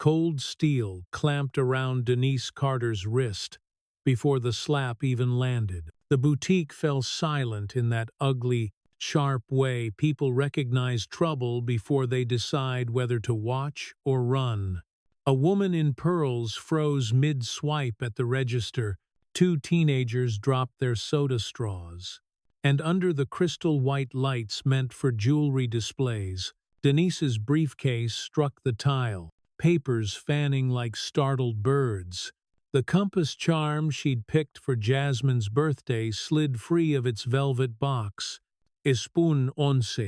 Cold steel clamped around Denise Carter's wrist before the slap even landed. The boutique fell silent in that ugly, sharp way people recognize trouble before they decide whether to watch or run. A woman in pearls froze mid-swipe at the register. Two teenagers dropped their soda straws. And under the crystal white lights meant for jewelry displays, Denise's briefcase struck the tile, papers fanning like startled birds. The compass charm she'd picked for Jasmine's birthday slid free of its velvet box. Espun once,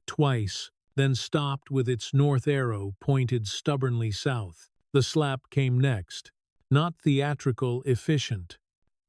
twice, then stopped with its north arrow pointed stubbornly south. The slap came next, not theatrical, efficient.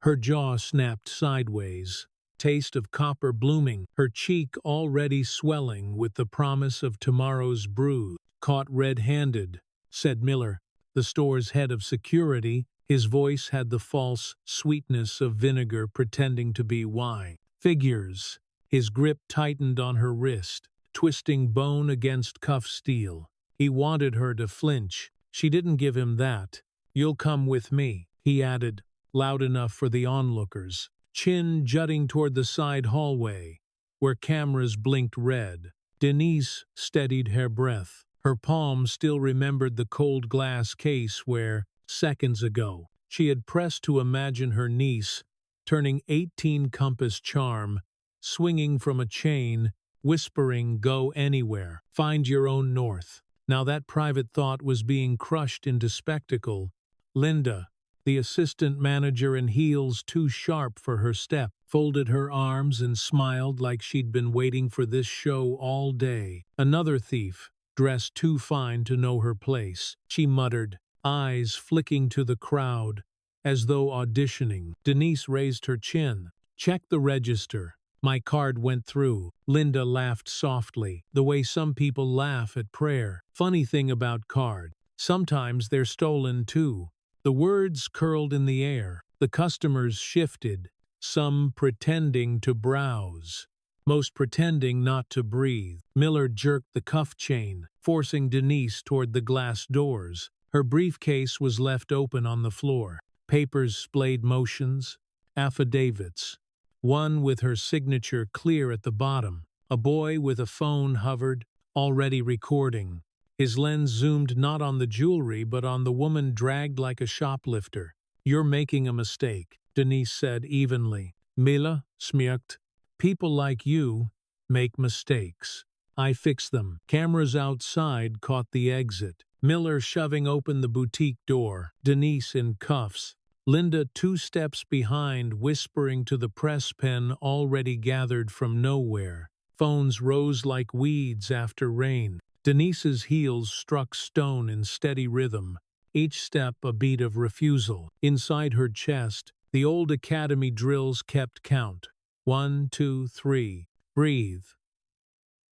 Her jaw snapped sideways, taste of copper blooming, her cheek already swelling with the promise of tomorrow's bruise. Caught red-handed, said Miller, the store's head of security. His voice had the false sweetness of vinegar pretending to be wine. Figures. His grip tightened on her wrist, twisting bone against cuff steel. He wanted her to flinch. She didn't give him that. You'll come with me, he added, loud enough for the onlookers, chin jutting toward the side hallway, where cameras blinked red. Denise steadied her breath. Her palm still remembered the cold glass case where, seconds ago, she had pressed to imagine her niece, turning 18 compass charm, swinging from a chain, whispering, "Go anywhere, find your own north." Now that private thought was being crushed into spectacle. Linda, the assistant manager in heels too sharp for her step, folded her arms and smiled like she'd been waiting for this show all day. Another thief, dressed too fine to know her place, she muttered, eyes flicking to the crowd, as though auditioning. Denise raised her chin. Check the register. My card went through. Linda laughed softly, the way some people laugh at prayer. Funny thing about card. Sometimes they're stolen too. The words curled in the air. The customers shifted, some pretending to browse, most pretending not to breathe. Miller jerked the cuff chain, forcing Denise toward the glass doors. Her briefcase was left open on the floor. Papers splayed motions, affidavits. One with her signature clear at the bottom. A boy with a phone hovered, already recording. His lens zoomed not on the jewelry but on the woman dragged like a shoplifter. "You're making a mistake," Denise said evenly. "Mila smirked. "People like you make mistakes. I fix them." Cameras outside caught the exit. Miller shoving open the boutique door. Denise in cuffs. Linda 2 steps behind, whispering to the press pen already gathered from nowhere. Phones rose like weeds after rain. Denise's heels struck stone in steady rhythm, each step a beat of refusal. Inside her chest, the old academy drills kept count. 1, 2, 3. Breathe.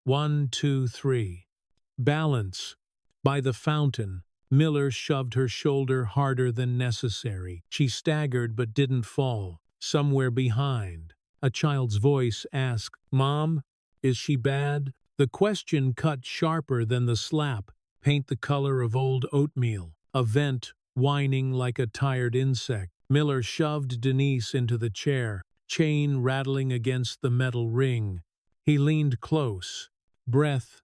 1, 2, 3. Balance. By the fountain, Miller shoved her shoulder harder than necessary. She staggered but didn't fall. Somewhere behind, a child's voice asked, "Mom, is she bad?" The question cut sharper than the slap, paint the color of old oatmeal. A vent, whining like a tired insect. Miller shoved Denise into the chair, chain rattling against the metal ring. He leaned close, breath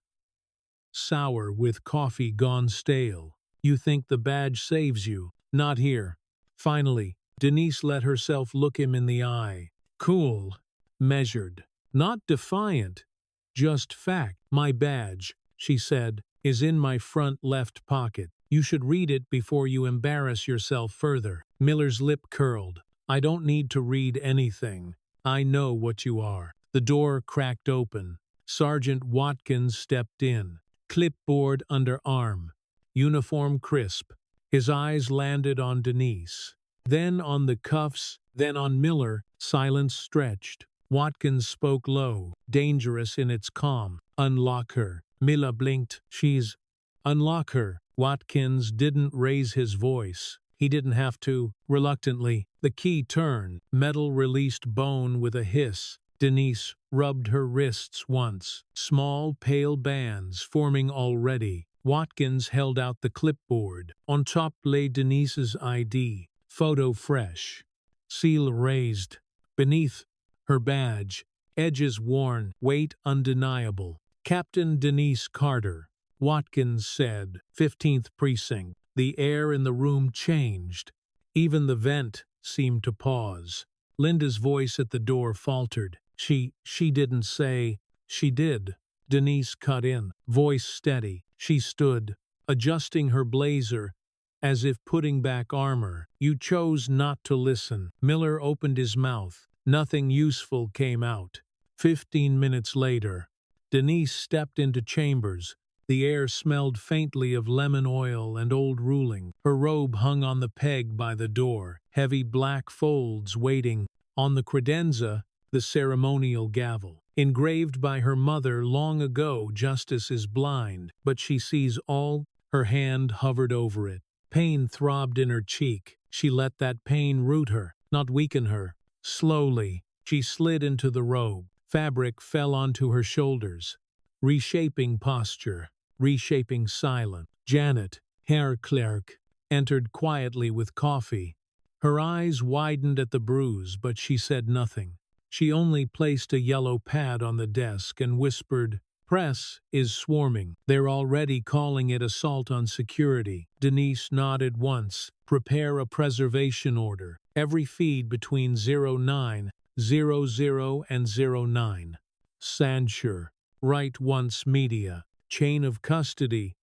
sour with coffee gone stale. "You think the badge saves you? Not here." Finally, Denise let herself look him in the eye. Cool, measured, not defiant, just fact. "My badge," she said, "is in my front left pocket. You should read it before you embarrass yourself further." Miller's lip curled. "I don't need to read anything. I know what you are." The door cracked open. Sergeant Watkins stepped in, clipboard under arm, uniform crisp. His eyes landed on Denise, then on the cuffs, then on Miller. Silence stretched. Watkins spoke low, dangerous in its calm. "Unlock her." Mila blinked. "She's—" "Unlock her." Watkins didn't raise his voice. He didn't have to. Reluctantly, the key turned. Metal released bone with a hiss. Denise rubbed her wrists once. Small, pale bands forming already. Watkins held out the clipboard. On top lay Denise's ID, photo fresh, seal raised. Beneath, her badge, edges worn, weight undeniable. Captain Denise Carter, Watkins said, 15th Precinct. The air in the room changed. Even the vent seemed to pause. Linda's voice at the door faltered. She didn't say. She did. Denise cut in, voice steady. She stood, adjusting her blazer, as if putting back armor. You chose not to listen. Miller opened his mouth. Nothing useful came out. 15 minutes later, Denise stepped into chambers. The air smelled faintly of lemon oil and old ruling. Her robe hung on the peg by the door, heavy black folds waiting. On the credenza, the ceremonial gavel. Engraved by her mother long ago, justice is blind, but she sees all. Her hand hovered over it. Pain throbbed in her cheek. She let that pain root her, not weaken her. Slowly, she slid into the robe. Fabric fell onto her shoulders, reshaping posture, reshaping silence. Janet, hair clerk, entered quietly with coffee. Her eyes widened at the bruise, but she said nothing. She only placed a yellow pad on the desk and whispered, "Press is swarming. They're already calling it assault on security." Denise nodded once. "Prepare a preservation order. Every feed between 0900 and 09. Censure. Write once media. Chain of custody.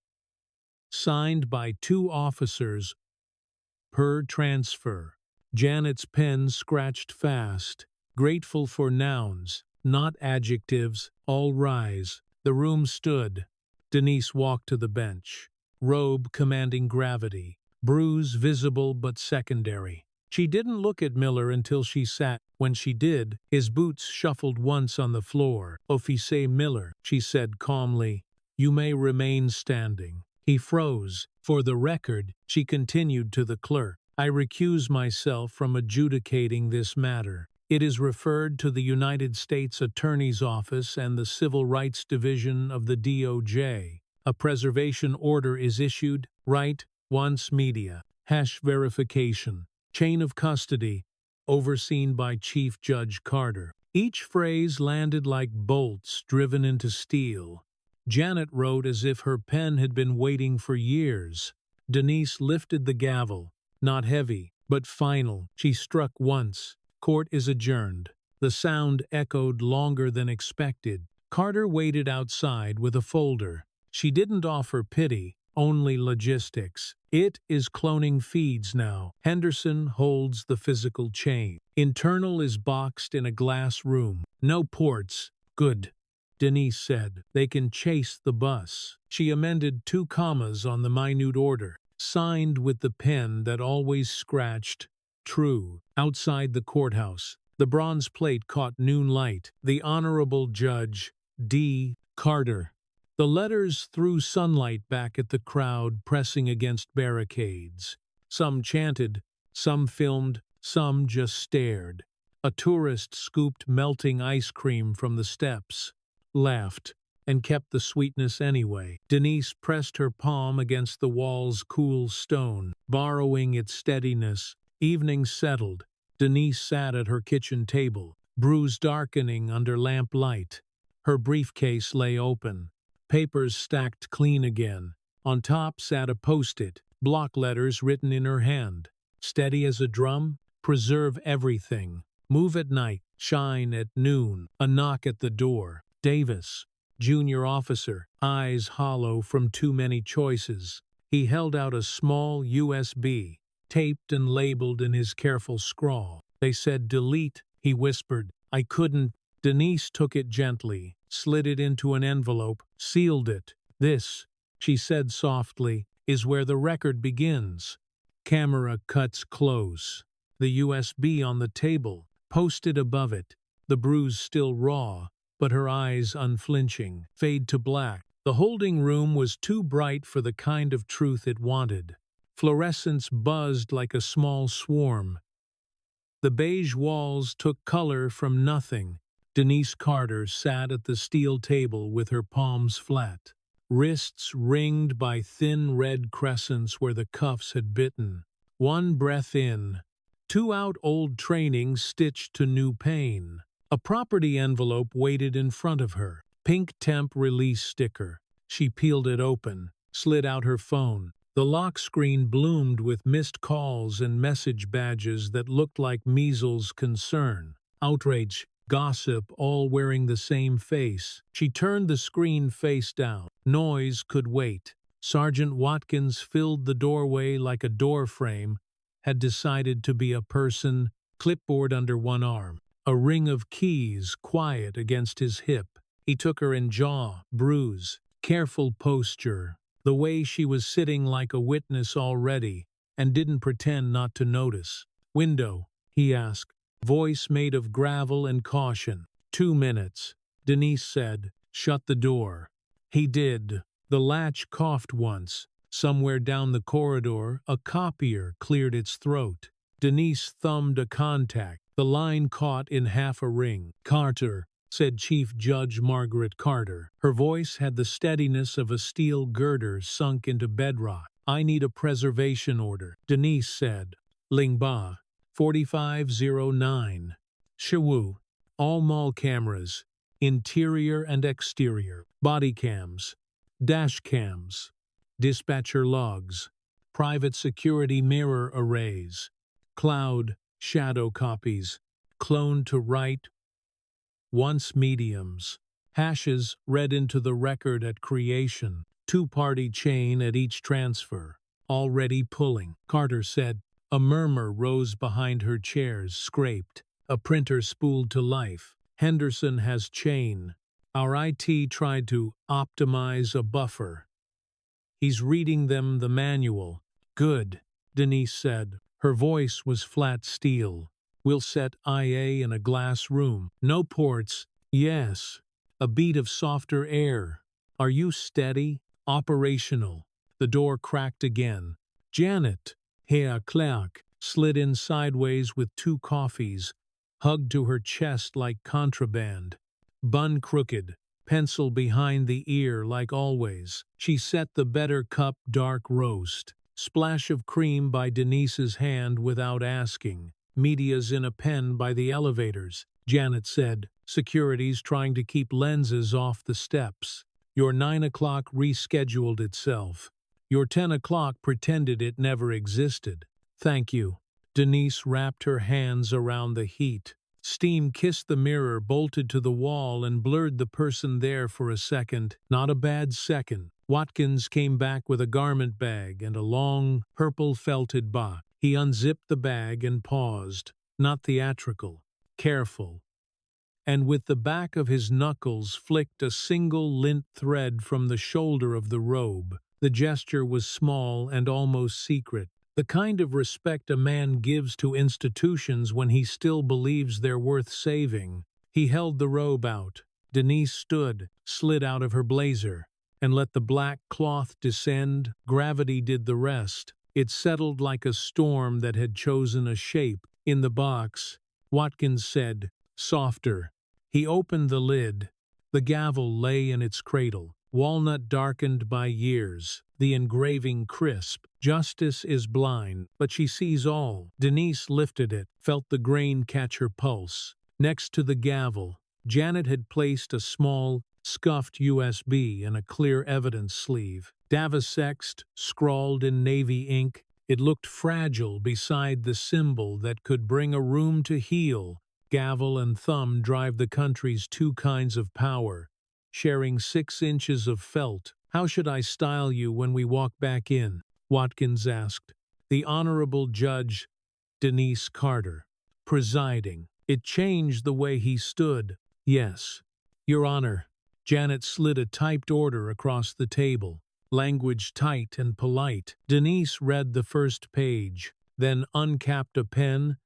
Signed by 2 officers per transfer." Janet's pen scratched fast. "Grateful for nouns, not adjectives. All rise." The room stood. Denise walked to the bench. Robe commanding gravity. Bruise visible but secondary. She didn't look at Miller until she sat. When she did, his boots shuffled once on the floor. "Officer Miller," she said calmly, "you may remain standing." He froze. "For the record," she continued to the clerk, "I recuse myself from adjudicating this matter. It is referred to the United States Attorney's Office and the Civil Rights Division of the DOJ. A preservation order is issued. Write once media. Verification. Chain of custody. Overseen by Chief Judge Carter." Each phrase landed like bolts driven into steel. Janet wrote as if her pen had been waiting for years. Denise lifted the gavel. Not heavy, but final. She struck once. "Court is adjourned." The sound echoed longer than expected. Carter waited outside with a folder. She didn't offer pity, only logistics. "It is cloning feeds now. Henderson holds the physical chain. Internal is boxed in a glass room. No ports." "Good," Denise said. "They can chase the bus." She amended 2 commas on the minute order. Signed with the pen that always scratched. "True." Outside the courthouse, the bronze plate caught noon light. "The Honorable Judge D. Carter." The letters threw sunlight back at the crowd pressing against barricades. Some chanted, some filmed, some just stared. A tourist scooped melting ice cream from the steps, laughed, and kept the sweetness anyway. Denise pressed her palm against the wall's cool stone, borrowing its steadiness. Evening settled. Denise sat at her kitchen table, bruise darkening under lamplight. Her briefcase lay open. Papers stacked clean again. On top sat a post-it, block letters written in her hand. Steady as a drum, preserve everything. Move at night, shine at noon. A knock at the door. Davis, junior officer, eyes hollow from too many choices. He held out a small USB, taped and labeled in his careful scrawl. "They said delete," he whispered. "I couldn't." Denise took it gently, slid it into an envelope, sealed it. "This," she said softly, "is where the record begins." Camera cuts close. The USB on the table, posted above it, the bruise still raw, but her eyes unflinching. Fade to black. The holding room was too bright for the kind of truth it wanted. Fluorescence buzzed like a small swarm. The beige walls took color from nothing. Denise Carter sat at the steel table with her palms flat. wrists ringed by thin red crescents where the cuffs had bitten. One breath in, two out, old training stitched to new pain. A property envelope waited in front of her. Pink temp release sticker. She peeled it open, slid out her phone. The lock screen bloomed with missed calls and message badges that looked like measles concern. Outrage, gossip, all wearing the same face. She turned the screen face down. Noise could wait. Sergeant Watkins filled the doorway like a doorframe, had decided to be a person, clipboard under one arm. A ring of keys quiet against his hip. He took her in, jaw, bruise, careful posture, the way she was sitting like a witness already, and didn't pretend not to notice. Window, he asked, voice made of gravel and caution. 2 minutes, Denise said. Shut the door. He did. The latch coughed once. Somewhere down the corridor, a copier cleared its throat. Denise thumbed a contact. The line caught in half a ring. Carter, said Chief Judge Margaret Carter. Her voice had the steadiness of a steel girder sunk into bedrock. I need a preservation order, Denise said. Lingba, 4509. Shiwu. All mall cameras, interior and exterior, body cams, dash cams, dispatcher logs, private security mirror arrays, cloud, shadow copies, cloned to write, once mediums, hashes read into the record at creation, two-party chain at each transfer, already pulling, Carter said. A murmur rose behind her chairs, scraped. A printer spooled to life. Henderson has chain. Our IT tried to optimize a buffer. He's reading them the manual. Good, Denise said. Her voice was flat steel. We'll set IA in a glass room. No ports. Yes. A beat of softer air. Are you steady? Operational. The door cracked again. Janet, Herr Clark, slid in sideways with 2 coffees, hugged to her chest like contraband. Bun crooked, pencil behind the ear like always. She set the better cup dark roast. Splash of cream by Denise's hand without asking. Media's in a pen by the elevators, Janet said. Security's trying to keep lenses off the steps. Your 9 o'clock rescheduled itself. Your 10 o'clock pretended it never existed. Thank you. Denise wrapped her hands around the heat. Steam kissed the mirror, bolted to the wall, and blurred the person there for a second. Not a bad second. Watkins came back with a garment bag and a long, purple felted box. He unzipped the bag and paused. Not theatrical. Careful. And with the back of his knuckles flicked a single lint thread from the shoulder of the robe. The gesture was small and almost secret, the kind of respect a man gives to institutions when he still believes they're worth saving. He held the robe out. Denise stood, slid out of her blazer, and let the black cloth descend. Gravity did the rest. It settled like a storm that had chosen a shape. In the box, Watkins said, softer. He opened the lid. The gavel lay in its cradle. Walnut darkened by years, the engraving crisp. Justice is blind, but she sees all. Denise lifted it, felt the grain catch her pulse. Next to the gavel, Janet had placed a small, scuffed USB in a clear evidence sleeve. Davisext, scrawled in navy ink, it looked fragile beside the symbol that could bring a room to heal. Gavel and thumb drive the country's 2 kinds of power, sharing 6 inches of felt. How should I style you when we walk back in? Watkins asked. The Honorable Judge Denise Carter, presiding. It changed the way he stood. Yes, Your Honor. Janet slid a typed order across the table, language tight and polite. Denise read the first page, then uncapped a pen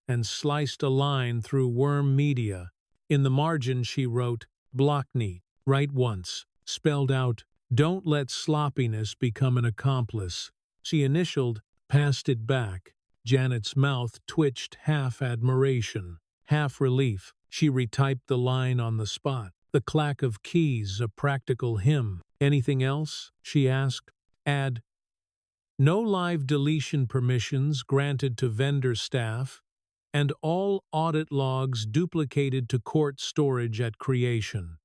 and sliced a line through worm media. In the margin she wrote, Blockney, write once, spelled out, don't let sloppiness become an accomplice. She initialed, passed it back. Janet's mouth twitched, half admiration, half relief. She retyped the line on the spot. The clack of keys a practical hymn. Anything else? She asked. Add, no live deletion permissions granted to vendor staff, and all audit logs duplicated to court storage at creation.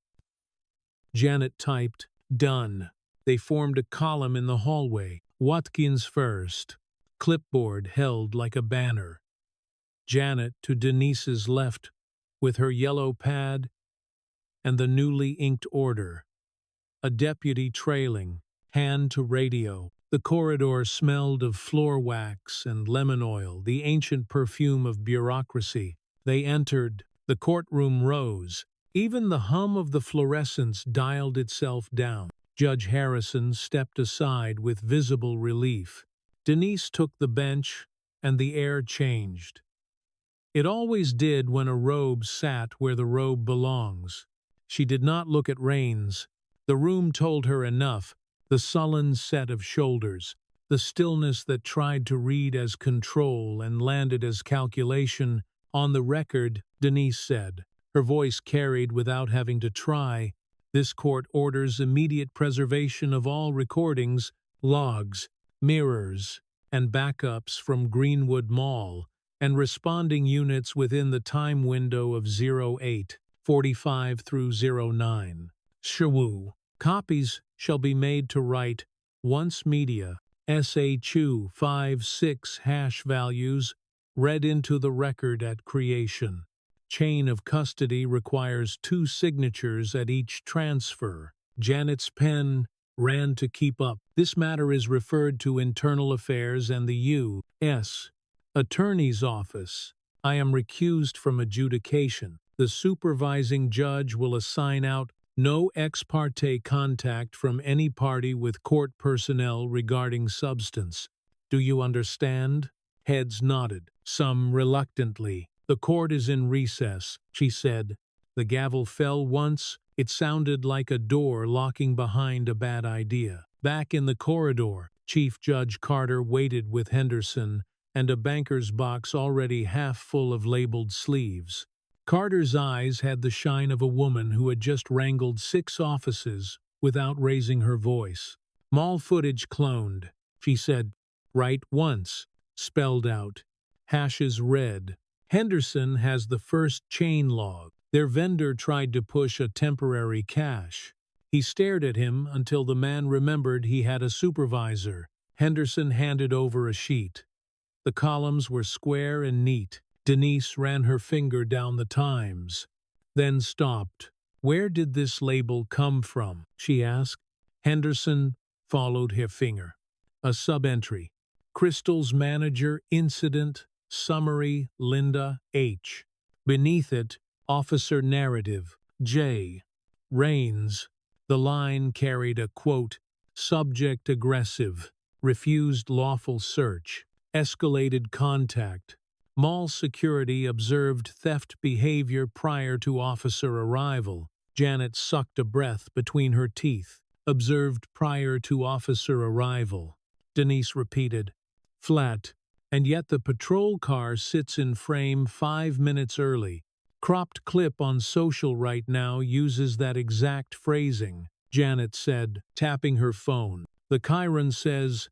Janet typed, done. They formed a column in the hallway. Watkins first. Clipboard held like a banner. Janet to Denise's left, with her yellow pad and the newly inked order. A deputy trailing, hand to radio. The corridor smelled of floor wax and lemon oil, the ancient perfume of bureaucracy. They entered. The courtroom rose. Even the hum of the fluorescents dialed itself down. Judge Harrison stepped aside with visible relief. Denise took the bench, and the air changed. It always did when a robe sat where the robe belongs. She did not look at Rains. The room told her enough. The sullen set of shoulders, the stillness that tried to read as control and landed as calculation. On the record, Denise said. Her voice carried without having to try. This court orders immediate preservation of all recordings, logs, mirrors, and backups from Greenwood Mall, and responding units within the time window of 08:45 through 09. Shawu. Copies shall be made to write once media, SHU 56 hash values, read into the record at creation. Chain of custody requires 2 signatures at each transfer. Janet's pen ran to keep up. This matter is referred to Internal Affairs and the U.S. Attorney's Office. I am recused from adjudication. The supervising judge will assign out no ex parte contact from any party with court personnel regarding substance. Do you understand? Heads nodded, some reluctantly. The court is in recess, she said. The gavel fell once. It sounded like a door locking behind a bad idea. Back in the corridor, Chief Judge Carter waited with Henderson and a banker's box already half full of labeled sleeves. Carter's eyes had the shine of a woman who had just wrangled 6 offices without raising her voice. Mall footage cloned, she said. Write once, spelled out. Hashes red. Henderson has the first chain log. Their vendor tried to push a temporary cache. He stared at him until the man remembered he had a supervisor. Henderson handed over a sheet. The columns were square and neat. Denise ran her finger down the times, then stopped. Where did this label come from? She asked. Henderson followed her finger. A subentry. Crystal's manager, incident, summary, Linda H. Beneath it, officer narrative, J. Rains. The line carried a quote, subject aggressive, refused lawful search, escalated contact. Mall security observed theft behavior prior to officer arrival. Janet sucked a breath between her teeth. Observed prior to officer arrival. Denise repeated. Flat. And yet the patrol car sits in frame 5 minutes early. Cropped clip on social right now uses that exact phrasing, Janet said, tapping her phone. The Chiron says,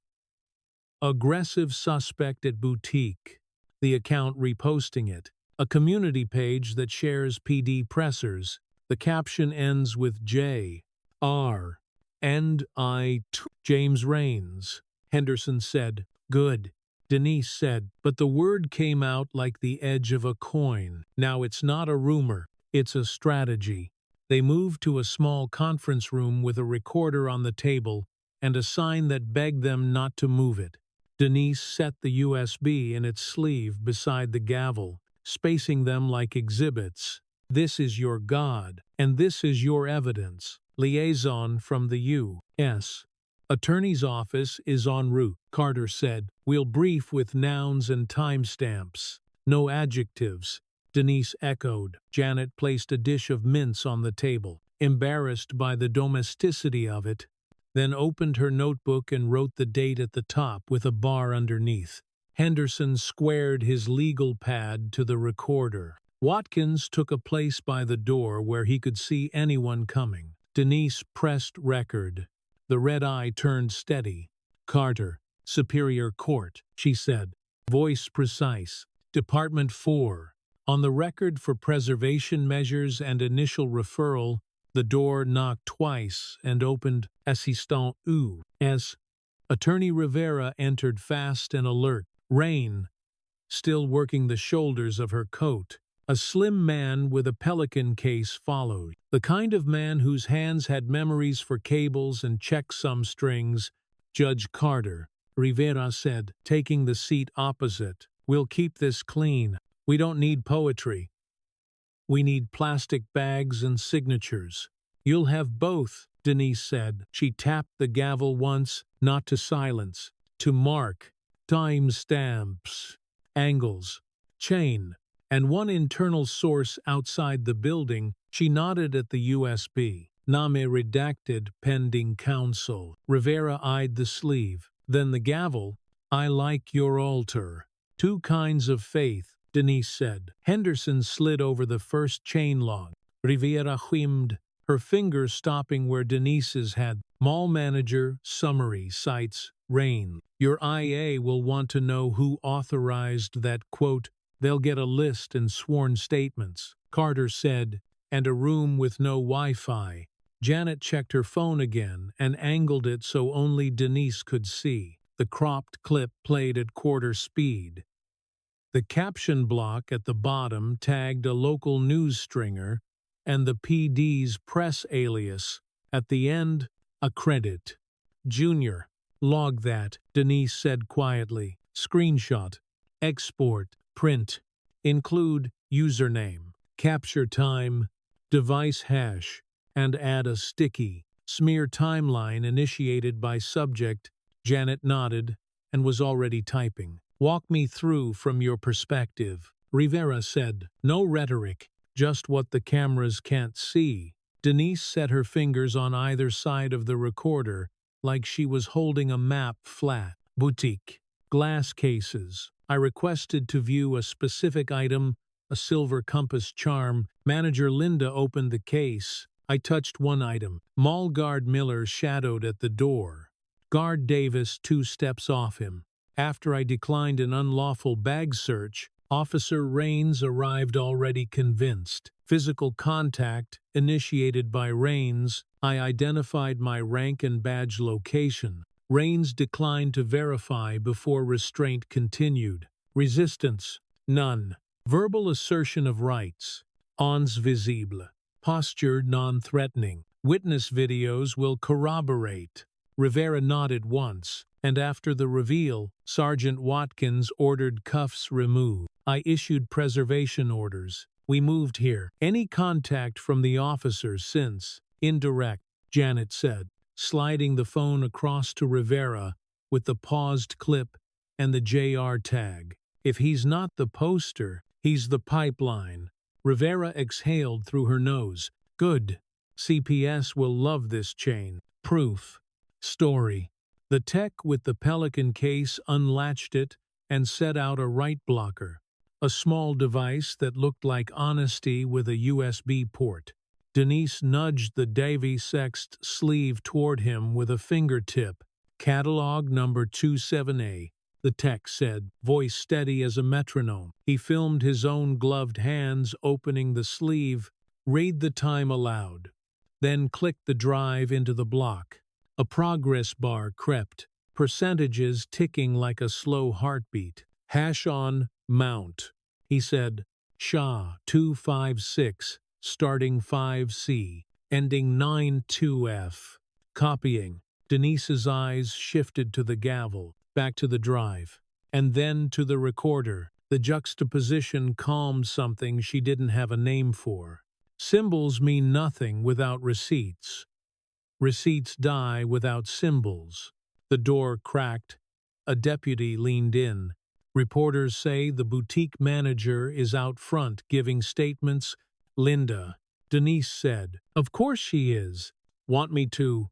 aggressive suspect at boutique. The account reposting it. A community page that shares PD pressers. The caption ends with J. R. And I. James Rains. Henderson said, good. Denise said, but the word came out like the edge of a coin. Now it's not a rumor, it's a strategy. They moved to a small conference room with a recorder on the table and a sign that begged them not to move it. Denise set the USB in its sleeve beside the gavel, spacing them like exhibits. This is your God, and this is your evidence. Liaison from the U.S. Attorney's Office is en route, Carter said. We'll brief with nouns and timestamps. No adjectives. Denise echoed. Janet placed a dish of mince on the table, embarrassed by the domesticity of it, then opened her notebook and wrote the date at the top with a bar underneath. Henderson squared his legal pad to the recorder. Watkins took a place by the door where he could see anyone coming. Denise pressed record. The red eye turned steady. "Carter, Superior Court," she said, voice precise. "Department 4. On the record for preservation measures and initial referral." The door knocked twice and opened. "Assistant U.S." Attorney Rivera entered fast and alert. Rain, still working the shoulders of her coat. A slim man with a pelican case followed. The kind of man whose hands had memories for cables and checksum strings. "Judge Carter," Rivera said, taking the seat opposite. "We'll keep this clean. We don't need poetry. We need plastic bags and signatures." "You'll have both," Denise said. She tapped the gavel once, not to silence, to mark time stamps, angles, chain, and one internal source outside the building. She nodded at the USB. "Name redacted pending counsel." Rivera eyed the sleeve. Then the gavel. "I like your altar." "Two kinds of faith," Denise said. Henderson slid over the first chain log. Rivera whimmed, her fingers stopping where Denise's had. "Mall manager, summary, cites, Rain. Your IA will want to know who authorized that quote. They'll get a list and sworn statements," Carter said, "and a room with no Wi-Fi." Janet checked her phone again and angled it so only Denise could see. The cropped clip played at quarter speed. The caption block at the bottom tagged a local news stringer, and the PD's press alias. At the end, a credit. "Junior. Log that," Denise said quietly. "Screenshot. Export. Print. Include username, capture time, device hash, and add a sticky. Smear timeline initiated by subject." Janet nodded and was already typing. "Walk me through from your perspective," Rivera said. "No rhetoric, just what the cameras can't see." Denise set her fingers on either side of the recorder like she was holding a map flat. "Boutique. Glass cases. I requested to view a specific item, a silver compass charm. Manager Linda opened the case. I touched one item. Mall guard Miller shadowed at the door. Guard Davis 2 steps off him. After I declined an unlawful bag search, Officer Rains arrived already convinced. Physical contact, initiated by Rains. I identified my rank and badge location. Rains declined to verify before restraint continued. Resistance? None. Verbal assertion of rights. Ons visible. Posture non-threatening. Witness videos will corroborate." Rivera nodded once, and after the reveal, Sergeant Watkins ordered cuffs removed. "I issued preservation orders. We moved here. Any contact from the officers since?" "Indirect," Janet said, sliding the phone across to Rivera with the paused clip and the JR tag. "If he's not the poster, he's the pipeline." Rivera exhaled through her nose. "Good. CPS will love this chain. Proof. Story." The tech with the pelican case unlatched it and set out a right blocker, a small device that looked like honesty with a USB port. Denise nudged the Davy Sext sleeve toward him with a fingertip. "Catalog number 27A, the tech said, voice steady as a metronome. He filmed his own gloved hands opening the sleeve. "Read the time aloud. Then clicked the drive into the block. A progress bar crept, percentages ticking like a slow heartbeat. "Hash on, mount," he said. "SHA 256, starting 5C, ending 92F. Copying." Denise's eyes shifted to the gavel, back to the drive, and then to the recorder. The juxtaposition calmed something she didn't have a name for. Symbols mean nothing without receipts. Receipts die without symbols. The door cracked. A deputy leaned in. "Reporters say the boutique manager is out front giving statements." "Linda," Denise said. "Of course she is. Want me to?"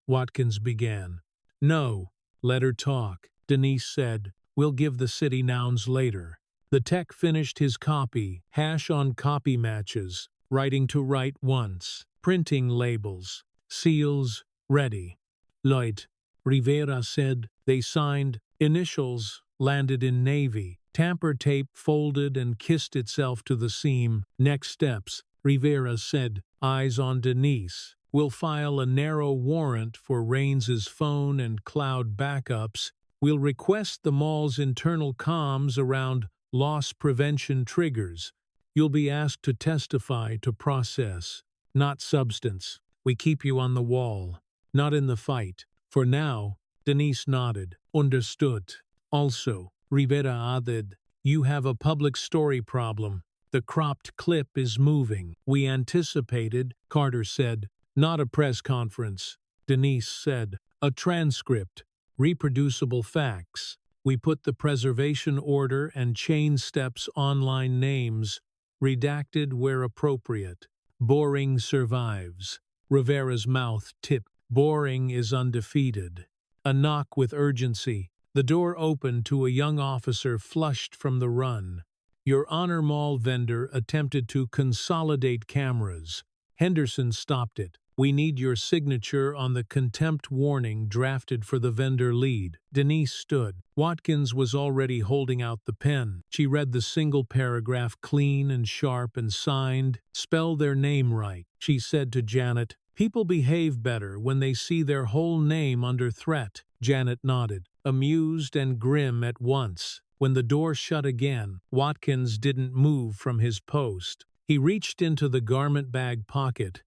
Watkins began. "No, let her talk," Denise said. "We'll give the city nouns later." The tech finished his copy, hash on copy matches, writing to write once, printing labels, seals, ready. Lloyd, Rivera said. They signed, initials, landed in navy. Tamper tape folded and kissed itself to the seam. Next steps, Rivera said, eyes on Denise. We'll file a narrow warrant for Raines's phone and cloud backups. We'll request the mall's internal comms around loss prevention triggers. You'll be asked to testify to process, not substance. We keep you on the wall, not in the fight. For now, Denise nodded. Understood. Also, Rivera added, you have a public story problem. The cropped clip is moving. We anticipated, Carter said. Not a press conference, Denise said. A transcript. Reproducible facts. We put the preservation order and chain steps online names, redacted where appropriate. Boring survives. Rivera's mouth tipped. Boring is undefeated. A knock with urgency. The door opened to a young officer flushed from the run. Your Honor Mall vendor attempted to consolidate cameras. Henderson stopped it. We need your signature on the contempt warning drafted for the vendor lead. Denise stood. Watkins was already holding out the pen. She read the single paragraph clean and sharp and signed. Spell their name right, she said to Janet. People behave better when they see their whole name under threat. Janet nodded, amused and grim at once. When the door shut again, Watkins didn't move from his post. He reached into the garment bag pocket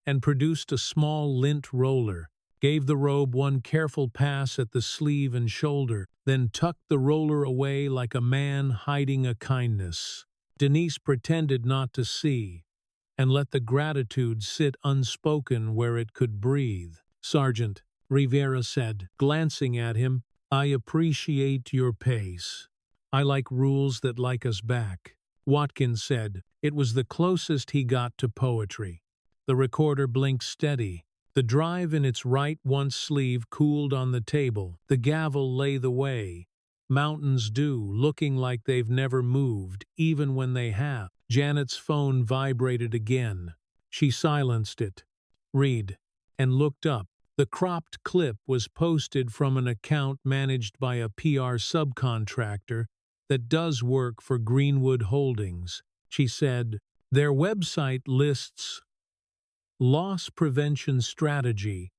and produced a small lint roller, gave the robe one careful pass at the sleeve and shoulder, then tucked the roller away like a man hiding a kindness. Denise pretended not to see, and let the gratitude sit unspoken where it could breathe. Sergeant, Rivera said, glancing at him, I appreciate your pace. I like rules that like us back. Watkins said, it was the closest he got to poetry. The recorder blinked steady. The drive in its right one sleeve cooled on the table. The gavel lay the way. Mountains do, looking like they've never moved, even when they have. Janet's phone vibrated again. She silenced it. Read. And looked up. The cropped clip was posted from an account managed by a PR subcontractor that does work for Greenwood Holdings. She said, their website lists loss prevention strategy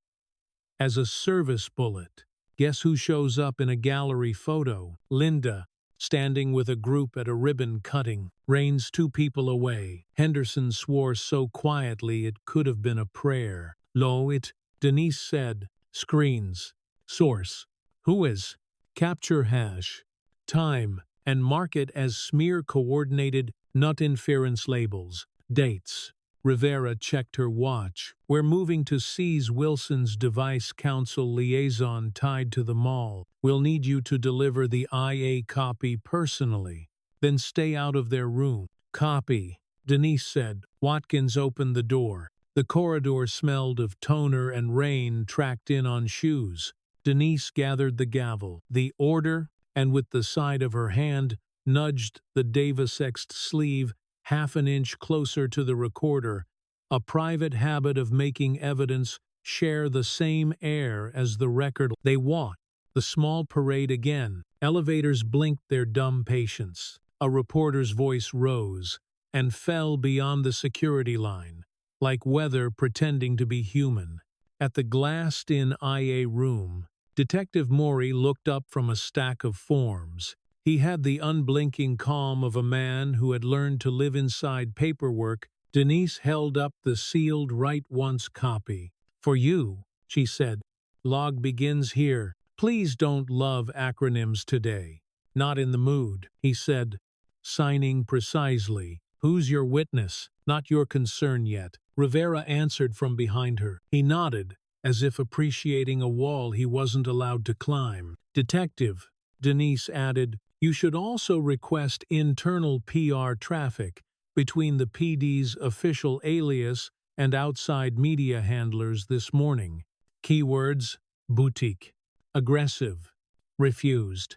as a service bullet. Guess who shows up in a gallery photo? Linda, standing with a group at a ribbon cutting. Raines 2 people away. Henderson swore so quietly it could have been a prayer. Lo, it, Denise said. Screens. Source. Who is? Capture hash. Time. And mark it as smear-coordinated, not inference labels. Dates. Rivera checked her watch. We're moving to seize Wilson's device counsel liaison tied to the mall. We'll need you to deliver the IA copy personally. Then stay out of their room. Copy, Denise said. Watkins opened the door. The corridor smelled of toner and rain tracked in on shoes. Denise gathered the gavel, the order, and with the side of her hand, nudged the Davisexed sleeve half an inch closer to the recorder, a private habit of making evidence share the same air as the record. They walked the small parade again. Elevators blinked their dumb patience. A reporter's voice rose and fell beyond the security line, like weather pretending to be human. At the glassed-in IA room, Detective Maury looked up from a stack of forms. He had the unblinking calm of a man who had learned to live inside paperwork. Denise held up the sealed write once copy. For you, she said. Log begins here. Please don't love acronyms today. Not in the mood, he said, signing precisely. Who's your witness? Not your concern yet. Rivera answered from behind her. He nodded, as if appreciating a wall he wasn't allowed to climb. Detective, Denise added, you should also request internal PR traffic between the PD's official alias and outside media handlers this morning. Keywords, boutique, aggressive, refused.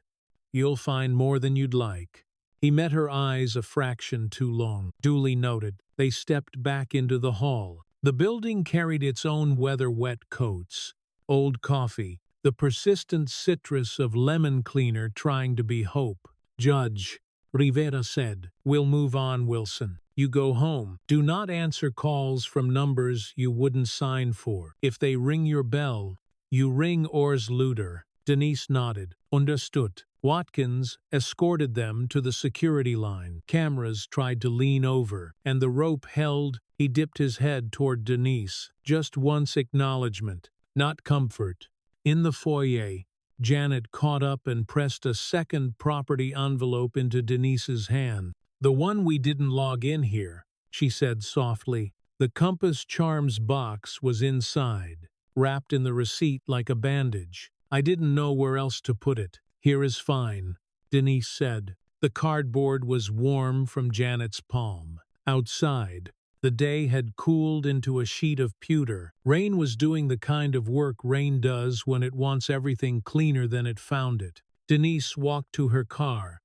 You'll find more than you'd like. He met her eyes a fraction too long. Duly noted. They stepped back into the hall. The building carried its own weather-wet coats, old coffee, the persistent citrus of lemon cleaner trying to be hope. Judge, Rivera said, "We'll move on, Wilson. You go home. Do not answer calls from numbers you wouldn't sign for. If they ring your bell, you ring Ors Luder." Denise nodded. Understood. Watkins escorted them to the security line. Cameras tried to lean over, and the rope held. He dipped his head toward Denise. Just once acknowledgement, not comfort. In the foyer, Janet caught up and pressed a second property envelope into Denise's hand. "The one we didn't log in here," she said softly. The Compass Charms box was inside, wrapped in the receipt like a bandage. "I didn't know where else to put it. Here is fine," Denise said. The cardboard was warm from Janet's palm. Outside, the day had cooled into a sheet of pewter. Rain was doing the kind of work rain does when it wants everything cleaner than it found it. Denise walked to her car,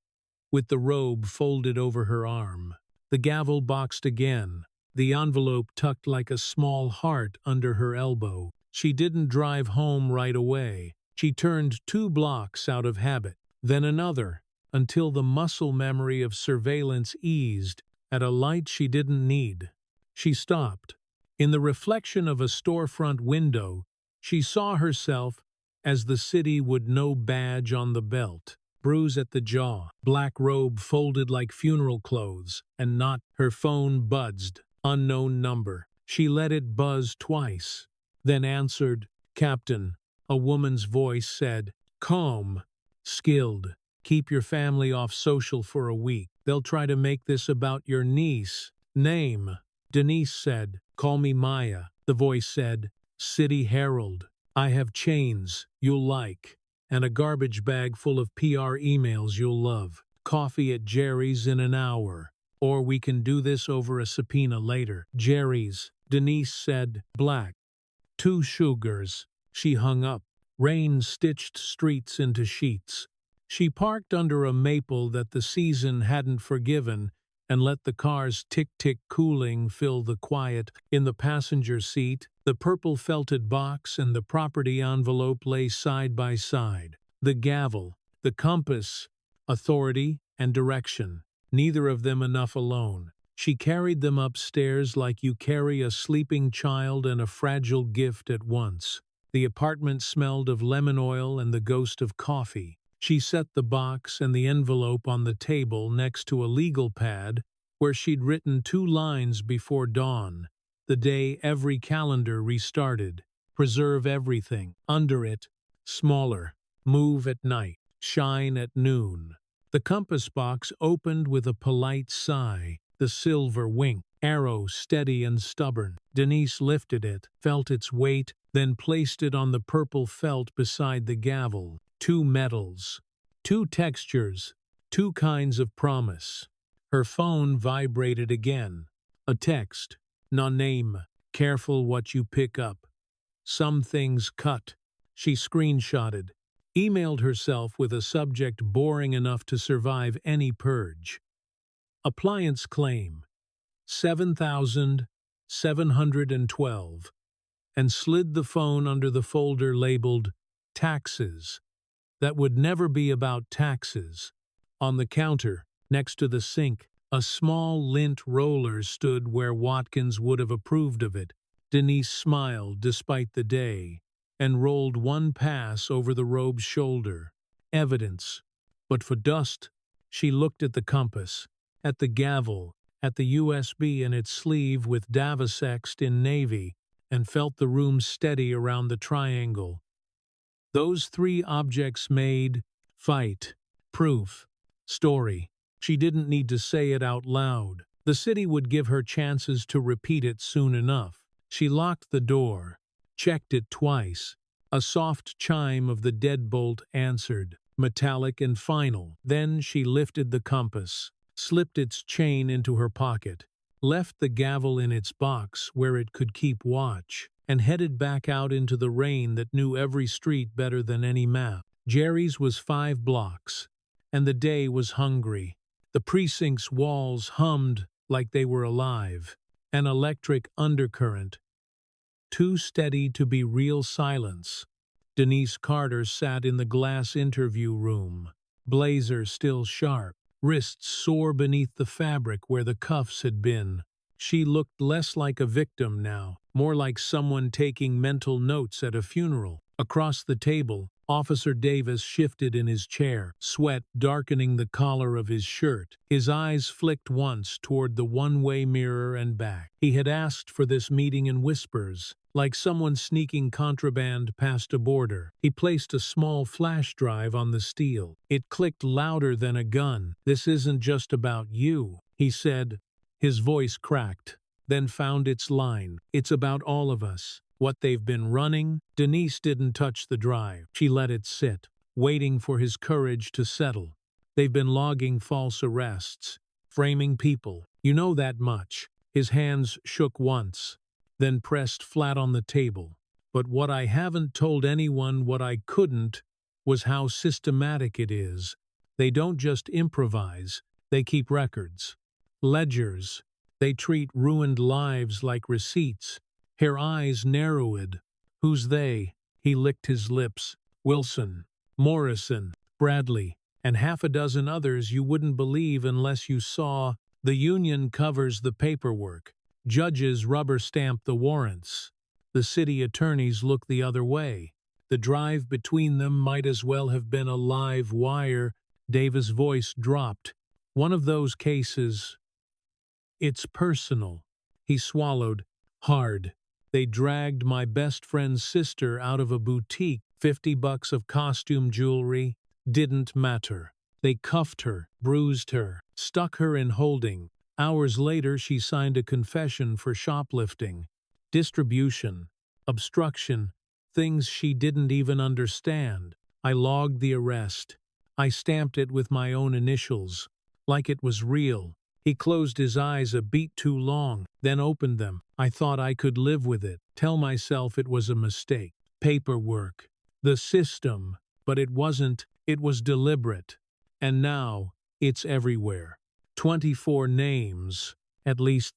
with the robe folded over her arm. The gavel boxed again, the envelope tucked like a small heart under her elbow. She didn't drive home right away. She turned 2 blocks out of habit, then another, until the muscle memory of surveillance eased at a light she didn't need. She stopped. In the reflection of a storefront window, she saw herself as the city would know badge on the belt, bruise at the jaw, black robe folded like funeral clothes, and not. Her phone buzzed. Unknown number. She let it buzz twice, then answered. "Captain," a woman's voice said. "Calm, skilled. Keep your family off social for a week. They'll try to make this about your niece." "Name," Denise said. "Call me Maya," the voice said. "City Herald. I have chains you'll like, and a garbage bag full of PR emails you'll love. Coffee at Jerry's in an hour. Or we can do this over a subpoena later." "Jerry's," Denise said. "Black. 2 sugars." She hung up. Rain stitched streets into sheets. She parked under a maple that the season hadn't forgiven and let the car's tick-tick cooling fill the quiet. In the passenger seat, the purple felted box and the property envelope lay side by side. The gavel, the compass, authority and direction. Neither of them enough alone. She carried them upstairs like you carry a sleeping child and a fragile gift at once. The apartment smelled of lemon oil and the ghost of coffee. She set the box and the envelope on the table next to a legal pad where she'd written 2 lines before dawn, the day every calendar restarted. Preserve everything. Under it, smaller, move at night, shine at noon. The compass box opened with a polite sigh, the silver wink, arrow steady and stubborn. Denise lifted it, felt its weight, then placed it on the purple felt beside the gavel. 2 metals, 2 textures, 2 kinds of promise. Her phone vibrated again. A text. "No name. Careful what you pick up. Some things cut." She screenshotted. Emailed herself with a subject boring enough to survive any purge. Appliance claim. 7,712. And slid the phone under the folder labeled taxes. That would never be about taxes. On the counter, next to the sink, a small lint roller stood where Watkins would have approved of it. Denise smiled despite the day, and rolled 1 pass over the robe's shoulder. Evidence. But for dust, she looked at the compass, at the gavel, at the USB in its sleeve with Davisext in navy, and felt the room steady around the triangle. Those 3 objects made fight, proof, story. She didn't need to say it out loud. The city would give her chances to repeat it soon enough. She locked the door, checked it twice. A soft chime of the deadbolt answered, metallic and final. Then she lifted the compass, slipped its chain into her pocket, left the gavel in its box where it could keep watch, and headed back out into the rain that knew every street better than any map. Jerry's was 5 blocks, and the day was hungry. The precinct's walls hummed like they were alive, an electric undercurrent, too steady to be real silence. Denise Carter sat in the glass interview room, blazer still sharp, wrists sore beneath the fabric where the cuffs had been. She looked less like a victim now, more like someone taking mental notes at a funeral. Across the table, Officer Davis shifted in his chair, sweat darkening the collar of his shirt. His eyes flicked once toward the one-way mirror and back. He had asked for this meeting in whispers, like someone sneaking contraband past a border. He placed a small flash drive on the steel. It clicked louder than a gun. "This isn't just about you," he said. His voice cracked, then found its line. "It's about all of us. What they've been running." Denise didn't touch the drive. She let it sit, waiting for his courage to settle. "They've been logging false arrests, framing people. You know that much." His hands shook once, then pressed flat on the table. "But what I haven't told anyone, what I couldn't, was how systematic it is. They don't just improvise, they keep records. Ledgers. They treat ruined lives like receipts." Her eyes narrowed. "Who's they?" He licked his lips. "Wilson, Morrison, Bradley, and half a dozen others you wouldn't believe unless you saw. The union covers the paperwork. Judges rubber stamp the warrants. The city attorneys look the other way. The drive between them might as well have been a live wire." Davis' voice dropped. "One of those cases. It's personal." He swallowed hard. "They dragged my best friend's sister out of a boutique. $50 of costume jewelry. Didn't matter. They cuffed her, bruised her, stuck her in holding. Hours later she signed a confession for shoplifting, distribution, obstruction, things she didn't even understand. I logged the arrest. I stamped it with my own initials, like it was real." He closed his eyes a beat too long, then opened them. "I thought I could live with it, tell myself it was a mistake. Paperwork. The system. But it wasn't. It was deliberate. And now, it's everywhere. 24 names, at least,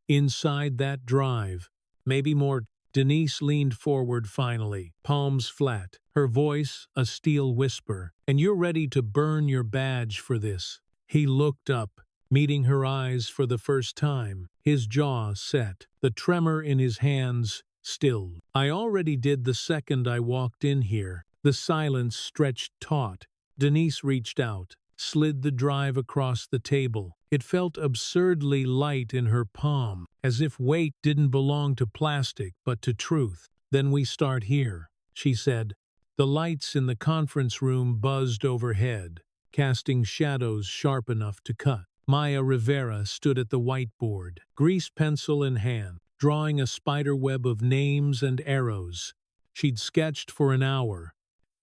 inside that drive. Maybe more." Denise leaned forward finally, palms flat, her voice a steel whisper. "And you're ready to burn your badge for this." He looked up, meeting her eyes for the first time, his jaw set, the tremor in his hands stilled. "I already did the second I walked in here." The silence stretched taut. Denise reached out, slid the drive across the table. It felt absurdly light in her palm, as if weight didn't belong to plastic but to truth. "Then we start here," she said. The lights in the conference room buzzed overhead, casting shadows sharp enough to cut. Maya Rivera stood at the whiteboard, grease pencil in hand, drawing a spider web of names and arrows. She'd sketched for an hour,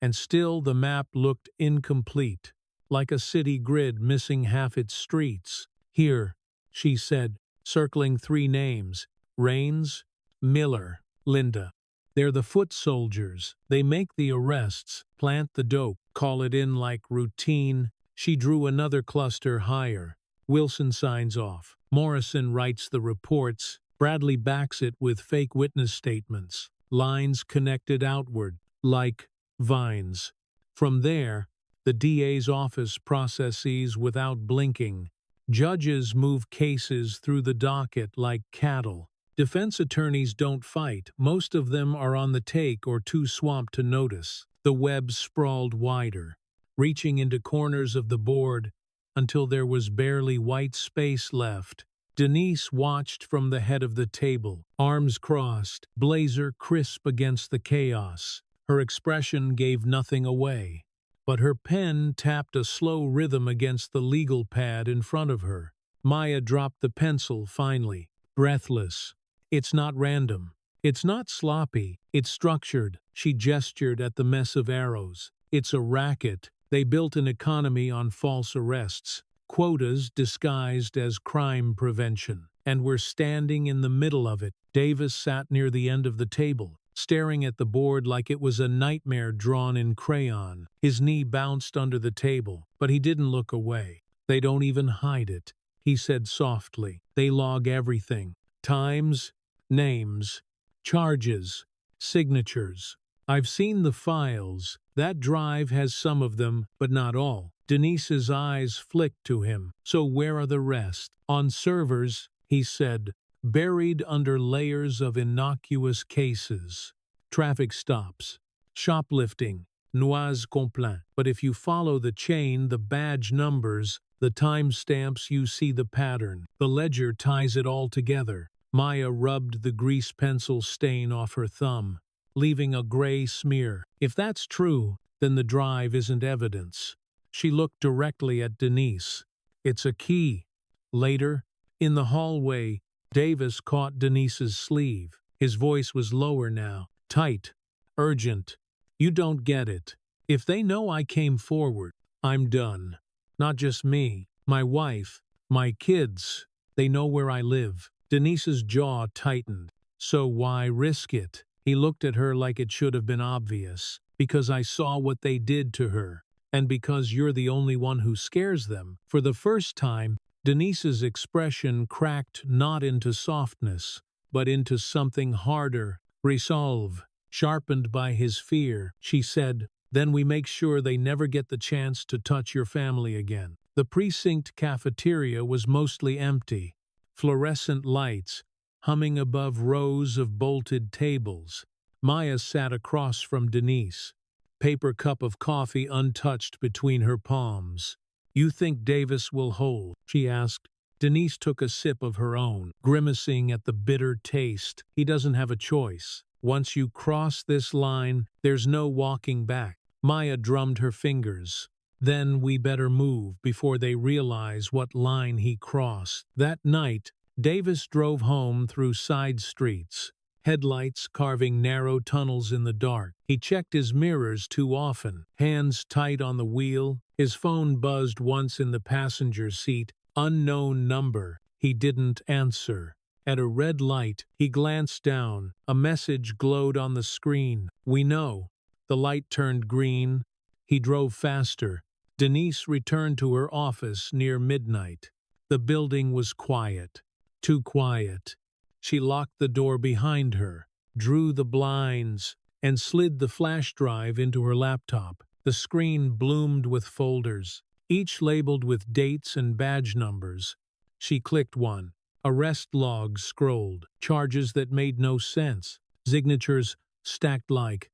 and still the map looked incomplete, like a city grid missing half its streets. "Here," she said, circling 3 names, "Rains, Miller, Linda. They're the foot soldiers. They make the arrests, plant the dope, call it in like routine." She drew another cluster higher. "Wilson signs off. Morrison writes the reports. Bradley backs it with fake witness statements. Lines connected outward, like vines. From there, the DA's office processes without blinking. Judges move cases through the docket like cattle. Defense attorneys don't fight. Most of them are on the take or too swamped to notice." The web sprawled wider, reaching into corners of the board until there was barely white space left. Denise watched from the head of the table, arms crossed, blazer crisp against the chaos. Her expression gave nothing away, but her pen tapped a slow rhythm against the legal pad in front of her. Maya dropped the pencil finally, breathless. "It's not random. It's not sloppy. It's structured." She gestured at the mess of arrows. "It's a racket. They built an economy on false arrests, quotas disguised as crime prevention, and we're standing in the middle of it." Davis sat near the end of the table, staring at the board like it was a nightmare drawn in crayon. His knee bounced under the table, but he didn't look away. They don't even hide it, he said softly. They log everything. Times, names, charges, signatures. I've seen the files. That drive has some of them, but not all. Denise's eyes flicked to him. So where are the rest? On servers, he said, buried under layers of innocuous cases. Traffic stops. Shoplifting. Noises complètes. But if you follow the chain, the badge numbers, the timestamps, you see the pattern. The ledger ties it all together. Maya rubbed the grease pencil stain off her thumb, leaving a gray smear. If that's true, then the drive isn't evidence. She looked directly at Denise. It's a key. Later, in the hallway, Davis caught Denise's sleeve. His voice was lower now, tight, urgent. You don't get it. If they know I came forward, I'm done. Not just me, my wife, my kids. They know where I live. Denise's jaw tightened. So why risk it? He looked at her like it should have been obvious. Because I saw what they did to her. And because you're the only one who scares them. For the first time, Denise's expression cracked not into softness, but into something harder. Resolve. Sharpened by his fear, she said, then we make sure they never get the chance to touch your family again. The precinct cafeteria was mostly empty. Fluorescent lights, humming above rows of bolted tables. Maya sat across from Denise, paper cup of coffee untouched between her palms. You think Davis will hold? She asked. Denise took a sip of her own, grimacing at the bitter taste. He doesn't have a choice. Once you cross this line, there's no walking back. Maya drummed her fingers. Then we better move before they realize what line he crossed. That night, Davis drove home through side streets, headlights carving narrow tunnels in the dark. He checked his mirrors too often, hands tight on the wheel. His phone buzzed once in the passenger seat. Unknown number. He didn't answer. At a red light, he glanced down. A message glowed on the screen. We know. The light turned green. He drove faster. Denise returned to her office near midnight. The building was quiet. Too quiet. She locked the door behind her, drew the blinds, and slid the flash drive into her laptop. The screen bloomed with folders, each labeled with dates and badge numbers. She clicked one. Arrest logs scrolled, charges that made no sense, signatures stacked like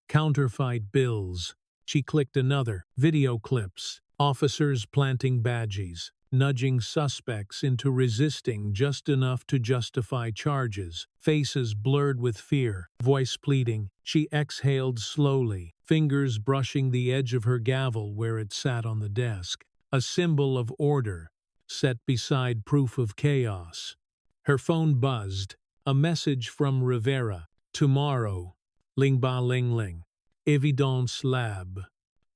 counterfeit bills. She clicked another, video clips, officers planting badges, nudging suspects into resisting just enough to justify charges, faces blurred with fear, voice pleading. She exhaled slowly, fingers brushing the edge of her gavel where it sat on the desk, a symbol of order, set beside proof of chaos. Her phone buzzed, a message from Rivera. Tomorrow. Ling ba ling ling. Evidence lab.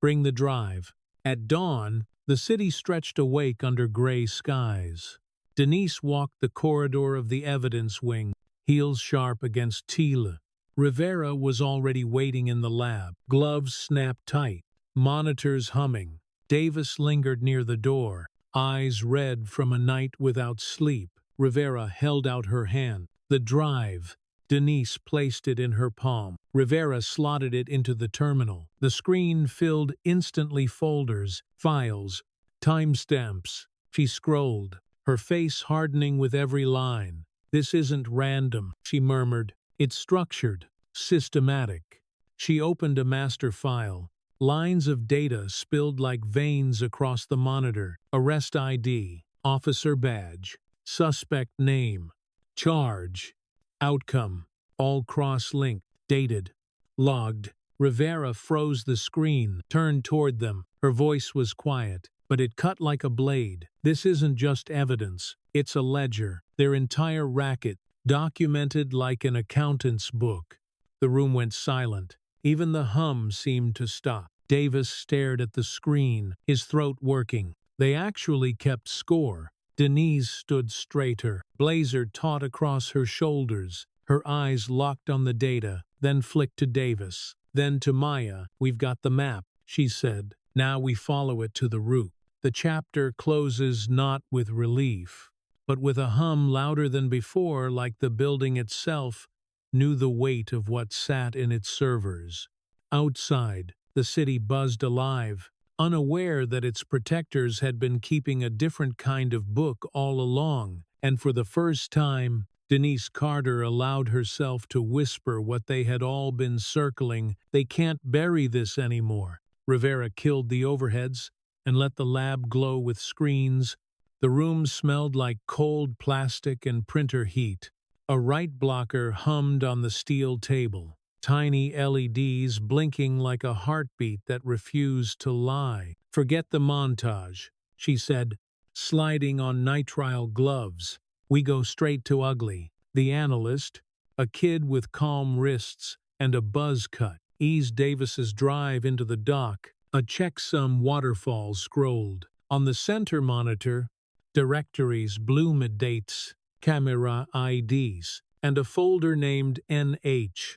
Bring the drive. At dawn, the city stretched awake under gray skies. Denise walked the corridor of the evidence wing, heels sharp against Tila. Rivera was already waiting in the lab, gloves snapped tight, monitors humming. Davis lingered near the door, eyes red from a night without sleep. Rivera held out her hand. The drive. Denise placed it in her palm. Rivera slotted it into the terminal. The screen filled instantly folders, files, timestamps. She scrolled, her face hardening with every line. This isn't random, she murmured. It's structured, systematic. She opened a master file. Lines of data spilled like veins across the monitor. Arrest ID, officer badge, suspect name, charge, outcome, all cross-linked, dated, logged. Rivera froze the screen, turned toward them. Her voice was quiet, but it cut like a blade. This isn't just evidence, it's a ledger, their entire racket, documented like an accountant's book. The room went silent. Even the hum seemed to stop. Davis stared at the screen, his throat working. They actually kept score. Denise stood straighter, blazer taut across her shoulders, her eyes locked on the data, then flicked to Davis. Then to Maya. We've got the map, she said. Now we follow it to the root. The chapter closes not with relief, but with a hum louder than before, like the building itself knew the weight of what sat in its servers. Outside, the city buzzed alive, unaware that its protectors had been keeping a different kind of book all along, and for the first time, Denise Carter allowed herself to whisper what they had all been circling. They can't bury this anymore. Rivera killed the overheads and let the lab glow with screens. The room smelled like cold plastic and printer heat. A right blocker hummed on the steel table, tiny LEDs blinking like a heartbeat that refused to lie. "Forget the montage," she said, sliding on nitrile gloves. "We go straight to ugly." The analyst, a kid with calm wrists and a buzz cut, eased Davis's drive into the dock. A checksum waterfall scrolled. On the center monitor, directories, Bloomid dates, camera IDs, and a folder named NH.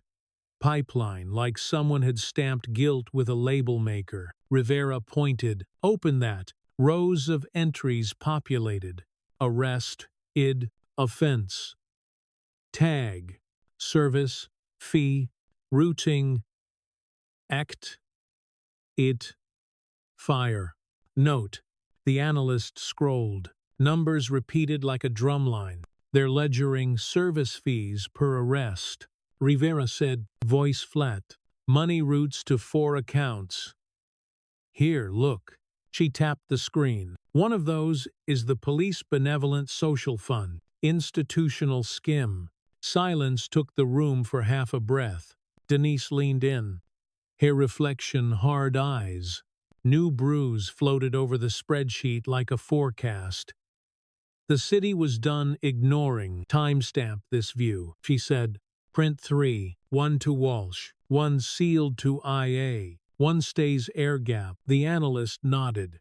Pipeline, like someone had stamped guilt with a label maker. Rivera pointed. "Open that." Rows of entries populated. Arrest, ID, offense. Tag, service, fee, routing, act, it, fire. Note. The analyst scrolled. Numbers repeated like a drumline. They're ledgering service fees per arrest. Rivera said, voice flat. Money routes to 4 accounts. "Here, look." She tapped the screen. "One of those is the Police Benevolent Social Fund. Institutional skim." Silence took the room for half a breath. Denise leaned in. Hair reflection, hard eyes. New bruise floated over the spreadsheet like a forecast. The city was done ignoring. "Timestamp this view," she said. "Print 3, 1 to Walsh, 1 sealed to IA, 1 stays air gap." The analyst nodded.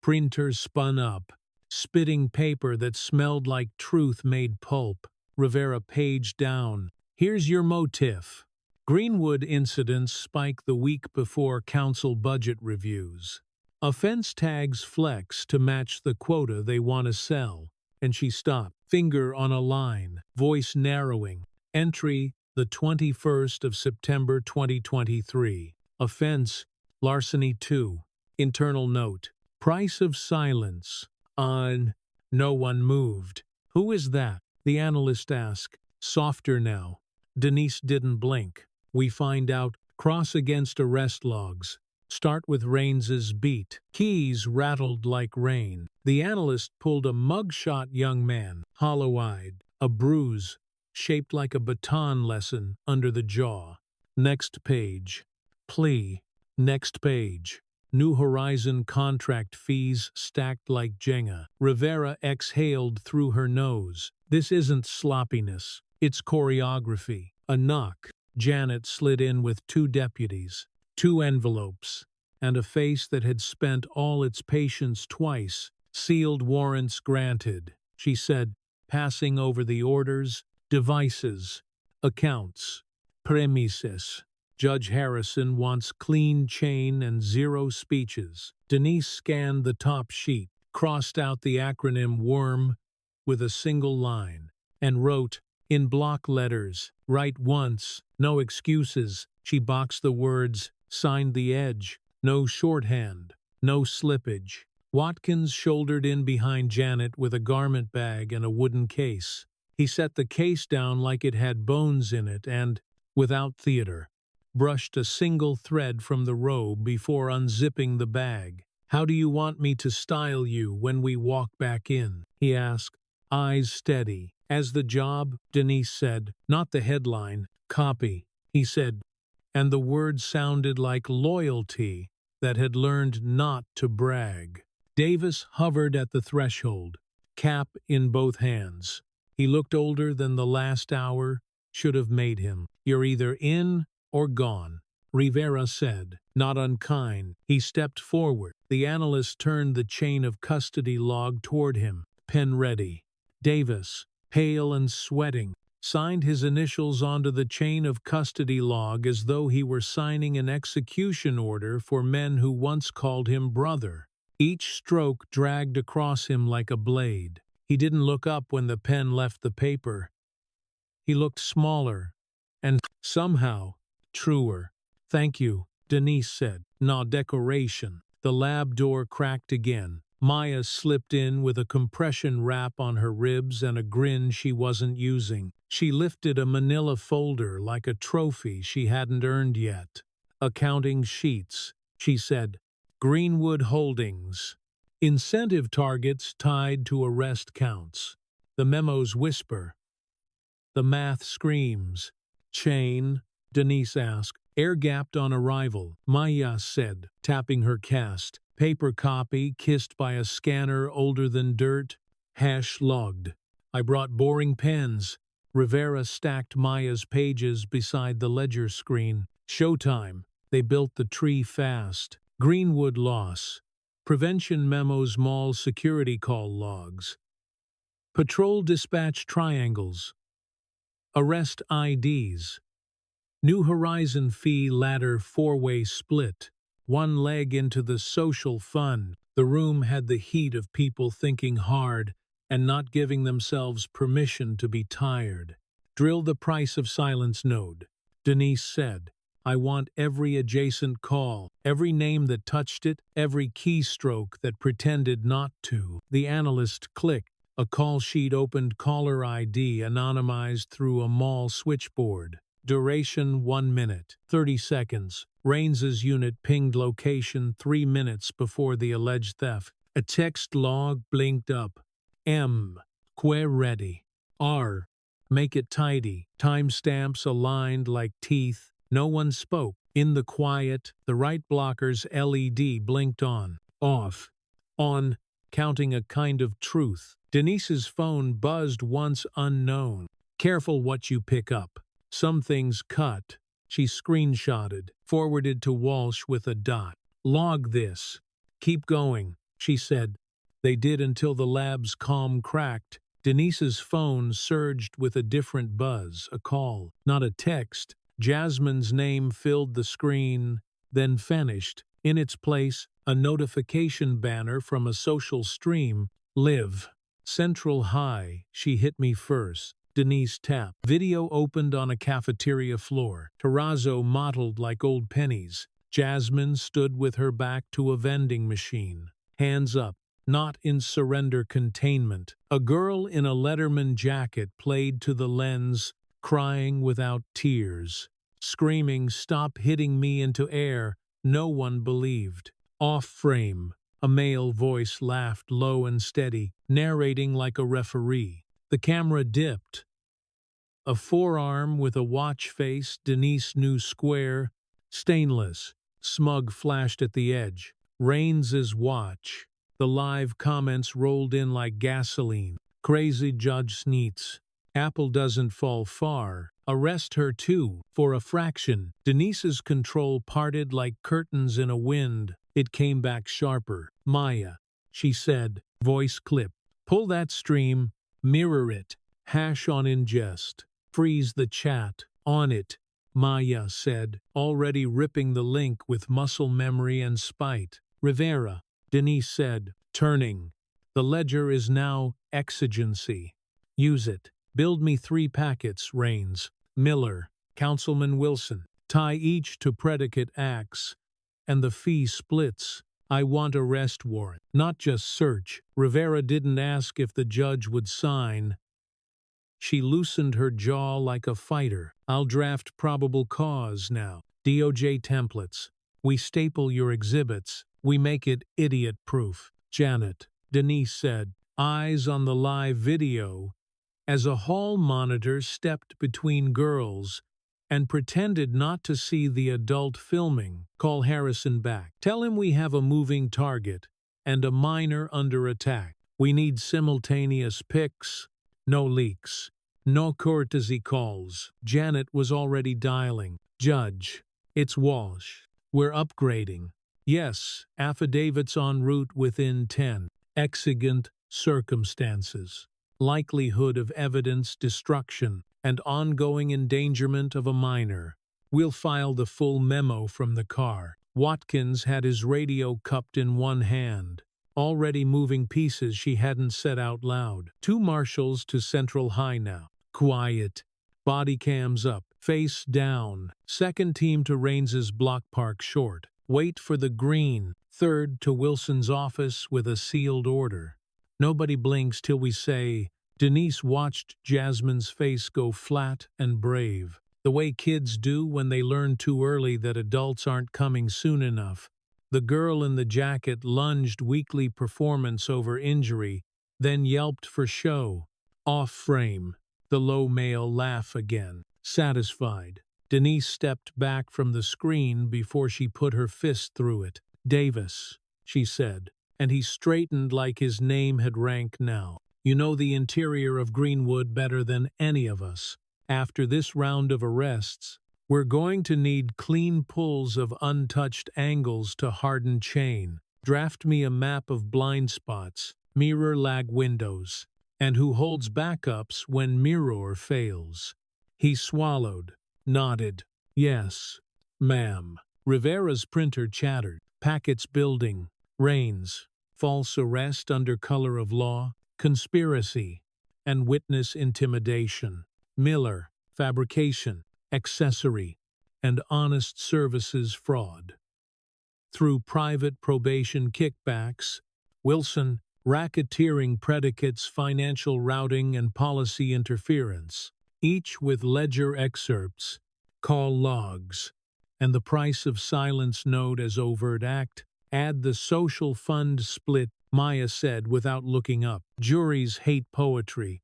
Printer spun up, spitting paper that smelled like truth made pulp. Rivera paged down. "Here's your motif. Greenwood incidents spike the week before council budget reviews. Offense tags flex to match the quota they want to sell." And she stopped, finger on a line, voice narrowing. Entry, the 21st of September 2023. Offense, larceny 2. Internal note. Price of silence. On. No one moved. "Who is that?" the analyst asked. Softer now. Denise didn't blink. "We find out. Cross against arrest logs. Start with Raines's beat." Keys rattled like rain. The analyst pulled a mugshot young man, hollow-eyed, a bruise, shaped like a baton lesson, under the jaw. Next page. Plea. Next page. New Horizon contract fees stacked like Jenga. Rivera exhaled through her nose. This isn't sloppiness. It's choreography. A knock. Janet slid in with 2 deputies, 2 envelopes, and a face that had spent all its patience twice. "Sealed warrants granted," she said, passing over the orders. "Devices. Accounts. Premises. Judge Harrison wants clean chain and 0 speeches." Denise scanned the top sheet, crossed out the acronym WORM with a single line, and wrote, in block letters, "Write once, no excuses." She boxed the words, signed the edge. No shorthand, no slippage. Watkins shouldered in behind Janet with a garment bag and a wooden case. He set the case down like it had bones in it and, without theater, brushed a single thread from the robe before unzipping the bag. "How do you want me to style you when we walk back in?" he asked, eyes steady. "As the job," Denise said. "Not the headline. Copy," he said, and the word sounded like loyalty that had learned not to brag. Davis hovered at the threshold, cap in both hands. He looked older than the last hour should have made him. "You're either in or gone," Rivera said, not unkind. He stepped forward. The analyst turned the chain of custody log toward him, pen ready. Davis, pale and sweating, signed his initials onto the chain of custody log as though he were signing an execution order for men who once called him brother. Each stroke dragged across him like a blade. He didn't look up when the pen left the paper. He looked smaller and somehow truer. "Thank you," Denise said. "No decoration." The lab door cracked again. Maya slipped in with a compression wrap on her ribs and a grin she wasn't using. She lifted a manila folder like a trophy she hadn't earned yet. "Accounting sheets," she said. "Greenwood Holdings. Incentive targets tied to arrest counts." The memos whisper. The math screams. "Chain?" Denise asked. "Air-gapped on arrival," Maya said, tapping her cast. "Paper copy, kissed by a scanner older than dirt. Hash logged." "I brought boring pens." Rivera stacked Maya's pages beside the ledger screen. "Showtime. They built the tree fast." Greenwood loss. Prevention memos, mall security call logs. Patrol dispatch triangles. Arrest IDs. New Horizon fee ladder four-way split. One leg into the social fund. The room had the heat of people thinking hard and not giving themselves permission to be tired. "Drill the price of silence node," Denise said. "I want every adjacent call, every name that touched it, every keystroke that pretended not to." The analyst clicked. A call sheet opened, caller ID anonymized through a mall switchboard. Duration 1 minute, 30 seconds. Rains's unit pinged location 3 minutes before the alleged theft. A text log blinked up. M. Que ready. R. Make it tidy. Timestamps aligned like teeth. No one spoke. In the quiet, the right blocker's LED blinked on. Off. On. Counting a kind of truth. Denise's phone buzzed once unknown. "Careful what you pick up. Some things cut." She screenshotted, forwarded to Walsh with a dot. "Log this. Keep going," she said. They did until the lab's calm cracked. Denise's phone surged with a different buzz, a call, not a text. Jasmine's name filled the screen, then vanished. In its place, a notification banner from a social stream. "Live. Central High. She hit me first." Denise tapped. Video opened on a cafeteria floor. Terrazzo mottled like old pennies. Jasmine stood with her back to a vending machine. Hands up. Not in surrender containment. A girl in a Letterman jacket played to the lens, crying without tears. Screaming, "Stop hitting me into air." No one believed. Off frame. A male voice laughed low and steady, narrating like a referee. The camera dipped. A forearm with a watch face Denise knew square, stainless. Smug flashed at the edge. Rains's watch. The live comments rolled in like gasoline. "Crazy Judge Sneets. Apple doesn't fall far. Arrest her too." For a fraction, Denise's control parted like curtains in a wind. It came back sharper. "Maya," she said, voice clip. "Pull that stream. Mirror it. Hash on ingest. Freeze the chat." "On it," Maya said, already ripping the link with muscle memory and spite. "Rivera," Denise said, turning. "The ledger is now exigency. Use it. Build me 3 packets, Rains. Miller, Councilman Wilson. Tie each to predicate acts. And the fee splits. I want arrest warrant, not just search." Rivera didn't ask if the judge would sign. She loosened her jaw like a fighter. "I'll draft probable cause now. DOJ templates. We staple your exhibits. We make it idiot-proof." "Janet," Denise said, eyes on the live video, as a hall monitor stepped between girls and pretended not to see the adult filming. "Call Harrison back. Tell him we have a moving target and a minor under attack. We need simultaneous pics. No leaks. No courtesy calls." Janet was already dialing. "Judge, it's Walsh. We're upgrading." "Yes, affidavits en route within 10. Exigent circumstances. Likelihood of evidence destruction and ongoing endangerment of a minor. We'll file the full memo from the car." Watkins had his radio cupped in one hand. already moving pieces she hadn't said out loud. 2 marshals to Central High now. Quiet. Body cams up. Face down. Second team to Raines's block park short. Wait for the green. Third to Wilson's office with a sealed order. Nobody blinks till we say. Denise watched Jasmine's face go flat and brave, the way kids do when they learn too early that adults aren't coming soon enough. The girl in the jacket lunged weekly performance over injury, then yelped for show. Off frame. The low male laugh again. Satisfied. Denise stepped back from the screen before she put her fist through it. Davis, she said, and he straightened like his name had rank now. You know the interior of Greenwood better than any of us. After this round of arrests, we're going to need clean pulls of untouched angles to harden chain. Draft me a map of blind spots, mirror lag windows, and who holds backups when mirror fails. He swallowed, nodded. Yes, ma'am. Rivera's printer chattered. Packets building. Raines. False arrest under color of law. Conspiracy. And witness intimidation. Miller. Fabrication. Accessory. And honest services fraud. Through private probation kickbacks, Wilson, racketeering predicates, financial routing, and policy interference, each with ledger excerpts, call logs, and the price of silence note as overt act. Add the social fund split, Maya said without looking up. Juries hate poetry.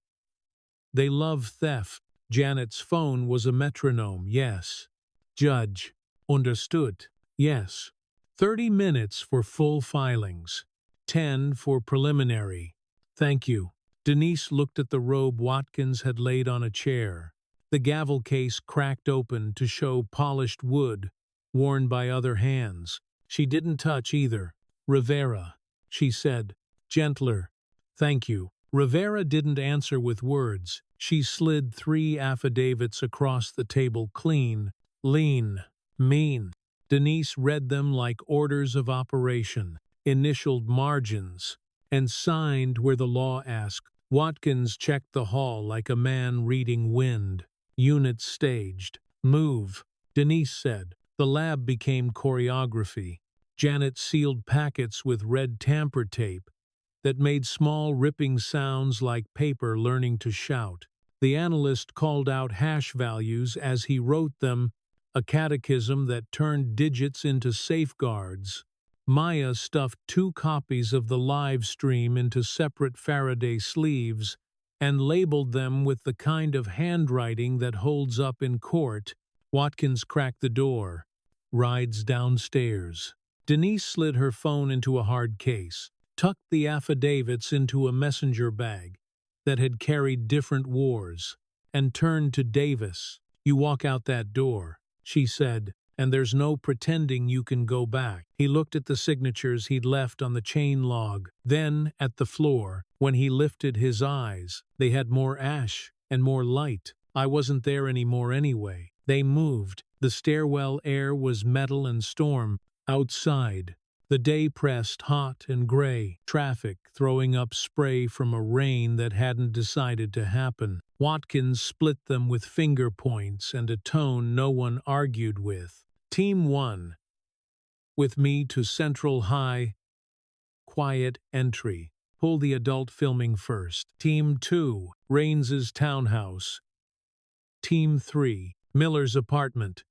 They love theft. Janet's phone was a metronome, yes. Judge. Understood. Yes. 30 minutes for full filings. 10 for preliminary. Thank you. Denise looked at the robe Watkins had laid on a chair. The gavel case cracked open to show polished wood, worn by other hands. She didn't touch either. Rivera, she said, gentler. Thank you. Rivera didn't answer with words. She slid 3 affidavits across the table clean, lean, mean. Denise read them like orders of operation, initialed margins, and signed where the law asked. Watkins checked the hall like a man reading wind. Unit staged. Move, Denise said. The lab became choreography. Janet sealed packets with red tamper tape that made small ripping sounds like paper learning to shout. The analyst called out hash values as he wrote them, a catechism that turned digits into safeguards. Maya stuffed 2 copies of the live stream into separate Faraday sleeves and labeled them with the kind of handwriting that holds up in court. Watkins cracked the door. Rides downstairs. Denise slid her phone into a hard case, tucked the affidavits into a messenger bag that had carried different wars, and turned to Davis. You walk out that door, she said, and there's no pretending you can go back. He looked at the signatures he'd left on the chain log, then at the floor. When he lifted his eyes, they had more ash and more light. I wasn't there anymore anyway. They moved. The stairwell air was metal and storm. Outside, the day pressed hot and gray, traffic throwing up spray from a rain that hadn't decided to happen. Watkins split them with finger points and a tone no one argued with. Team 1. With me to Central High. Quiet entry. Pull the adult filming first. Team 2. Raines's townhouse. Team 3. Miller's apartment.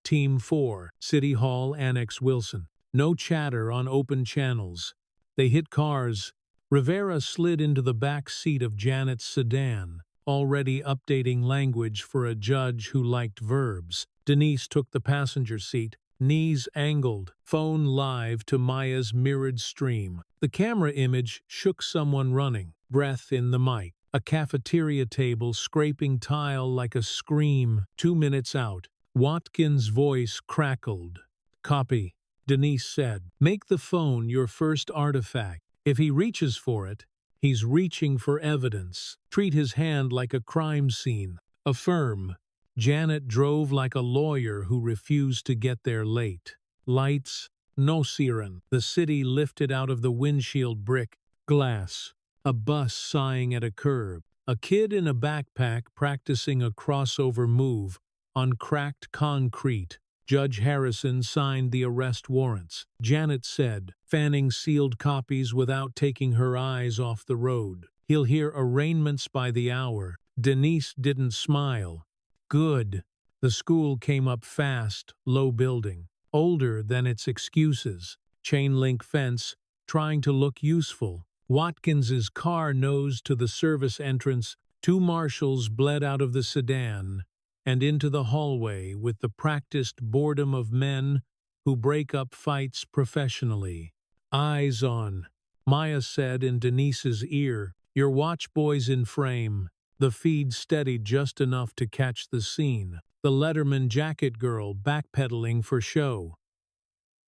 Team 4. City Hall Annex Wilson. No chatter on open channels. They hit cars. Rivera slid into the back seat of Janet's sedan, already updating language for a judge who liked verbs. Denise took the passenger seat, knees angled, phone live to Maya's mirrored stream. The camera image shook someone running, breath in the mic. A cafeteria table scraping tile like a scream. 2 minutes out. Watkins' voice crackled. Copy, Denise said. Make the phone your first artifact. If he reaches for it, he's reaching for evidence. Treat his hand like a crime scene. Affirm. Janet drove like a lawyer who refused to get there late. Lights, no siren. The city lifted out of the windshield brick glass. A bus sighing at a curb. A kid in a backpack practicing a crossover move on cracked concrete. Judge Harrison signed the arrest warrants. Janet said, fanning sealed copies without taking her eyes off the road. He'll hear arraignments by the hour. Denise didn't smile. Good. The school came up fast, low building, older than its excuses. Chain-link fence, trying to look useful. Watkins's car nosed to the service entrance. Two marshals bled out of the sedan and into the hallway with the practiced boredom of men who break up fights professionally. Eyes on, Maya said in Denise's ear. Your watchboy's in frame. The feed steadied just enough to catch the scene. The Letterman jacket girl backpedaling for show.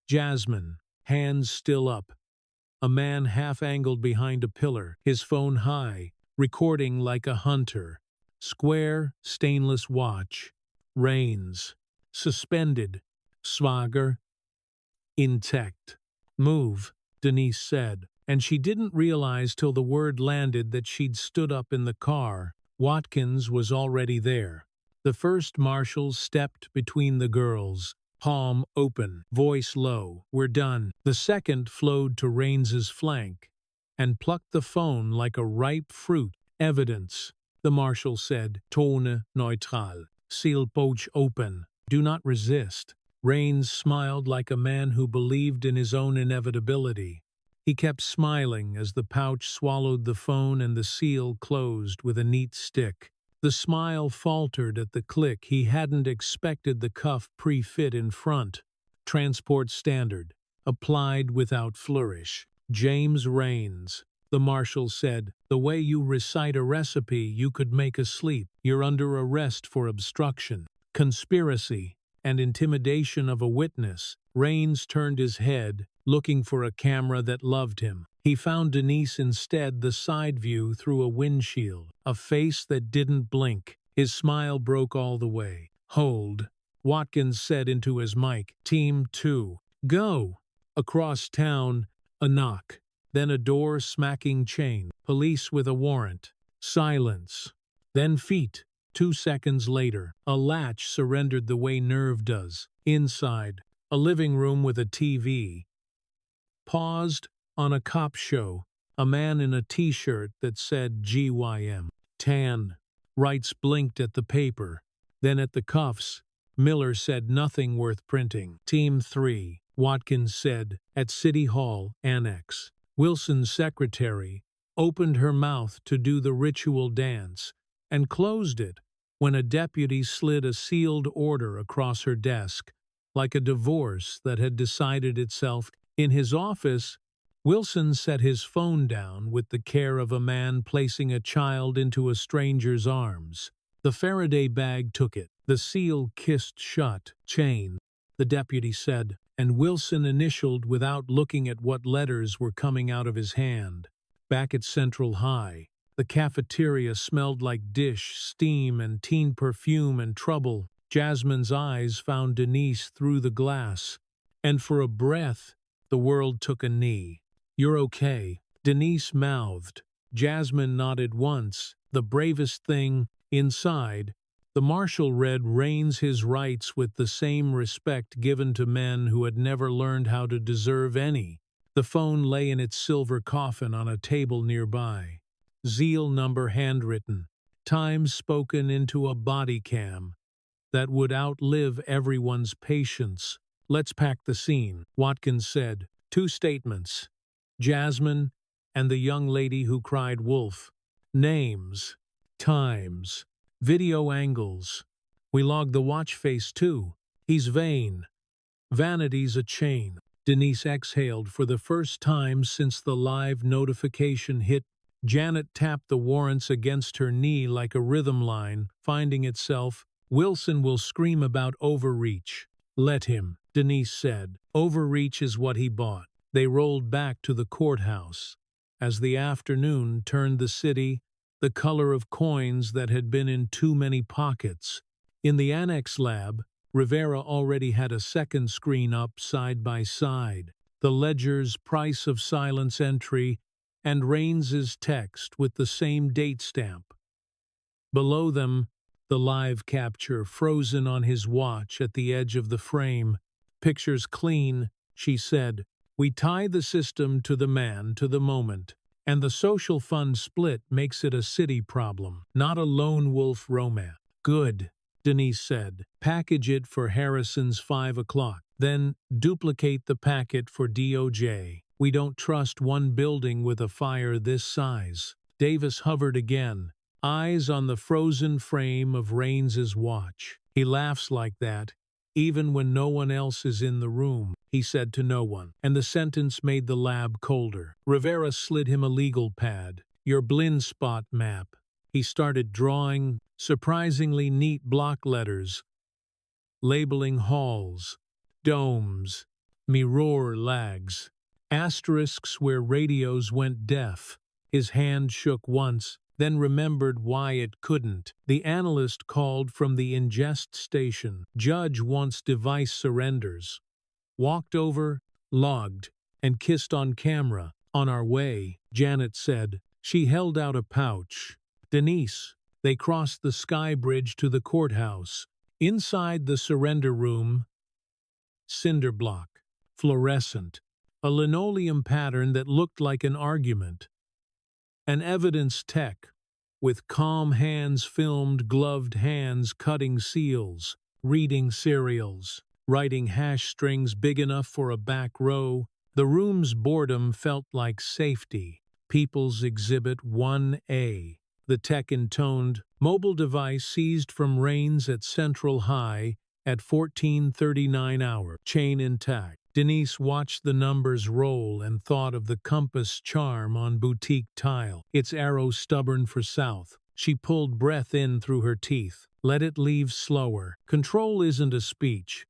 Jasmine, hands still up. A man half-angled behind a pillar, his phone high, recording like a hunter. Square, stainless watch. Reins. Suspended. Swagger. Intact. Move, Denise said, and she didn't realize till the word landed that she'd stood up in the car. Watkins was already there. The first marshal stepped between the girls, palm open, voice low. We're done. The second flowed to Rains's flank and plucked the phone like a ripe fruit. Evidence, the marshal said, tone neutral, seal pouch open. Do not resist. Rains smiled like a man who believed in his own inevitability. He kept smiling as the pouch swallowed the phone and the seal closed with a neat stick. The smile faltered at the click. He hadn't expected the cuff pre-fit in front. Transport standard. Applied without flourish. James Rains, the marshal said, the way you recite a recipe you could make asleep. You're under arrest for obstruction, conspiracy, and intimidation of a witness. Rains turned his head, looking for a camera that loved him. He found Denise instead, the side view through a windshield, a face that didn't blink. His smile broke all the way. Hold, Watkins said into his mic. Team 2, go. Across town, a knock. Then a door smacking chain. Police with a warrant. Silence. Then feet. 2 seconds later, a latch surrendered the way nerve does. Inside, a living room with a TV. Paused on a cop show, a man in a t-shirt that said GYM. Tan. Rights blinked at the paper, then at the cuffs. Miller said nothing worth printing. Team 3, Watkins said, at City Hall, Annex. Wilson's secretary opened her mouth to do the ritual dance and closed it when a deputy slid a sealed order across her desk, like a divorce that had decided itself. In his office, Wilson set his phone down with the care of a man placing a child into a stranger's arms. The Faraday bag took it. The seal kissed shut. Chain, the deputy said, and Wilson initialed without looking at what letters were coming out of his hand. Back at Central High, the cafeteria smelled like dish, steam, and teen perfume and trouble. Jasmine's eyes found Denise through the glass, and for a breath, the world took a knee. You're okay, Denise mouthed. Jasmine nodded once. The bravest thing. Inside, the marshal read Rains his rights with the same respect given to men who had never learned how to deserve any. The phone lay in its silver coffin on a table nearby. Zeal number handwritten. Time spoken into a body cam that would outlive everyone's patience. Let's pack the scene, Watkins said. 2 statements. Jasmine and the young lady who cried wolf. Names. Times. Video angles. We logged the watch face too. He's vain. Vanity's a chain. Denise exhaled for the first time since the live notification hit. Janet tapped the warrants against her knee like a rhythm line, finding itself. Wilson will scream about overreach. Let him, Denise said. Overreach is what he bought. They rolled back to the courthouse. As the afternoon turned the city, the color of coins that had been in too many pockets. In the annex lab, Rivera already had a second screen up side by side, the ledger's price of silence entry and Raines's text with the same date stamp. Below them, the live capture frozen on his watch at the edge of the frame. Pictures clean, she said. We tie the system to the man, to the moment. And the social fund split makes it a city problem, not a lone wolf romance. Good, Denise said. Package it for Harrison's 5 o'clock. Then duplicate the packet for DOJ. We don't trust one building with a fire this size. Davis hovered again, eyes on the frozen frame of Raines's watch. He laughs like that, even when no one else is in the room, he said to no one, and the sentence made the lab colder. Rivera slid him a legal pad. Your blind spot map. He started drawing surprisingly neat block letters, labeling halls, domes, mirror lags, asterisks where radios went deaf. His hand shook once, then remembered why it couldn't. The analyst called from the ingest station. Judge wants device surrenders. Walked over, logged, and kissed on camera. On our way, Janet said. She held out a pouch. Denise. They crossed the sky bridge to the courthouse. Inside the surrender room, cinder block, fluorescent, a linoleum pattern that looked like an argument. An evidence tech, with calm hands filmed gloved hands cutting seals, reading serials, writing hash strings big enough for a back row. The room's boredom felt like safety. People's Exhibit 1A. The tech intoned, mobile device seized from Raines at Central High at 14:39 hour. Chain intact. Denise watched the numbers roll and thought of the compass charm on boutique tile, its arrow stubborn for south. She pulled breath in through her teeth. Let it leave slower. Control isn't a speech.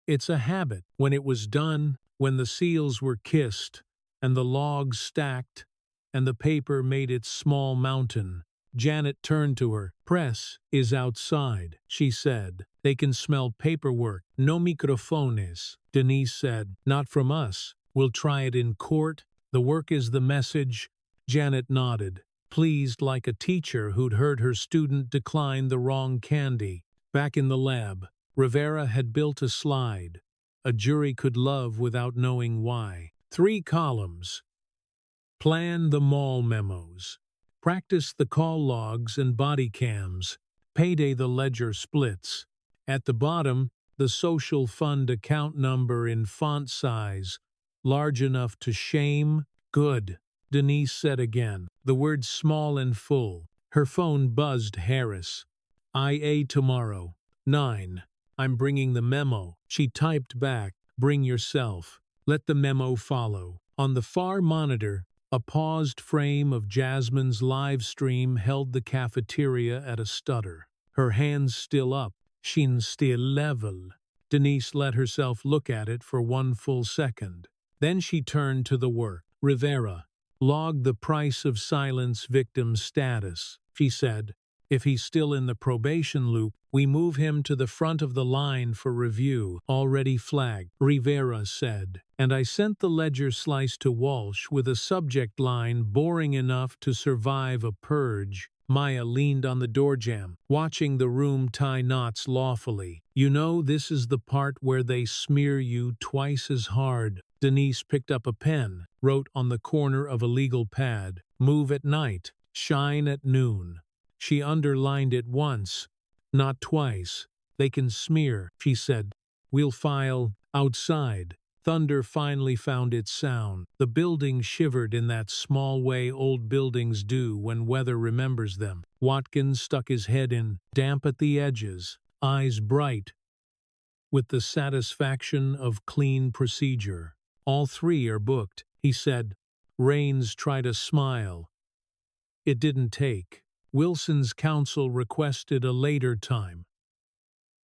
It's a habit. When it was done, when the seals were kissed, and the logs stacked, and the paper made its small mountain, Janet turned to her. Press is outside, she said. They can smell paperwork. No microfones, Denise said. Not from us. We'll try it in court. The work is the message. Janet nodded, pleased like a teacher who'd heard her student decline the wrong candy. Back in the lab, Rivera had built a slide. A jury could love without knowing why. 3 columns. Plan the mall memos. Practice the call logs and body cams. Payday the ledger splits. At the bottom, the social fund account number in font size, large enough to shame. Good, Denise said again, the words small and full. Her phone buzzed. Harris. IA tomorrow. 9. I'm bringing the memo. She typed back, bring yourself. Let the memo follow. On the far monitor, a paused frame of Jasmine's live stream held the cafeteria at a stutter. Her hands still up, chin still level. Denise let herself look at it for 1 full second. Then she turned to the work. Rivera, log the price of silence victim status, she said. If he's still in the probation loop, we move him to the front of the line for review. Already flagged, Rivera said. And I sent the ledger slice to Walsh with a subject line boring enough to survive a purge. Maya leaned on the doorjamb, watching the room tie knots lawfully. You know, this is the part where they smear you twice as hard. Denise picked up a pen, wrote on the corner of a legal pad, move at night, shine at noon. She underlined it once, not twice. They can smear, she said. We'll file outside. Thunder finally found its sound. The building shivered in that small way old buildings do when weather remembers them. Watkins stuck his head in, damp at the edges, eyes bright, with the satisfaction of clean procedure. All 3 are booked, he said. Raines tried a smile. It didn't take. Wilson's counsel requested a later time.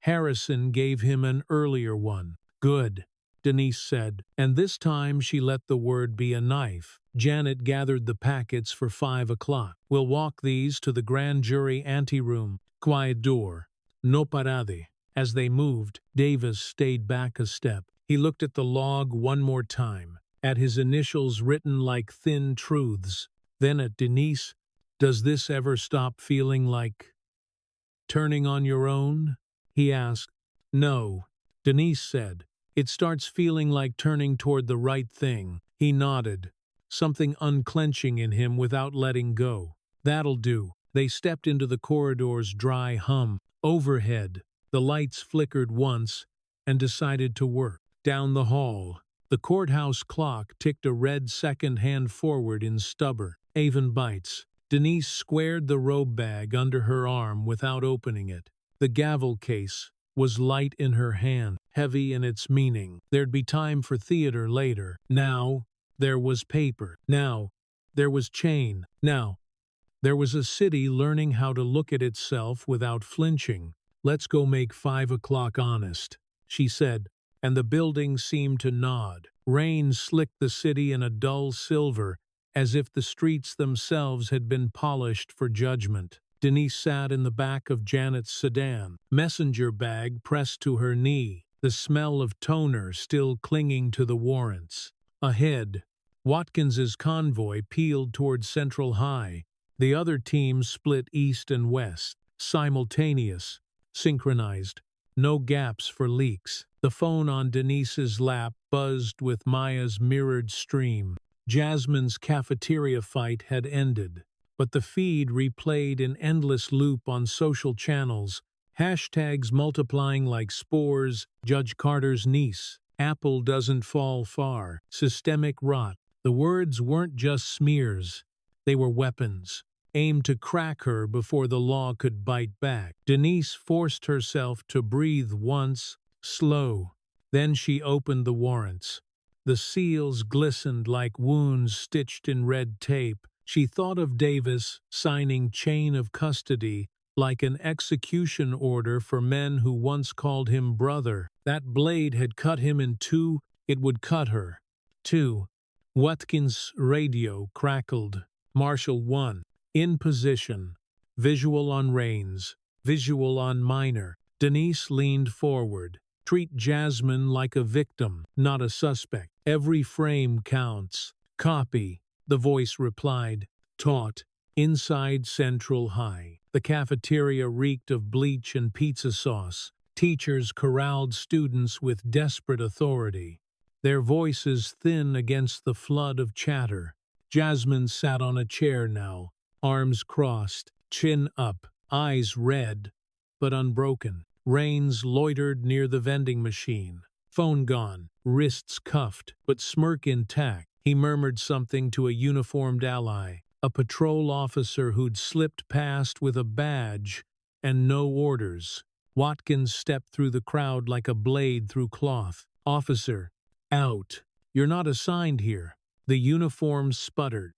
Harrison gave him an earlier one. Good, Denise said, and this time she let the word be a knife. Janet gathered the packets for 5 o'clock. We'll walk these to the grand jury anteroom. Quiet door. No parade. As they moved, Davis stayed back a step. He looked at the log one more time, at his initials written like thin truths, then at Denise. "Does this ever stop feeling like turning on your own?" he asked. "No," Denise said. "It starts feeling like turning toward the right thing." He nodded, something unclenching in him without letting go. "That'll do." They stepped into the corridor's dry hum. Overhead, the lights flickered once and decided to work. Down the hall, the courthouse clock ticked a red second hand forward in stubborn, even bites. Denise squared the robe bag under her arm without opening it. The gavel case was light in her hand, heavy in its meaning. There'd be time for theater later. Now, there was paper. Now, there was chain. Now, there was a city learning how to look at itself without flinching. "Let's go make 5 o'clock honest," she said, and the building seemed to nod. Rain slicked the city in a dull silver, as if the streets themselves had been polished for judgment. Denise sat in the back of Janet's sedan, messenger bag pressed to her knee, the smell of toner still clinging to the warrants. Ahead, Watkins's convoy peeled toward Central High. The other teams split east and west, simultaneous, synchronized, no gaps for leaks. The phone on Denise's lap buzzed with Maya's mirrored stream. Jasmine's cafeteria fight had ended, but the feed replayed in endless loop on social channels, hashtags multiplying like spores. Judge Carter's niece, "Apple doesn't fall far," systemic rot. The words weren't just smears, they were weapons, aimed to crack her before the law could bite back. Denise forced herself to breathe once, slow. Then she opened the warrants. The seals glistened like wounds stitched in red tape. She thought of Davis signing chain of custody like an execution order for men who once called him brother. That blade had cut him in two, it would cut her. 2. Watkins' radio crackled. Marshal 1. In position. Visual on Rains. Visual on Minor. Denise leaned forward. "Treat Jasmine like a victim, not a suspect. Every frame counts." "Copy," the voice replied. Taut. Inside Central High, the cafeteria reeked of bleach and pizza sauce. Teachers corralled students with desperate authority, their voices thin against the flood of chatter. Jasmine sat on a chair now, arms crossed, chin up, eyes red, but unbroken. Rains loitered near the vending machine. Phone gone, wrists cuffed, but smirk intact. He murmured something to a uniformed ally, a patrol officer who'd slipped past with a badge and no orders. Watkins stepped through the crowd like a blade through cloth. "Officer, out. You're not assigned here." The uniform sputtered.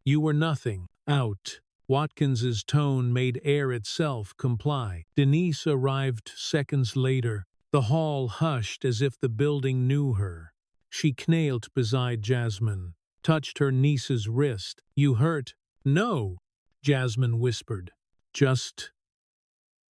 You were nothing. Out." Watkins's tone made air itself comply. Denise arrived seconds later. The hall hushed as if the building knew her. She knelt beside Jasmine, touched her niece's wrist. "You hurt?" "No," Jasmine whispered. "Just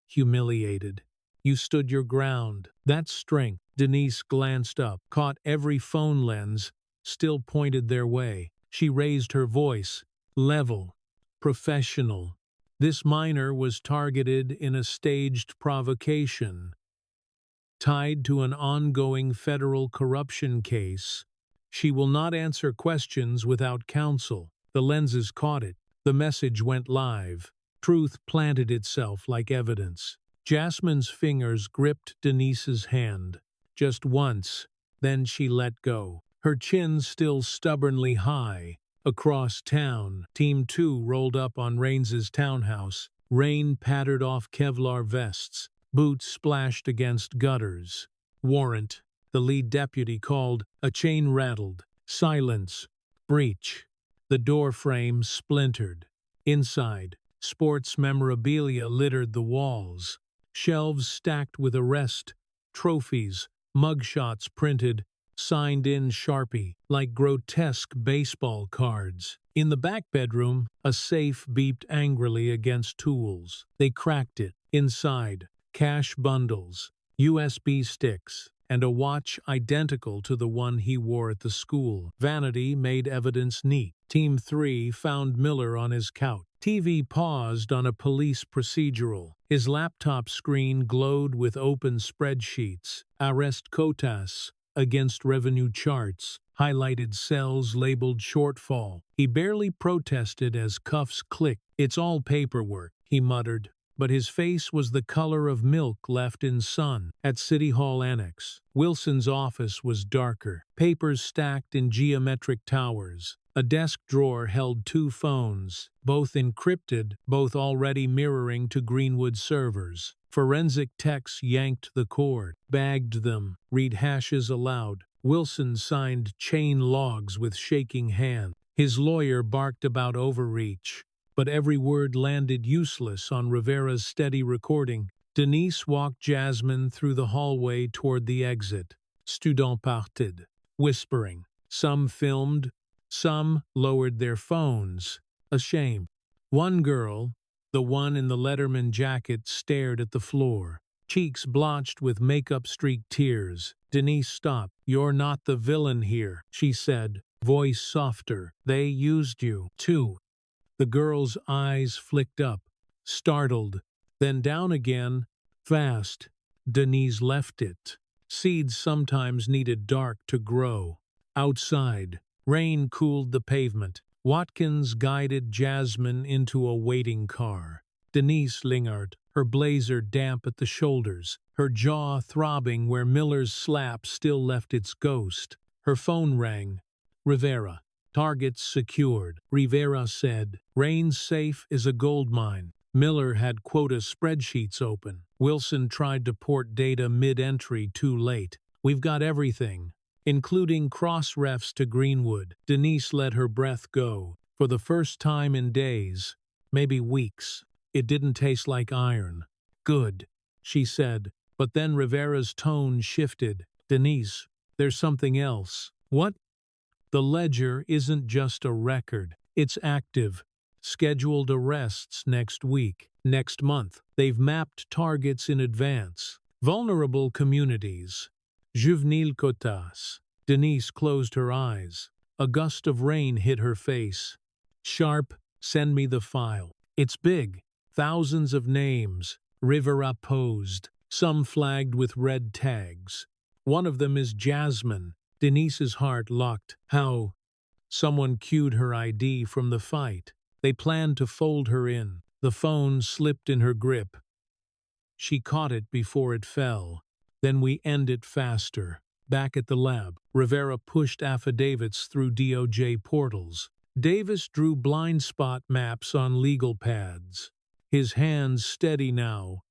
humiliated." "You stood your ground. That's strength." Denise glanced up, caught every phone lens, still pointed their way. She raised her voice, level, professional. This minor was targeted in a staged provocation, tied to an ongoing federal corruption case. She will not answer questions without counsel. The lenses caught it. The message went live. Truth planted itself like evidence. Jasmine's fingers gripped Denise's hand. Just once, then she let go. Her chin still stubbornly high. Across town, Team 2 rolled up on Rains's townhouse. Rain pattered off Kevlar vests. Boots splashed against gutters. "Warrant," the lead deputy called. A chain rattled. "Silence. Breach." The door frame splintered. Inside, sports memorabilia littered the walls. Shelves stacked with arrest, trophies, mugshots printed, signed in Sharpie, like grotesque baseball cards. In the back bedroom, a safe beeped angrily against tools. They cracked it. Inside, cash bundles, USB sticks, and a watch identical to the one he wore at the school. Vanity made evidence neat. Team 3 found Miller on his couch. TV paused on a police procedural. His laptop screen glowed with open spreadsheets. Arrest quotas against revenue charts. Highlighted cells labeled shortfall. He barely protested as cuffs clicked. "It's all paperwork," he muttered. But his face was the color of milk left in sun. At City Hall Annex, Wilson's office was darker. Papers stacked in geometric towers. A desk drawer held 2 phones, both encrypted, both already mirroring to Greenwood servers. Forensic techs yanked the cord, bagged them, read hashes aloud. Wilson signed chain logs with shaking hand. His lawyer barked about overreach, but every word landed useless on Rivera's steady recording. Denise walked Jasmine through the hallway toward the exit. Students parted, whispering. Some filmed, some lowered their phones, ashamed. One girl, the one in the Letterman jacket, stared at the floor, cheeks blotched with makeup-streaked tears. Denise stopped. "You're not the villain here," she said, voice softer. "They used you, too." The girl's eyes flicked up, startled, then down again, fast. Denise left it. Seeds sometimes needed dark to grow. Outside, rain cooled the pavement. Watkins guided Jasmine into a waiting car. Denise lingered, her blazer damp at the shoulders, her jaw throbbing where Miller's slap still left its ghost. Her phone rang. Rivera. "Targets secured," Rivera said. "Rain's safe is a gold mine." Miller had quota spreadsheets open. Wilson tried to port data mid-entry too late. "We've got everything, including cross-refs to Greenwood." Denise let her breath go. For the first time in days, maybe weeks, it didn't taste like iron. "Good," she said, but then Rivera's tone shifted. "Denise, there's something else." "What?" "The ledger isn't just a record. It's active. Scheduled arrests next week, next month. They've mapped targets in advance. Vulnerable communities. Juvenile quotas." Denise closed her eyes. A gust of rain hit her face. "Sharp, send me the file. It's big. Thousands of names." Rivera posed, some flagged with red tags. "One of them is Jasmine." Denise's heart locked. "How?" "Someone cued her ID from the fight. They planned to fold her in." The phone slipped in her grip. She caught it before it fell. "Then we end it faster." Back at the lab, Rivera pushed affidavits through DOJ portals. Davis drew blind spot maps on legal pads. His hands steady now.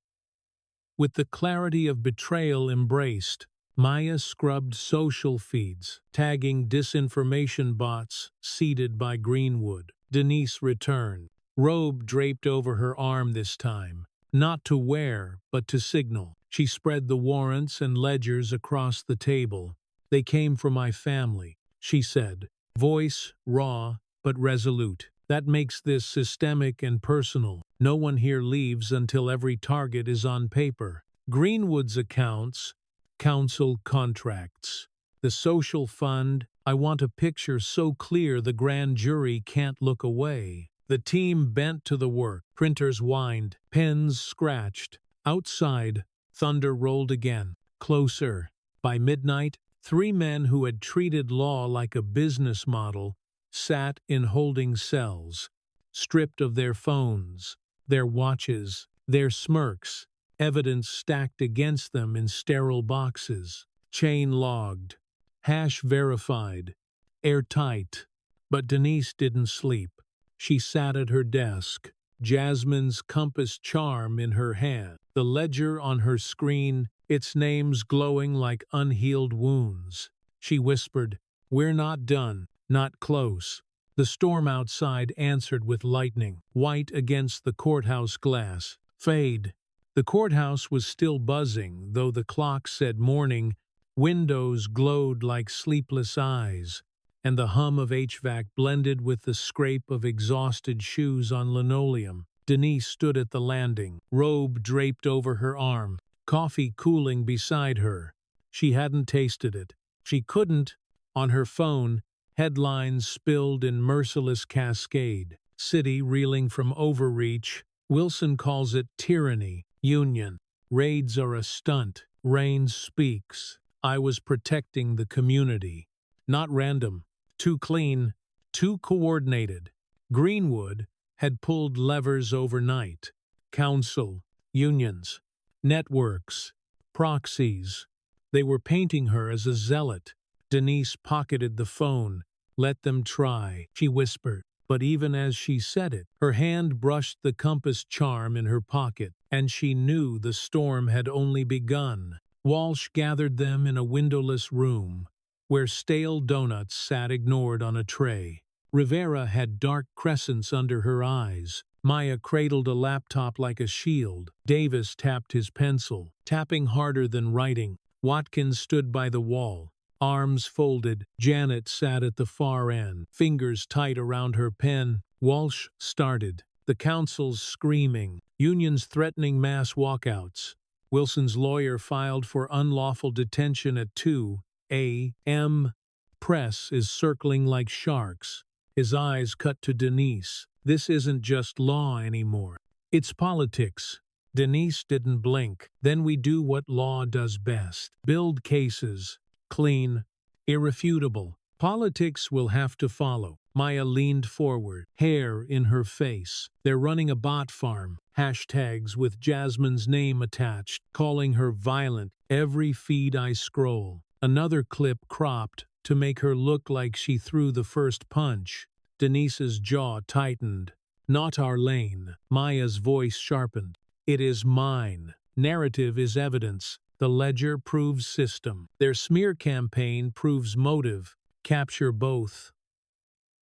With the clarity of betrayal embraced, Maya scrubbed social feeds, tagging disinformation bots seeded by Greenwood. Denise returned, robe draped over her arm this time. Not to wear, but to signal. She spread the warrants and ledgers across the table. "They came from my family," she said, voice raw but resolute. "That makes this systemic and personal. No one here leaves until every target is on paper. Greenwood's accounts, council contracts, the social fund. I want a picture so clear the grand jury can't look away." The team bent to the work. Printers whined, pens scratched. Outside, thunder rolled again, closer. By midnight, 3 men who had treated law like a business model sat in holding cells, stripped of their phones, their watches, their smirks, evidence stacked against them in sterile boxes, chain logged, hash verified, airtight. But Denise didn't sleep. She sat at her desk, Jasmine's compass charm in her hand, the ledger on her screen, its names glowing like unhealed wounds. She whispered, "We're not done, not close." The storm outside answered with lightning, white against the courthouse glass. Fade. The courthouse was still buzzing, though the clock said morning. Windows glowed like sleepless eyes, and the hum of HVAC blended with the scrape of exhausted shoes on linoleum. Denise stood at the landing, robe draped over her arm, coffee cooling beside her. She hadn't tasted it. She couldn't. On her phone, headlines spilled in merciless cascade. City reeling from overreach. Wilson calls it tyranny. Union. Raids are a stunt. Raines speaks. I was protecting the community. Not random. Too clean. Too coordinated. Greenwood had pulled levers overnight. Council. Unions. Networks. Proxies. They were painting her as a zealot. Denise pocketed the phone. Let them try, she whispered. But even as she said it, her hand brushed the compass charm in her pocket, and she knew the storm had only begun. Walsh gathered them in a windowless room, where stale donuts sat ignored on a tray. Rivera had dark crescents under her eyes. Maya cradled a laptop like a shield. Davis tapped his pencil, tapping harder than writing. Watkins stood by the wall, arms folded. Janet sat at the far end, fingers tight around her pen. Walsh started. The council's screaming, unions threatening mass walkouts. Wilson's lawyer filed for unlawful detention at 2 a.m. Press is circling like sharks. His eyes cut to Denise. This isn't just law anymore. It's politics. Denise didn't blink. Then we do what law does best. Build cases. Clean. Irrefutable. Politics will have to follow. Maya leaned forward, hair in her face. They're running a bot farm. Hashtags with Jasmine's name attached, calling her violent. Every feed I scroll. Another clip cropped to make her look like she threw the first punch. Denise's jaw tightened. Not our lane. Maya's voice sharpened. It is mine. Narrative is evidence. The ledger proves system. Their smear campaign proves motive. Capture both,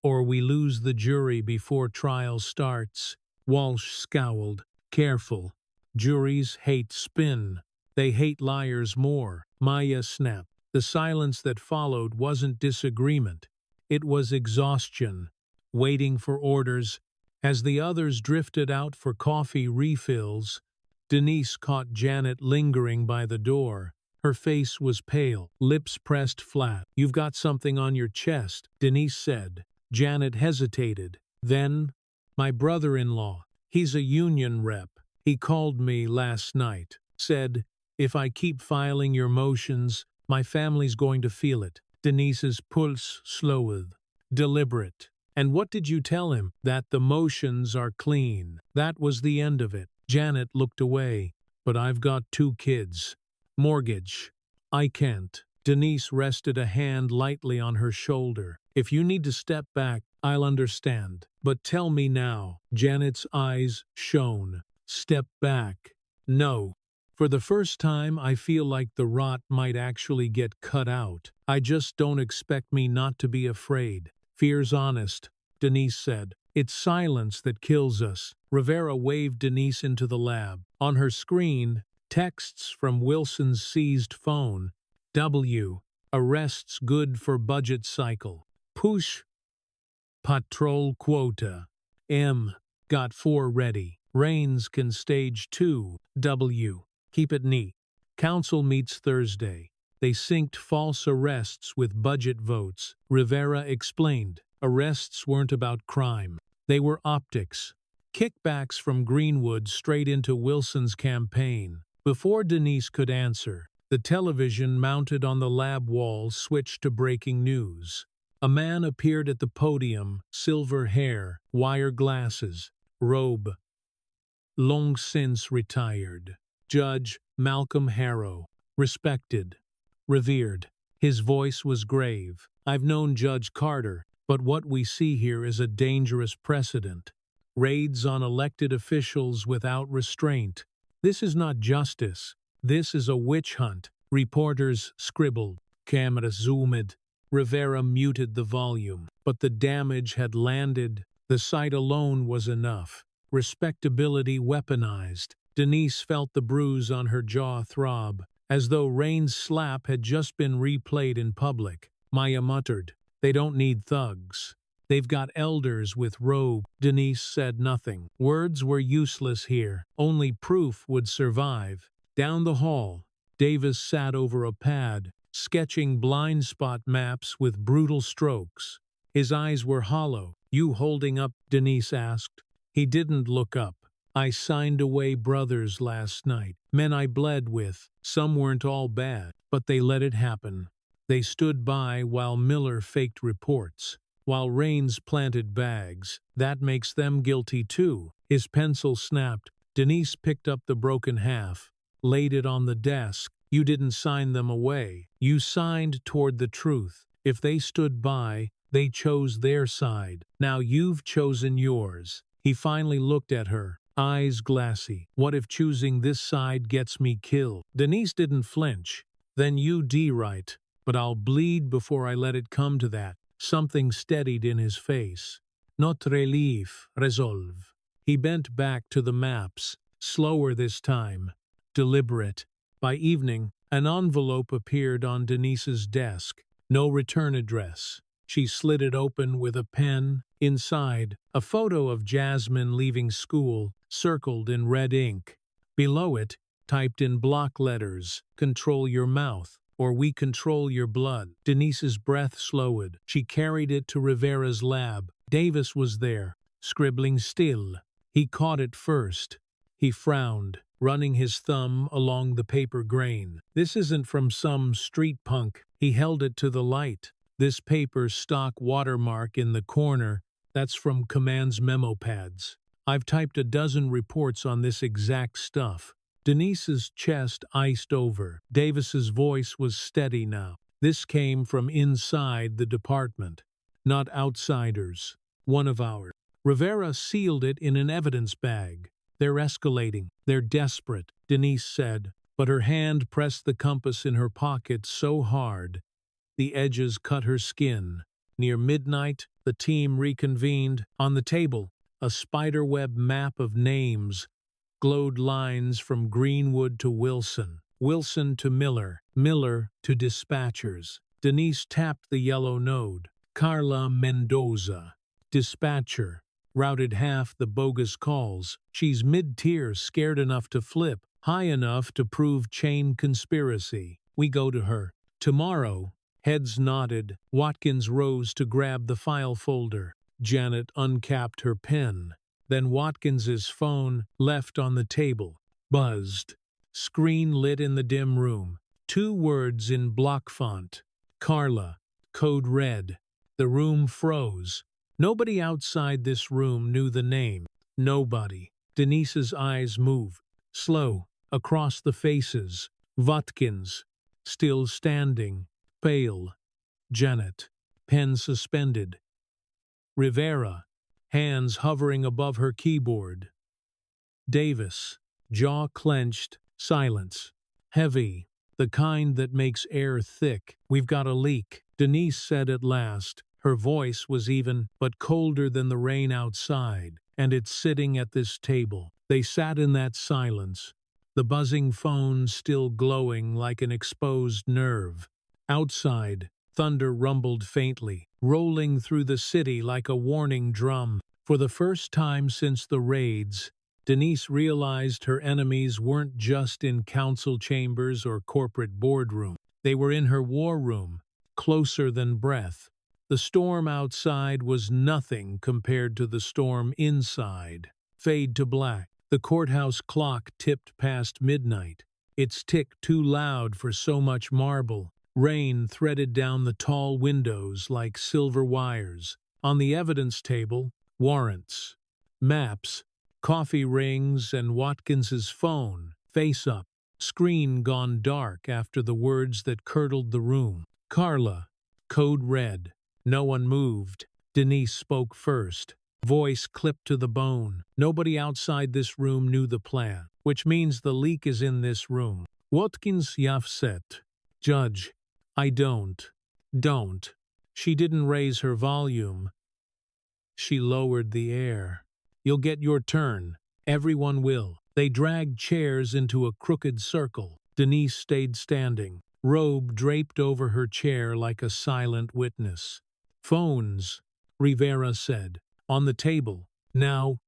or we lose the jury before trial starts. Walsh scowled. Careful. Juries hate spin. They hate liars more. Maya snapped. The silence that followed wasn't disagreement. It was exhaustion, waiting for orders. As the others drifted out for coffee refills, Denise caught Janet lingering by the door. Her face was pale, lips pressed flat. You've got something on your chest, Denise said. Janet hesitated. Then, my brother-in-law, he's a union rep. He called me last night, said, if I keep filing your motions, my family's going to feel it. Denise's pulse slowed. Deliberate. And what did you tell him? That the motions are clean. That was the end of it. Janet looked away. But I've got 2 kids. Mortgage. I can't. Denise rested a hand lightly on her shoulder. If you need to step back, I'll understand. But tell me now. Janet's eyes shone. Step back. No. For the first time, I feel like the rot might actually get cut out. I just don't expect me not to be afraid. Fear's honest, Denise said. It's silence that kills us. Rivera waved Denise into the lab. On her screen, texts from Wilson's seized phone. W. Arrests good for budget cycle. Push. Patrol quota. M. Got 4 ready. Raines can stage 2. W. Keep it neat. Council meets Thursday. They synced false arrests with budget votes. Rivera explained. Arrests weren't about crime. They were optics. Kickbacks from Greenwood straight into Wilson's campaign. Before Denise could answer, the television mounted on the lab wall switched to breaking news. A man appeared at the podium, silver hair, wire glasses, robe. Long since retired. Judge Malcolm Harrow. Respected. Revered. His voice was grave. I've known Judge Carter, but what we see here is a dangerous precedent. Raids on elected officials without restraint. This is not justice. This is a witch hunt. Reporters scribbled. Camera zoomed. Rivera muted the volume. But the damage had landed. The sight alone was enough. Respectability weaponized. Denise felt the bruise on her jaw throb, as though Raines' slap had just been replayed in public. Maya muttered, they don't need thugs. They've got elders with robe. Denise said nothing. Words were useless here. Only proof would survive. Down the hall, Davis sat over a pad, sketching blind spot maps with brutal strokes. His eyes were hollow. You holding up? Denise asked. He didn't look up. I signed away brothers last night. Men I bled with. Some weren't all bad, but they let it happen. They stood by while Miller faked reports, while Raines planted bags. That makes them guilty too. His pencil snapped. Denise picked up the broken half, laid it on the desk. You didn't sign them away. You signed toward the truth. If they stood by, they chose their side. Now you've chosen yours. He finally looked at her, eyes glassy. What if choosing this side gets me killed? Denise didn't flinch. Then you right, but I'll bleed before I let it come to that. Something steadied in his face. Notre livre resolve. He bent back to the maps, slower this time, deliberate. By evening, an envelope appeared on Denise's desk. No return address. She slid it open with a pen. Inside, a photo of Jasmine leaving school, circled in red ink. Below it, typed in block letters, "Control your mouth, or we control your blood." Denise's breath slowed. She carried it to Rivera's lab. Davis was there, scribbling still. He caught it first. He frowned, running his thumb along the paper grain. This isn't from some street punk. He held it to the light. This paper's stock watermark in the corner, that's from Command's memo pads. I've typed a dozen reports on this exact stuff. Denise's chest iced over. Davis's voice was steady now. This came from inside the department, not outsiders. One of ours. Rivera sealed it in an evidence bag. They're escalating. They're desperate, Denise said, but her hand pressed the compass in her pocket so hard the edges cut her skin. Near midnight, the team reconvened. On the table, a spiderweb map of names glowed lines from Greenwood to Wilson, Wilson to Miller, Miller to dispatchers. Denise tapped the yellow node. Carla Mendoza, dispatcher, routed half the bogus calls. She's mid-tier, scared enough to flip, high enough to prove chain conspiracy. We go to her. Tomorrow. Heads nodded. Watkins rose to grab the file folder. Janet uncapped her pen. Then Watkins's phone, left on the table, buzzed. Screen lit in the dim room. 2 words in block font. Carla. Code red. The room froze. Nobody outside this room knew the name. Nobody. Denise's eyes moved. Slow. Across the faces. Watkins. Still standing. Pale. Janet. Pen suspended. Rivera. Hands hovering above her keyboard. Davis. Jaw clenched. Silence. Heavy. The kind that makes air thick. We've got a leak, Denise said at last. Her voice was even, but colder than the rain outside. And it's sitting at this table. They sat in that silence, the buzzing phone still glowing like an exposed nerve. Outside, thunder rumbled faintly, rolling through the city like a warning drum. For the first time since the raids, Denise realized her enemies weren't just in council chambers or corporate boardroom. They were in her war room, closer than breath. The storm outside was nothing compared to the storm inside. Fade to black. The courthouse clock tipped past midnight. Its tick too loud for so much marble. Rain threaded down the tall windows like silver wires. On the evidence table, warrants, maps, coffee rings, and Watkins's phone, face up, screen gone dark after the words that curdled the room. Carla, code red. No one moved. Denise spoke first. Voice clipped to the bone. Nobody outside this room knew the plan, which means the leak is in this room. Watkins Yafset. Judge, I don't. She didn't raise her volume. She lowered the air. You'll get your turn. Everyone will. They dragged chairs into a crooked circle. Denise stayed standing, robe draped over her chair like a silent witness. Phones Rivera said. On the table. Now,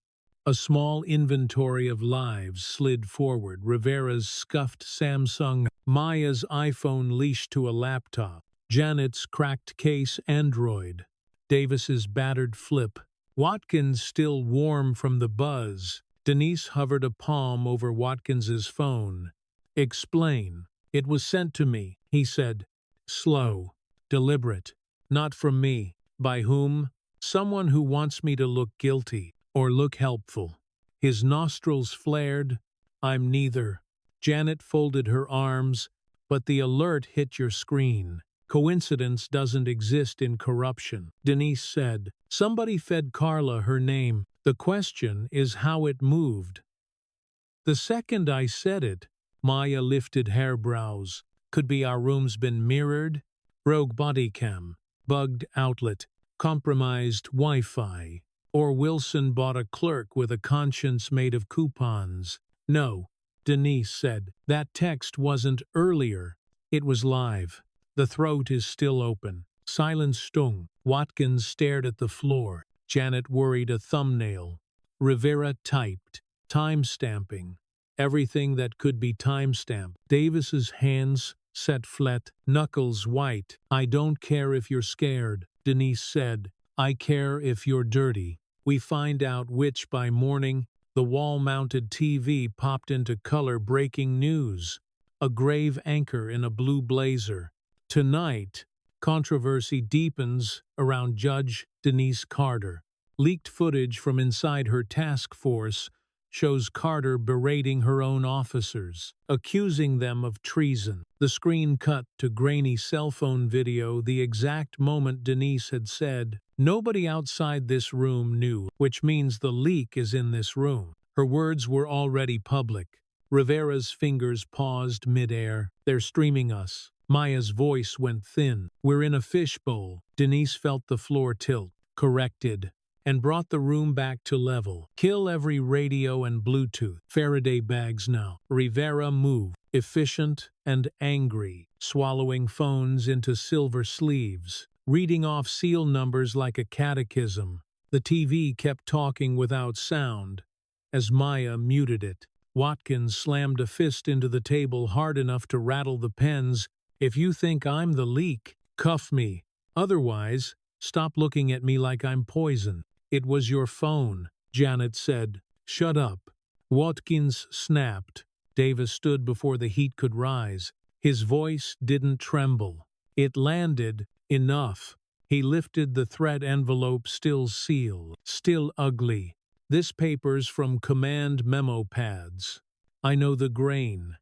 a small inventory of lives slid forward. Rivera's scuffed Samsung, Maya's iPhone leashed to a laptop, Janet's cracked case Android, Davis's battered flip, Watkins still warm from the buzz. Denise hovered a palm over Watkins's phone. Explain. It was sent to me, he said. Slow. Deliberate. Not from me. By whom? Someone who wants me to look guilty. Or look helpful. His nostrils flared. I'm neither. Janet folded her arms, but the alert hit your screen. Coincidence doesn't exist in corruption, Denise said. Somebody fed Carla her name. The question is how it moved. The second I said it, Maya lifted hairbrows. Could be our room's been mirrored? Rogue body cam, bugged outlet, compromised Wi-Fi. Or Wilson bought a clerk with a conscience made of coupons. No, Denise said. That text wasn't earlier. It was live. The throat is still open. Silence stung. Watkins stared at the floor. Janet worried a thumbnail. Rivera typed. Time-stamping. Everything that could be time-stamped. Davis's hands set flat, knuckles white. I don't care if you're scared, Denise said. I care if you're dirty. We find out which by morning. The wall-mounted TV popped into color breaking news. A grave anchor in a blue blazer. Tonight, controversy deepens around Judge Denise Carter. Leaked footage from inside her task force shows Carter berating her own officers, accusing them of treason. The screen cut to grainy cell phone video the exact moment Denise had said, "Nobody outside this room knew, which means the leak is in this room." Her words were already public. Rivera's fingers paused midair. They're streaming us. Maya's voice went thin. We're in a fishbowl. Denise felt the floor tilt, corrected, and brought the room back to level. Kill every radio and Bluetooth. Faraday bags now. Rivera moved, efficient and angry, swallowing phones into silver sleeves, reading off seal numbers like a catechism. The TV kept talking without sound. As Maya muted it, Watkins slammed a fist into the table hard enough to rattle the pens. If you think I'm the leak, cuff me. Otherwise, stop looking at me like I'm poison. It was your phone, Janet said. Shut up. Watkins snapped. Davis stood before the heat could rise. His voice didn't tremble. It landed. Enough. He lifted the thread envelope, still sealed, still ugly. This paper's from command memo pads. I know the grain.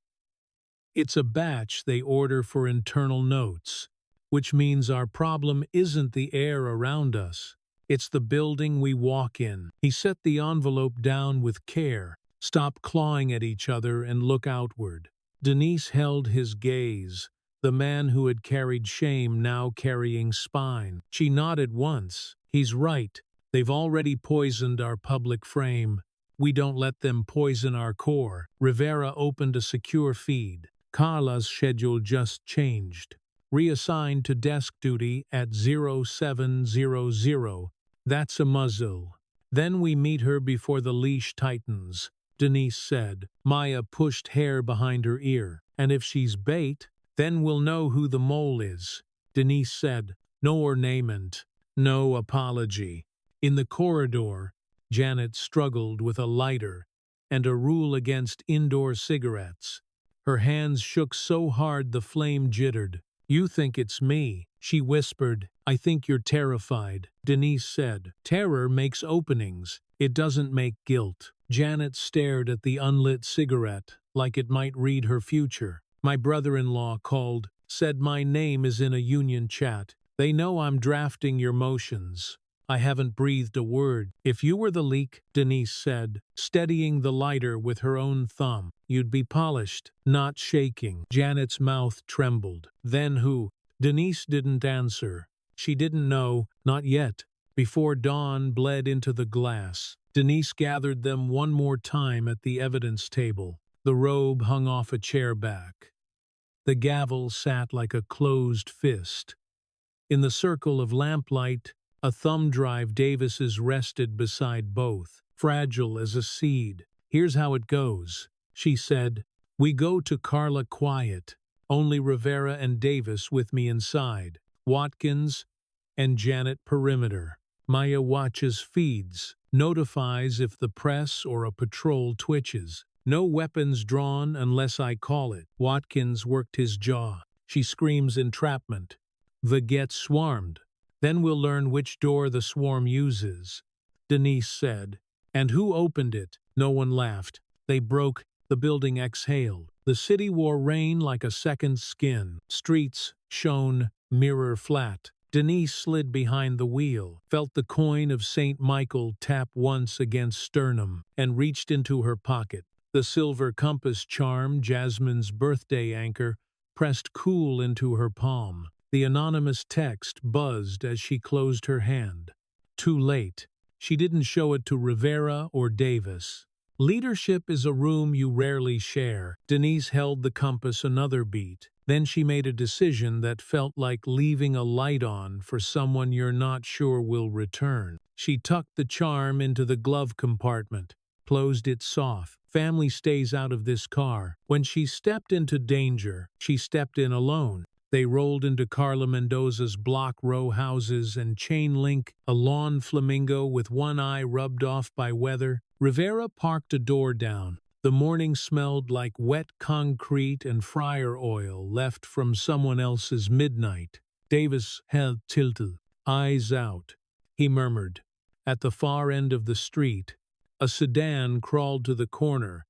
It's a batch they order for internal notes, which means our problem isn't the air around us. It's the building we walk in. He set the envelope down with care. Stop clawing at each other and look outward. Denise held his gaze. The man who had carried shame now carrying spine. She nodded once. He's right. They've already poisoned our public frame. We don't let them poison our core. Rivera opened a secure feed. Carla's schedule just changed. Reassigned to desk duty at 0700. That's a muzzle. Then we meet her before the leash tightens, Denise said. Maya pushed hair behind her ear. And if she's bait, then we'll know who the mole is, Denise said. No ornament, no apology. In the corridor, Janet struggled with a lighter and a rule against indoor cigarettes. Her hands shook so hard the flame jittered. You think it's me, she whispered. I think you're terrified, Denise said. Terror makes openings. It doesn't make guilt. Janet stared at the unlit cigarette like it might read her future. My brother-in-law called, said my name is in a union chat. They know I'm drafting your motions. I haven't breathed a word. If you were the leak, Denise said, steadying the lighter with her own thumb, you'd be polished, not shaking. Janet's mouth trembled. Then who? Denise didn't answer. She didn't know, not yet. Before dawn bled into the glass, Denise gathered them one more time at the evidence table. The robe hung off a chair back. The gavel sat like a closed fist. In the circle of lamplight, A thumb drive Davis's rested beside both, fragile as a seed. "Here's how it goes," she said. "We go to Carla quiet. Only Rivera and Davis with me inside. Watkins and Janet perimeter. Maya watches feeds, notifies if the press or a patrol twitches. No weapons drawn unless I call it." Watkins worked his jaw. She screams entrapment. "The get swarmed. Then we'll learn which door the swarm uses," Denise said. "And who opened it?" No one laughed. They broke. The building exhaled. The city wore rain like a second skin. Streets shone mirror flat. Denise slid behind the wheel, felt the coin of St. Michael tap once against sternum, and reached into her pocket. The silver compass charm, Jasmine's birthday anchor, pressed cool into her palm. The anonymous text buzzed as she closed her hand. Too late. She didn't show it to Rivera or Davis. Leadership is a room you rarely share. Denise held the compass another beat. Then she made a decision that felt like leaving a light on for someone you're not sure will return. She tucked the charm into the glove compartment, closed it soft. Family stays out of this car. When she stepped into danger, she stepped in alone. They rolled into Carla Mendoza's block row houses and chain link, a lawn flamingo with one eye rubbed off by weather. Rivera parked a door down. The morning smelled like wet concrete and fryer oil left from someone else's midnight. Davis held tilted, eyes out. He murmured. At the far end of the street, a sedan crawled to the corner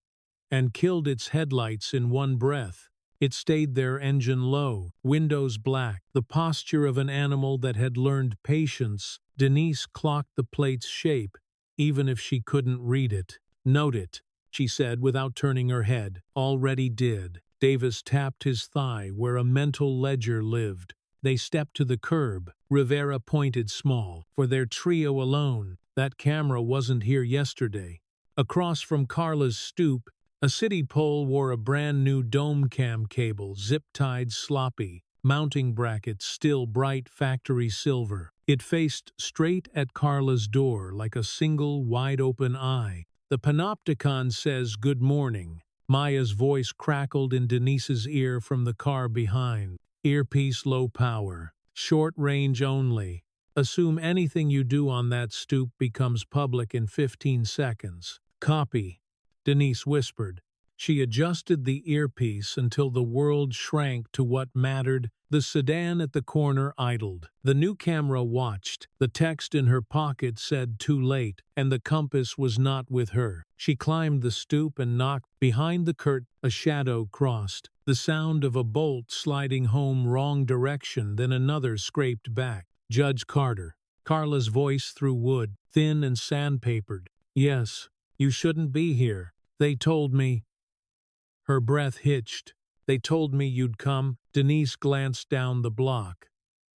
and killed its headlights in one breath. It stayed there, engine low, windows black, the posture of an animal that had learned patience. Denise clocked the plate's shape, even if she couldn't read it. "Note it," she said without turning her head. "Already did." Davis tapped his thigh where a mental ledger lived. They stepped to the curb. Rivera pointed small. "For their trio alone, that camera wasn't here yesterday." Across from Carla's stoop, a city pole wore a brand new dome cam cable, zip-tied sloppy, mounting brackets still bright factory silver. It faced straight at Carla's door like a single wide-open eye. "The panopticon says good morning." Maya's voice crackled in Denise's ear from the car behind. "Earpiece low power. Short range only. Assume anything you do on that stoop becomes public in 15 seconds. Copy," Denise whispered. She adjusted the earpiece until the world shrank to what mattered. The sedan at the corner idled. The new camera watched. The text in her pocket said too late, and the compass was not with her. She climbed the stoop and knocked. Behind the curtain, a shadow crossed. The sound of a bolt sliding home wrong direction, then another scraped back. "Judge Carter." Carla's voice through wood, thin and sandpapered. "Yes, you shouldn't be here. They told me." Her breath hitched. "They told me you'd come." Denise glanced down the block.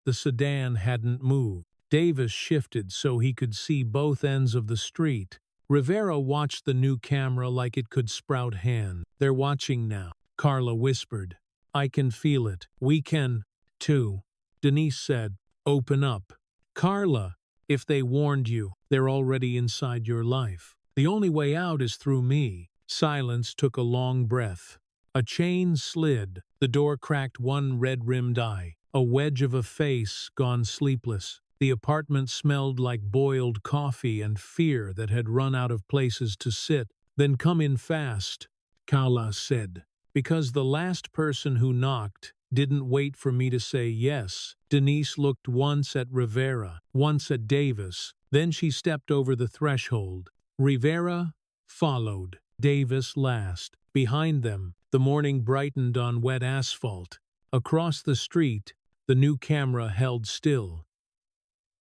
The sedan hadn't moved. Davis shifted so he could see both ends of the street. Rivera watched the new camera like it could sprout hand. "They're watching now," Carla whispered. "I can feel it. We can, too." Denise said, "Open up." "Carla, if they warned you, they're already inside your life. The only way out is through me." Silence took a long breath. A chain slid. The door cracked one red-rimmed eye. A wedge of a face gone sleepless. The apartment smelled like boiled coffee and fear that had run out of places to sit. "Then come in fast," Carla said. "Because the last person who knocked didn't wait for me to say yes." Denise looked once at Rivera, once at Davis. Then she stepped over the threshold. Rivera followed. Davis last. Behind them, the morning brightened on wet asphalt. Across the street, the new camera held still.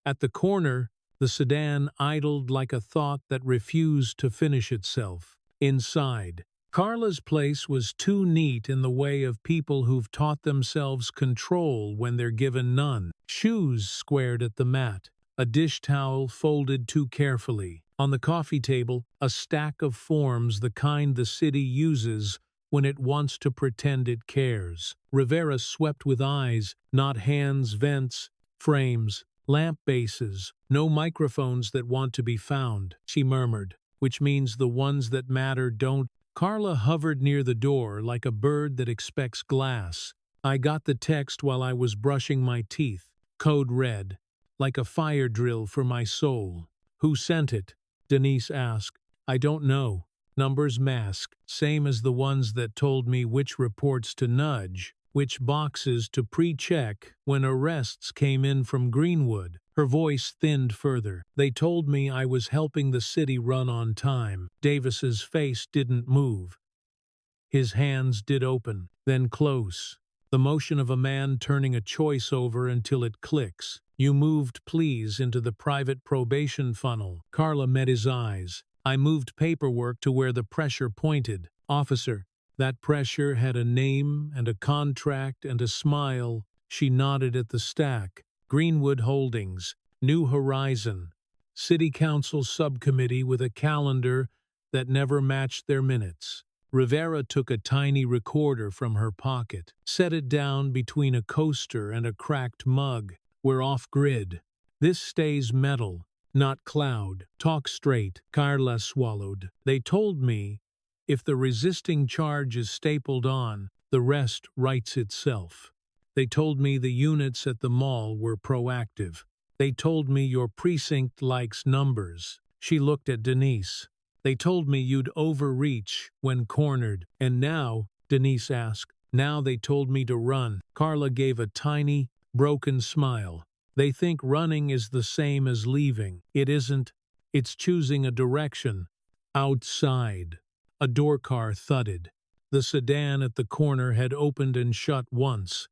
At the corner, the sedan idled like a thought that refused to finish itself. Inside, Carla's place was too neat in the way of people who've taught themselves control when they're given none. Shoes squared at the mat, a dish towel folded too carefully. On the coffee table, a stack of forms, the kind the city uses when it wants to pretend it cares. Rivera swept with eyes, not hands, vents, frames. Lamp bases, no microphones that want to be found, she murmured, which means the ones that matter don't. Carla hovered near the door like a bird that expects glass. I got the text while I was brushing my teeth. Code red, like a fire drill for my soul. Who sent it? Denise asked. I don't know. Numbers masked, same as the ones that told me which reports to nudge, which boxes to pre-check when arrests came in from Greenwood. Her voice thinned further. They told me I was helping the city run on time. Davis's face didn't move. His hands did open, then close. The motion of a man turning a choice over until it clicks. You moved please into the private probation funnel. Carla met his eyes. I moved paperwork to where the pressure pointed. Officer, that pressure had a name and a contract and a smile. She nodded at the stack. Greenwood Holdings, New Horizon, City Council Subcommittee with a calendar that never matched their minutes. Rivera took a tiny recorder from her pocket, set it down between a coaster and a cracked mug. We're off-grid. This stays metal, not cloud. Talk straight. Carla swallowed. They told me, if the resisting charge is stapled on, the rest writes itself. They told me the units at the mall were proactive. They told me your precinct likes numbers. She looked at Denise. They told me you'd overreach when cornered. And now, Denise asked, now they told me to run. Carla gave a tiny, broken smile. They think running is the same as leaving. It isn't. It's choosing a direction. Outside. A door car thudded. The sedan at the corner had opened and shut once.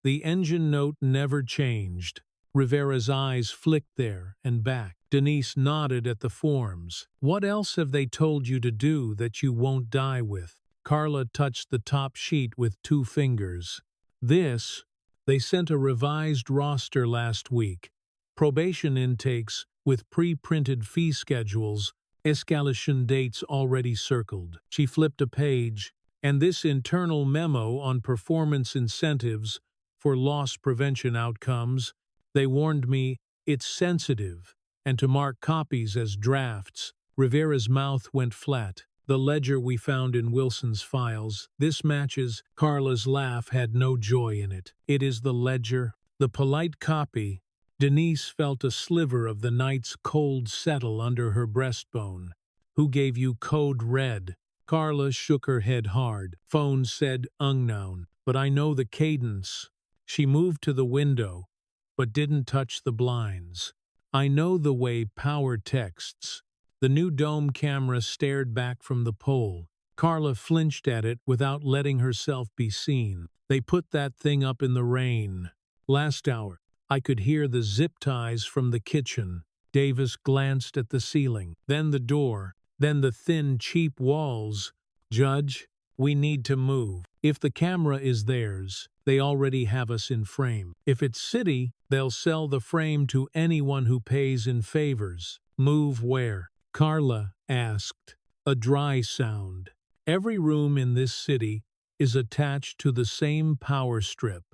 The engine note never changed. Rivera's eyes flicked there and back. Denise nodded at the forms. What else have they told you to do that you won't die with? Carla touched the top sheet with 2 fingers. This, they sent a revised roster last week. Probation intakes with pre-printed fee schedules, escalation dates already circled. She flipped a page, and this internal memo on performance incentives for loss prevention outcomes. They warned me it's sensitive, and to mark copies as drafts. Rivera's mouth went flat. The ledger we found in Wilson's files. This matches. Carla's laugh had no joy in it. It is the ledger. The polite copy. Denise felt a sliver of the night's cold settle under her breastbone. Who gave you code red? Carla shook her head hard. Phone said unknown, but I know the cadence. She moved to the window, but didn't touch the blinds. I know the way power texts. The new dome camera stared back from the pole. Carla flinched at it without letting herself be seen. They put that thing up in the rain. Last hour, I could hear the zip ties from the kitchen. Davis glanced at the ceiling, then the door, then the thin, cheap walls. Judge, we need to move. If the camera is theirs, they already have us in frame. If it's city, they'll sell the frame to anyone who pays in favors. Move where? Carla asked. A dry sound. Every room in this city is attached to the same power strip.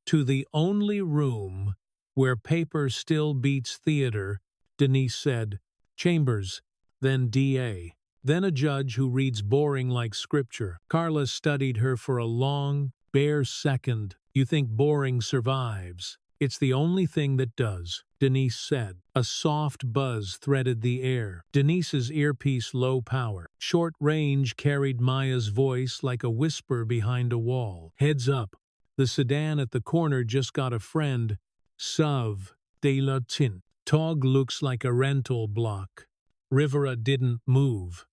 To the only room where paper still beats theater, Denise said. Chambers, then DA. Then a judge who reads boring like scripture. Carla studied her for a long, bare second. You think boring survives. It's the only thing that does, Denise said. A soft buzz threaded the air. Denise's earpiece low power. Short range carried Maya's voice like a whisper behind a wall. Heads up. The sedan at the corner just got a friend. Sauve de la Tint. Tog looks like a rental block. Rivera didn't move.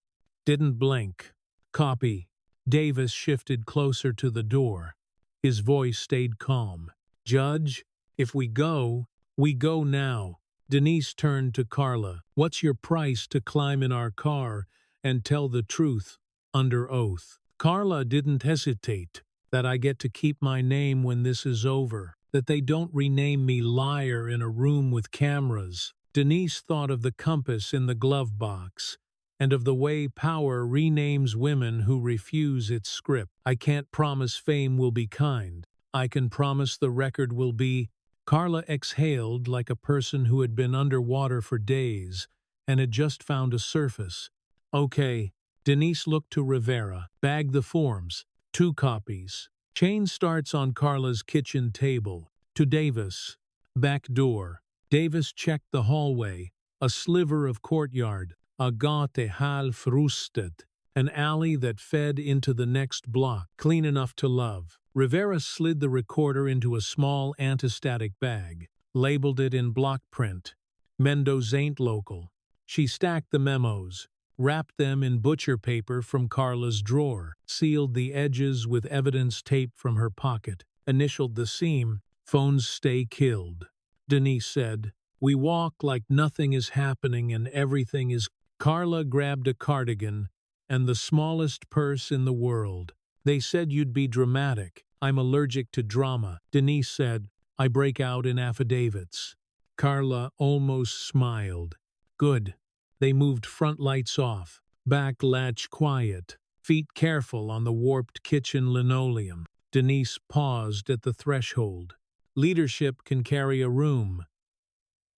Didn't blink. Copy. Davis shifted closer to the door. His voice stayed calm. Judge, if we go now. Denise turned to Carla. What's your price to climb in our car and tell the truth under oath? Carla didn't hesitate. That I get to keep my name when this is over. That they don't rename me liar in a room with cameras. Denise thought of the compass in the glove box, and of the way power renames women who refuse its script. I can't promise fame will be kind. I can promise the record will be Carla exhaled like a person who had been underwater for days and had just found a surface. Okay. Denise looked to Rivera. Bag the forms. 2 copies. Chain starts on Carla's kitchen table. To Davis. Back door. Davis checked the hallway. A sliver of courtyard. A gate half rusted. An alley that fed into the next block. Clean enough to love. Rivera slid the recorder into a small antistatic bag. Labeled it in block print. Mendoz ain't local. She stacked the memos. Wrapped them in butcher paper from Carla's drawer, sealed the edges with evidence tape from her pocket, initialed the seam, phones stay killed. Denise said, we walk like nothing is happening and everything is. Carla grabbed a cardigan and the smallest purse in the world. They said you'd be dramatic. I'm allergic to drama. Denise said, I break out in affidavits. Carla almost smiled. Good. They moved front lights off, back latch quiet, feet careful on the warped kitchen linoleum. Denise paused at the threshold. Leadership can carry a room.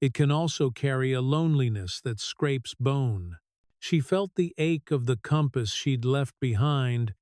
It can also carry a loneliness that scrapes bone. She felt the ache of the compass she'd left behind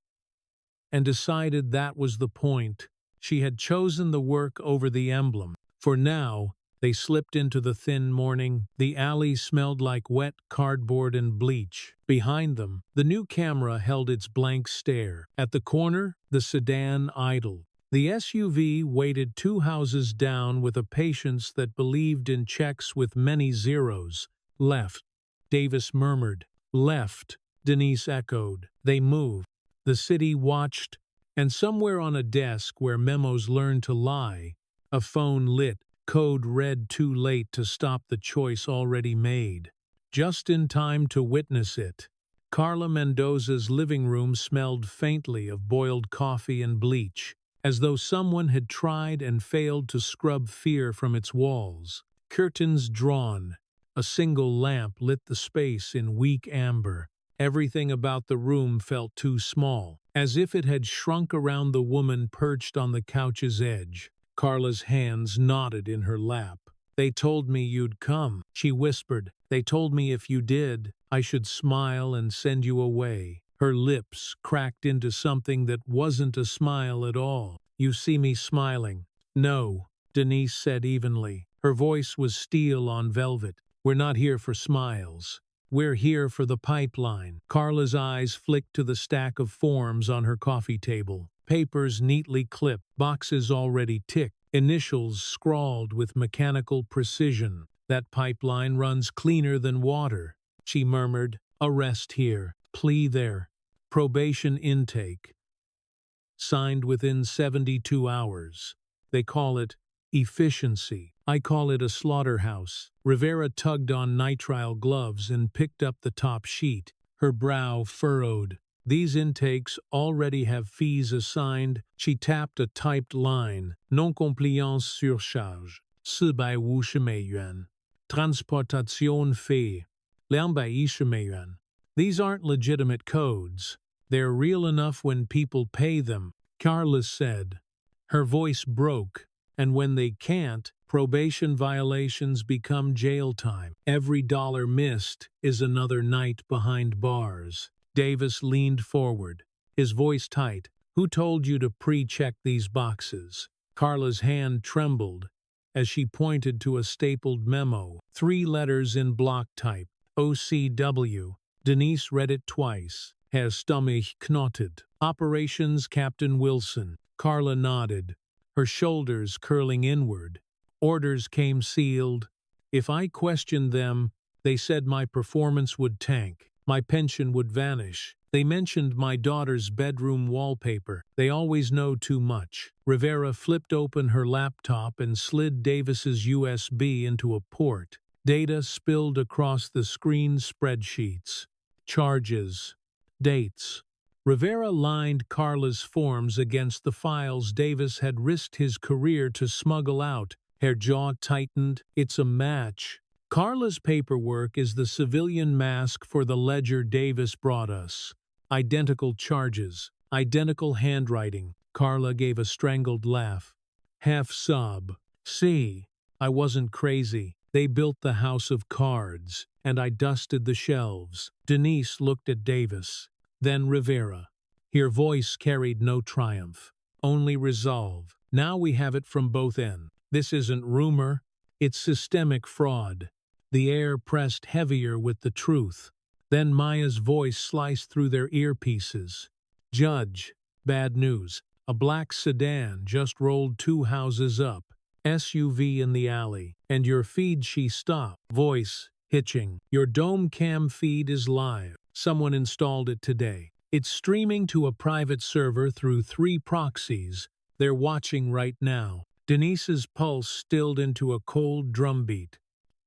and decided that was the point. She had chosen the work over the emblem. For now, they slipped into the thin morning. The alley smelled like wet cardboard and bleach. Behind them, the new camera held its blank stare. At the corner, the sedan idled. The SUV waited 2 houses down with a patience that believed in checks with many zeros. Left. Davis murmured. Left. Denise echoed. They moved. The city watched, and somewhere on a desk where memos learned to lie, a phone lit. Code read too late to stop the choice already made. Just in time to witness it. Carla Mendoza's living room smelled faintly of boiled coffee and bleach, as though someone had tried and failed to scrub fear from its walls. Curtains drawn. A single lamp lit the space in weak amber. Everything about the room felt too small, as if it had shrunk around the woman perched on the couch's edge. Carla's hands knotted in her lap. They told me you'd come, she whispered. They told me if you did, I should smile and send you away. Her lips cracked into something that wasn't a smile at all. You see me smiling. No, Denise said evenly. Her voice was steel on velvet. We're not here for smiles. We're here for the pipeline. Carla's eyes flicked to the stack of forms on her coffee table. Papers neatly clipped, boxes already ticked, initials scrawled with mechanical precision. That pipeline runs cleaner than water, she murmured. Arrest here, plea there, probation intake. Signed within 72 hours. They call it efficiency. I call it a slaughterhouse. Rivera tugged on nitrile gloves and picked up the top sheet, her brow furrowed. These intakes already have fees assigned. She tapped a typed line. Non-compliance surcharge. 450美元. Transportation fee. 210美元. These aren't legitimate codes. They're real enough when people pay them, Carla said. Her voice broke, and when they can't, probation violations become jail time. Every dollar missed is another night behind bars. Davis leaned forward, his voice tight. Who told you to pre-check these boxes? Carla's hand trembled as she pointed to a stapled memo, 3 letters in block type, OCW. Denise read it twice. Herr Stomach knotted. Operations Captain Wilson. Carla nodded, her shoulders curling inward. Orders came sealed. If I questioned them, they said my performance would tank. My pension would vanish. They mentioned my daughter's bedroom wallpaper. They always know too much. Rivera flipped open her laptop and slid Davis's USB into a port. Data spilled across the screen spreadsheets. Charges. Dates. Rivera lined Carla's forms against the files Davis had risked his career to smuggle out. Her jaw tightened. It's a match. Carla's paperwork is the civilian mask for the ledger Davis brought us. Identical charges, identical handwriting. Carla gave a strangled laugh. Half sob. See, I wasn't crazy. They built the house of cards, and I dusted the shelves. Denise looked at Davis, then Rivera. Her voice carried no triumph, only resolve. Now we have it from both ends. This isn't rumor, it's systemic fraud. The air pressed heavier with the truth. Then Maya's voice sliced through their earpieces. Judge, bad news. A black sedan just rolled 2 houses up. SUV in the alley. And your feed she stopped. Voice, hitching. Your dome cam feed is live. Someone installed it today. It's streaming to a private server through 3 proxies. They're watching right now. Denise's pulse stilled into a cold drumbeat.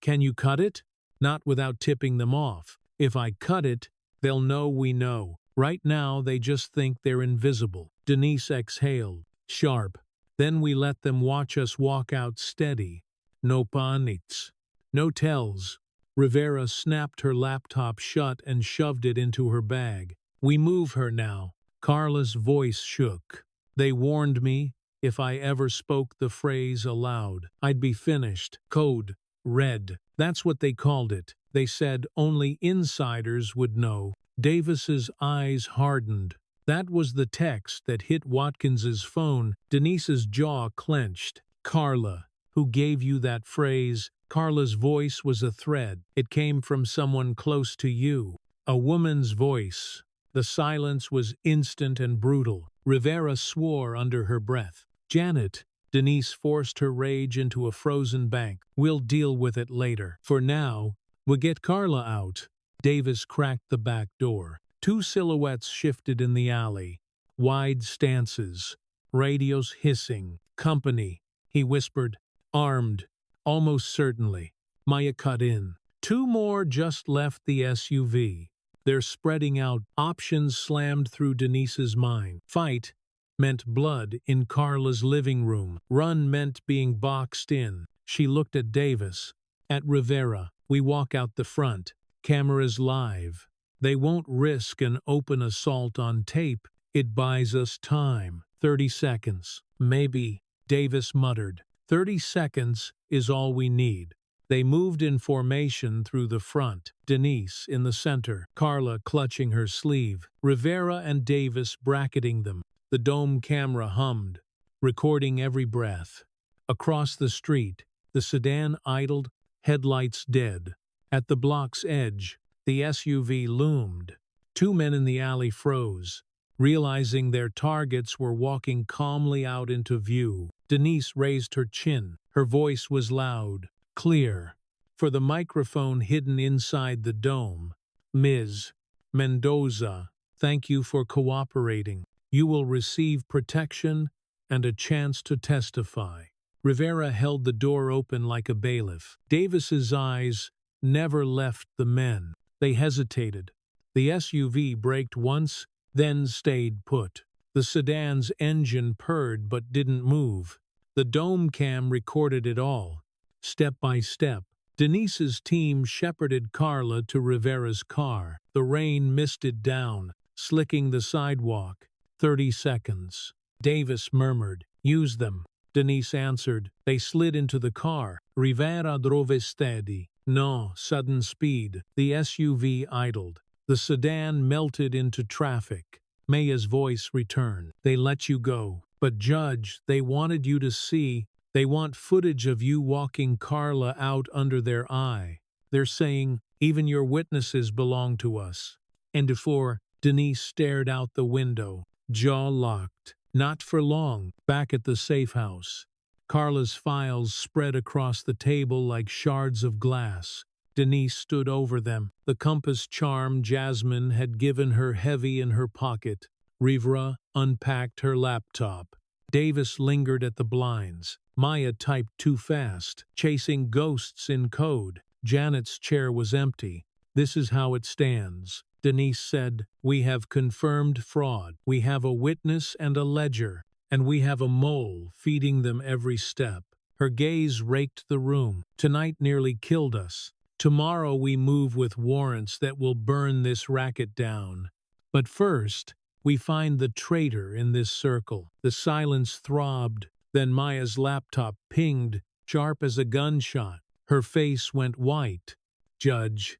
Can you cut it? Not without tipping them off. If I cut it, they'll know we know. Right now they just think they're invisible. Denise exhaled, sharp. Then we let them watch us walk out steady. No panics. No tells. Rivera snapped her laptop shut and shoved it into her bag. We move her now. Carla's voice shook. They warned me, if I ever spoke the phrase aloud, I'd be finished. Code red. That's what they called it. They said only insiders would know. Davis's eyes hardened. That was the text that hit Watkins's phone. Denise's jaw clenched. Carla, who gave you that phrase? Carla's voice was a thread. It came from someone close to you. A woman's voice. The silence was instant and brutal. Rivera swore under her breath. Janet, Denise forced her rage into a frozen bank. We'll deal with it later. For now, we'll get Carla out. Davis cracked the back door. 2 silhouettes shifted in the alley. Wide stances. Radios hissing. Company, he whispered. Armed. Almost certainly. Maya cut in. 2 more just left the SUV. They're spreading out. Options slammed through Denise's mind. Fight meant blood in Carla's living room. Run meant being boxed in. She looked at Davis. At Rivera. We walk out the front. Cameras live. They won't risk an open assault on tape. It buys us time. 30 seconds. Maybe, Davis muttered. 30 seconds is all we need. They moved in formation through the front, Denise in the center, Carla clutching her sleeve, Rivera and Davis bracketing them. The dome camera hummed, recording every breath. Across the street, the sedan idled, headlights dead. At the block's edge, the SUV loomed. 2 men in the alley froze, realizing their targets were walking calmly out into view. Denise raised her chin. Her voice was loud, clear. For the microphone hidden inside the dome, Ms. Mendoza, thank you for cooperating. You will receive protection and a chance to testify. Rivera held the door open like a bailiff. Davis's eyes never left the men. They hesitated. The SUV braked once, then stayed put. The sedan's engine purred but didn't move. The dome cam recorded it all, step by step. Denise's team shepherded Carla to Rivera's car. The rain misted down, slicking the sidewalk. 30 seconds. Davis murmured, use them. Denise answered. They slid into the car. Rivera drove steady. No sudden speed. The SUV idled. The sedan melted into traffic. Maya's voice returned. They let you go. But Judge, they wanted you to see. They want footage of you walking Carla out under their eye. They're saying, even your witnesses belong to us. And before, Denise stared out the window, jaw locked. Not for long. Back at the safe house, Carla's files spread across the table like shards of glass. Denise stood over them. The compass charm Jasmine had given her heavy in her pocket. Rivera unpacked her laptop. Davis lingered at the blinds. Maya typed too fast, chasing ghosts in code. Janet's chair was empty. This is how it stands. Denise said, we have confirmed fraud. We have a witness and a ledger. And we have a mole feeding them every step. Her gaze raked the room. Tonight nearly killed us. Tomorrow we move with warrants that will burn this racket down. But first, we find the traitor in this circle. The silence throbbed. Then Maya's laptop pinged. sharp as a gunshot. Her face went white. Judge.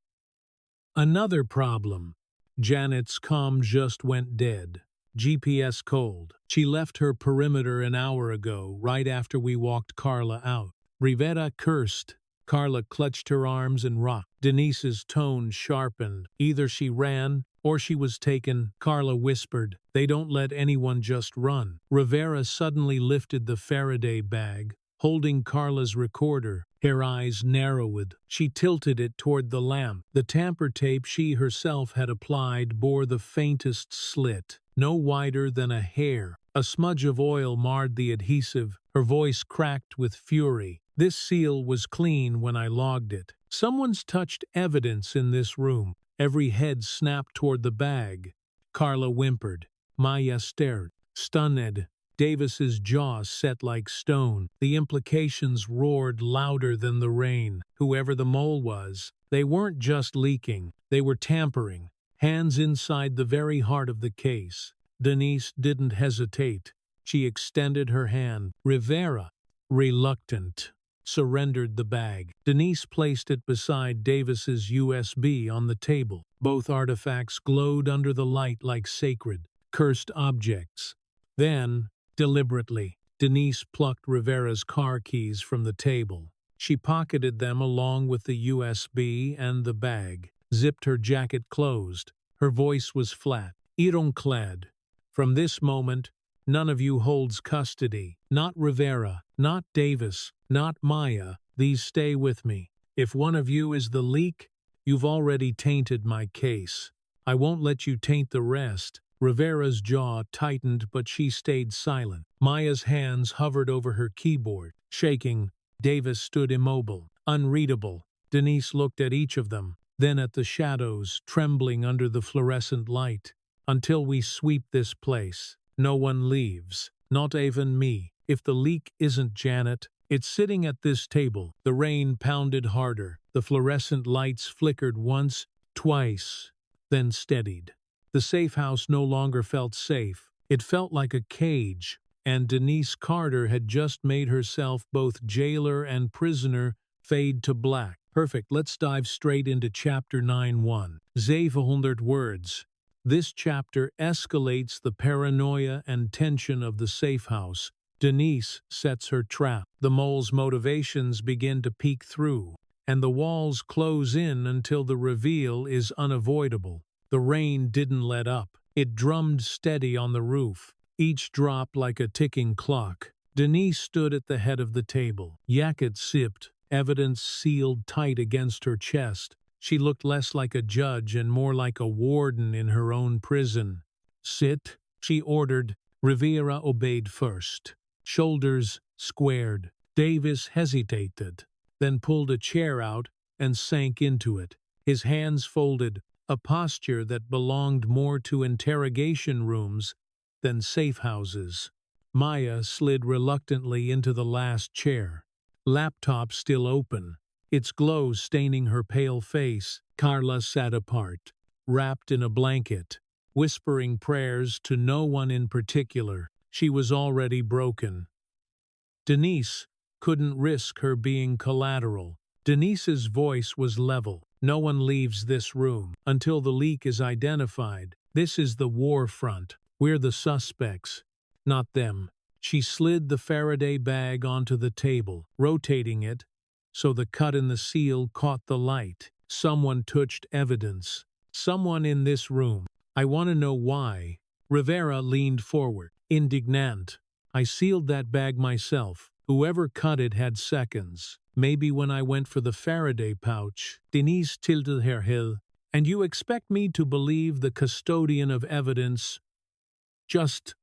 Another problem. Janet's comm just went dead. GPS cold. She left her perimeter an hour ago, right after we walked Carla out. Rivera cursed. Carla clutched her arms and rocked. Denise's tone sharpened. Either she ran, or she was taken. Carla whispered, "They don't let anyone just run." Rivera suddenly lifted the Faraday bag, holding Carla's recorder. Her eyes narrowed. She tilted it toward the lamp. The tamper tape she herself had applied bore the faintest slit, no wider than a hair. A smudge of oil marred the adhesive. Her voice cracked with fury. "This seal was clean when I logged it. Someone's touched evidence in this room." Every head snapped toward the bag. Carla whimpered. Maya stared, stunned. Davis's jaw set like stone. The implications roared louder than the rain. Whoever the mole was, they weren't just leaking, they were tampering, hands inside the very heart of the case. Denise didn't hesitate. She extended her hand. Rivera, reluctant, surrendered the bag. Denise placed it beside Davis's USB on the table. Both artifacts glowed under the light like sacred, cursed objects. Then, deliberately, Denise plucked Rivera's car keys from the table. She pocketed them along with the USB and the bag, zipped her jacket closed. Her voice was flat, ironclad. "From this moment, none of you holds custody. Not Rivera, not Davis, not Maya. These stay with me. If one of you is the leak, you've already tainted my case. I won't let you taint the rest." Rivera's jaw tightened, but she stayed silent. Maya's hands hovered over her keyboard. Shaking, Davis stood immobile, unreadable. Denise looked at each of them, then at the shadows trembling under the fluorescent light. "Until we sweep this place, no one leaves, not even me. If the leak isn't Janet, it's sitting at this table." The rain pounded harder. The fluorescent lights flickered once, twice, then steadied. The safe house no longer felt safe. It felt like a cage, and Denise Carter had just made herself both jailer and prisoner fade to black. Perfect, let's dive straight into Chapter 9:1. 700 words. This chapter escalates the paranoia and tension of the safe house. Denise sets her trap. The mole's motivations begin to peek through, and the walls close in until the reveal is unavoidable. The rain didn't let up. It drummed steady on the roof, each drop like a ticking clock. Denise stood at the head of the table. Jacket sipped, evidence sealed tight against her chest. She looked less like a judge and more like a warden in her own prison. "Sit," she ordered. Rivera obeyed first. Shoulders squared. Davis hesitated, then pulled a chair out and sank into it. His hands folded, a posture that belonged more to interrogation rooms than safe houses. Maya slid reluctantly into the last chair, laptop still open, its glow staining her pale face. Carla sat apart, wrapped in a blanket, whispering prayers to no one in particular. She was already broken. Denise couldn't risk her being collateral. Denise's voice was level. "No one leaves this room until the leak is identified. This is the war front. We're the suspects, not them." She slid the Faraday bag onto the table, rotating it so the cut in the seal caught the light. "Someone touched evidence. Someone in this room. I want to know why." Rivera leaned forward, indignant. "I sealed that bag myself. Whoever cut it had seconds. Maybe when I went for the Faraday pouch." Denise tilted her head. "And you expect me to believe the custodian of evidence just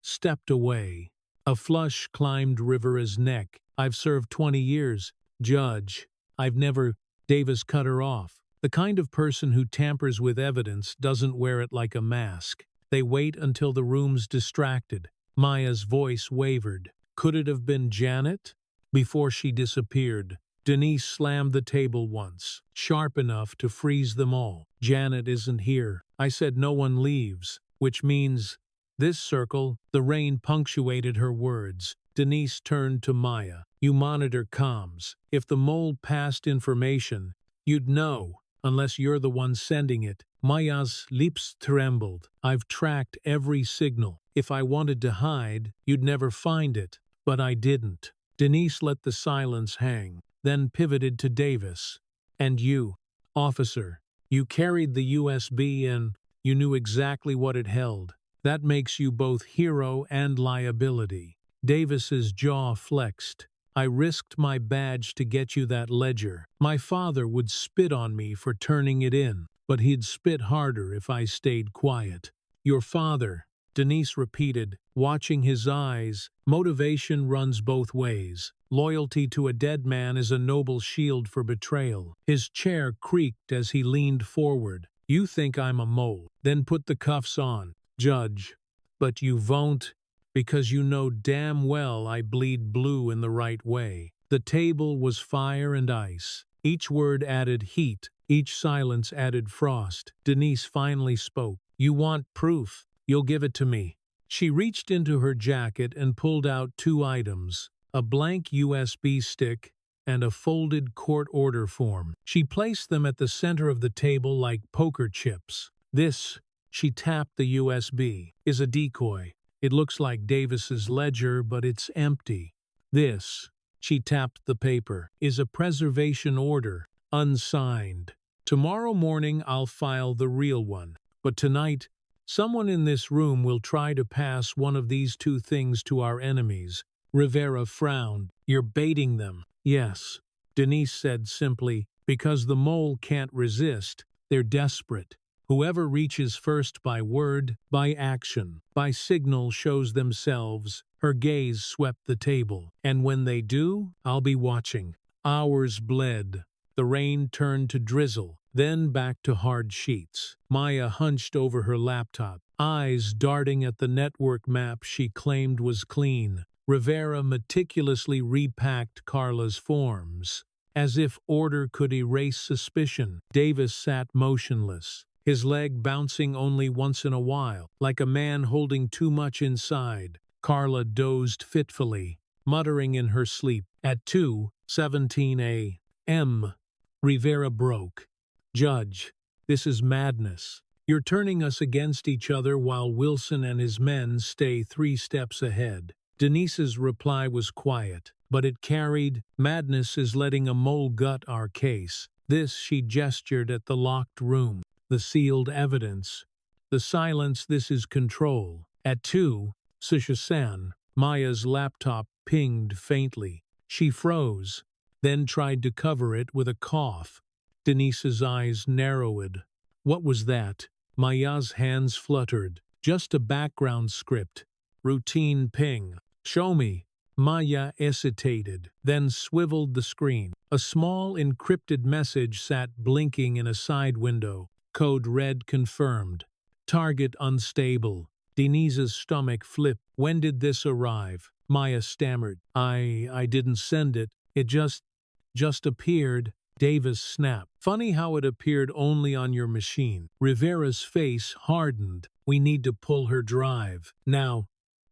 stepped away?" A flush climbed Rivera's neck. "I've served 20 years, Judge. I've never—" Davis cut her off. "The kind of person who tampers with evidence doesn't wear it like a mask. They wait until the room's distracted." Maya's voice wavered. "Could it have been Janet?" Before she disappeared, Denise slammed the table once, sharp enough to freeze them all. "Janet isn't here. I said no one leaves, which means this circle." The rain punctuated her words. Denise turned to Maya. You monitor comms. If the mole passed information, you'd know, unless you're the one sending it. Maya's lips trembled. I've tracked every signal. If I wanted to hide, you'd never find it. But I didn't. Denise let the silence hang, then pivoted to Davis. And you, officer, you carried the USB and you knew exactly what it held. That makes you both hero and liability. Davis's jaw flexed. I risked my badge to get you that ledger. My father would spit on me for turning it in, but he'd spit harder if I stayed quiet. Your father, Denise repeated, watching his eyes. Motivation runs both ways. Loyalty to a dead man is a noble shield for betrayal. His chair creaked as he leaned forward. You think I'm a mole? Then put the cuffs on, Judge. But you won't, because you know damn well I bleed blue in the right way. The table was fire and ice. Each word added heat, each silence added frost. Denise finally spoke. You want proof? You'll give it to me. She reached into her jacket and pulled out 2 items, a blank USB stick and a folded court order form. She placed them at the center of the table like poker chips. This, she tapped the USB, is a decoy. It looks like Davis's ledger, but it's empty. This, she tapped the paper, is a preservation order, unsigned. Tomorrow morning I'll file the real one. But tonight, someone in this room will try to pass one of these 2 things to our enemies. Rivera frowned. You're baiting them. Yes, Denise said simply, because the mole can't resist. They're desperate. Whoever reaches first by word, by action, by signal shows themselves. Her gaze swept the table. And when they do, I'll be watching. Hours bled. The rain turned to drizzle, then back to hard sheets. Maya hunched over her laptop, eyes darting at the network map she claimed was clean. Rivera meticulously repacked Carla's forms. As if order could erase suspicion, Davis sat motionless, his leg bouncing only once in a while, like a man holding too much inside. Carla dozed fitfully, muttering in her sleep. At 2:17 a.m., Rivera broke. Judge, this is madness. You're turning us against each other while Wilson and his men stay 3 steps ahead. Denise's reply was quiet, but it carried, madness is letting a mole gut our case. This, she gestured at the locked room, the sealed evidence. The silence, this is control. At 2:00, Maya's laptop pinged faintly. She froze, then tried to cover it with a cough. Denise's eyes narrowed. What was that? Maya's hands fluttered. Just a background script. Routine ping. Show me. Maya hesitated, then swiveled the screen. A small encrypted message sat blinking in a side window. Code red confirmed. Target unstable. Denise's stomach flipped. When did this arrive? Maya stammered. I didn't send it. It just appeared. Davis snapped. Funny how it appeared only on your machine. Rivera's face hardened. We need to pull her drive. Now.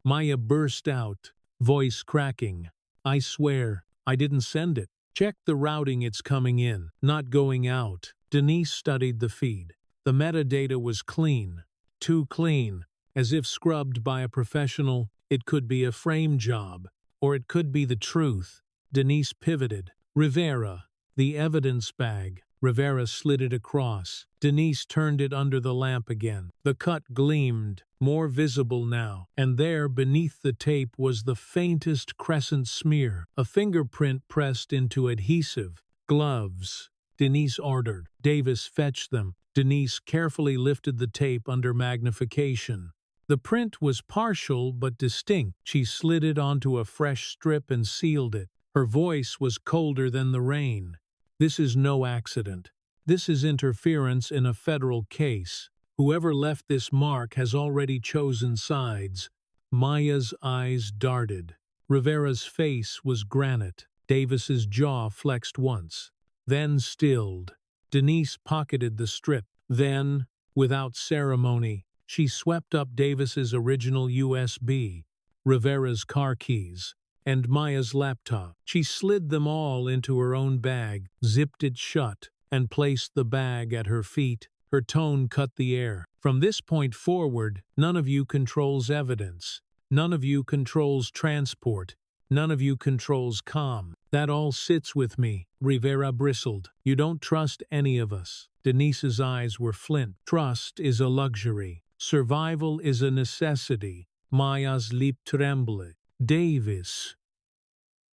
Maya burst out, voice cracking. I swear, I didn't send it. Check the routing, it's coming in, not going out. Denise studied the feed. The metadata was clean. Too clean. As if scrubbed by a professional. It could be a frame job. Or it could be the truth. Denise pivoted. Rivera. The evidence bag. Rivera slid it across. Denise turned it under the lamp again. The cut gleamed, more visible now, and there beneath the tape was the faintest crescent smear, a fingerprint pressed into adhesive. Gloves. Denise ordered. Davis fetched them. Denise carefully lifted the tape under magnification. The print was partial but distinct. She slid it onto a fresh strip and sealed it. Her voice was colder than the rain. This is no accident. This is interference in a federal case. Whoever left this mark has already chosen sides. Maya's eyes darted. Rivera's face was granite. Davis's jaw flexed once, then stilled. Denise pocketed the strip. Then, without ceremony, she swept up Davis's original USB, Rivera's car keys, and Maya's laptop. She slid them all into her own bag, zipped it shut, and placed the bag at her feet. Her tone cut the air. From this point forward, none of you controls evidence. None of you controls transport. None of you controls calm. That all sits with me. Rivera bristled. You don't trust any of us. Denise's eyes were flint. Trust is a luxury. Survival is a necessity. Maya's lip trembled. Davis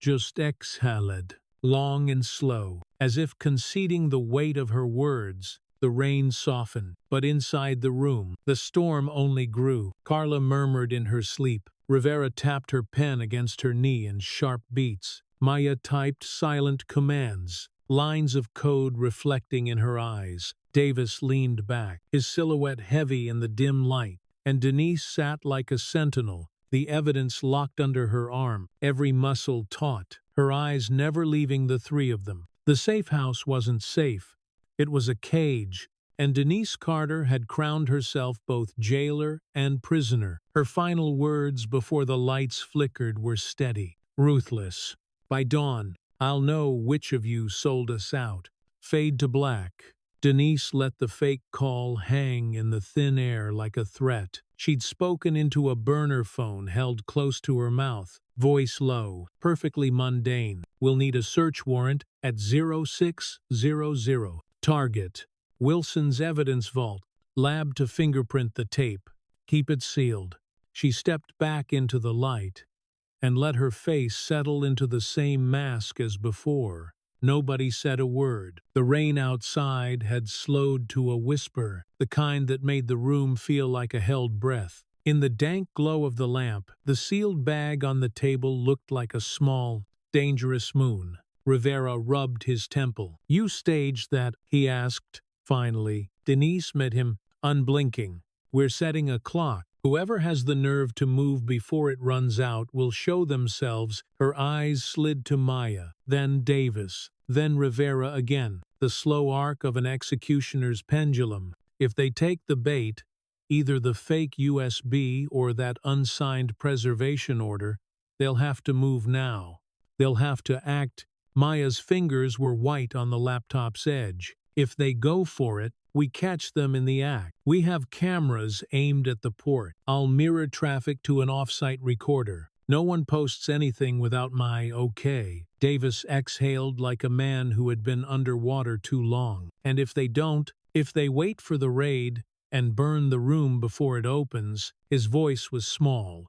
just exhaled, long and slow, as if conceding the weight of her words. The rain softened, but inside the room, the storm only grew. Carla murmured in her sleep. Rivera tapped her pen against her knee in sharp beats. Maya typed silent commands, lines of code reflecting in her eyes. Davis leaned back, his silhouette heavy in the dim light, and Denise sat like a sentinel, the evidence locked under her arm, every muscle taut, her eyes never leaving the three of them. The safe house wasn't safe. It was a cage, and Denise Carter had crowned herself both jailer and prisoner. Her final words before the lights flickered were steady, ruthless. By dawn, I'll know which of you sold us out. Fade to black. Denise let the fake call hang in the thin air like a threat. She'd spoken into a burner phone held close to her mouth, voice low, perfectly mundane. We'll need a search warrant at 0600. Target: Wilson's evidence vault. Lab to fingerprint the tape. Keep it sealed. She stepped back into the light and let her face settle into the same mask as before. Nobody said a word. The rain outside had slowed to a whisper, the kind that made the room feel like a held breath. In the dank glow of the lamp, the sealed bag on the table looked like a small, dangerous moon. Rivera rubbed his temple. You staged that, he asked, finally. Denise met him, unblinking. We're setting a clock. Whoever has the nerve to move before it runs out will show themselves. Her eyes slid to Maya, then Davis, then Rivera again, the slow arc of an executioner's pendulum. If they take the bait, either the fake USB or that unsigned preservation order, they'll have to move now. They'll have to act. Maya's fingers were white on the laptop's edge. If they go for it, we catch them in the act. We have cameras aimed at the port. I'll mirror traffic to an off-site recorder. No one posts anything without my okay. Davis exhaled like a man who had been underwater too long. And if they don't, if they wait for the raid and burn the room before it opens, his voice was small.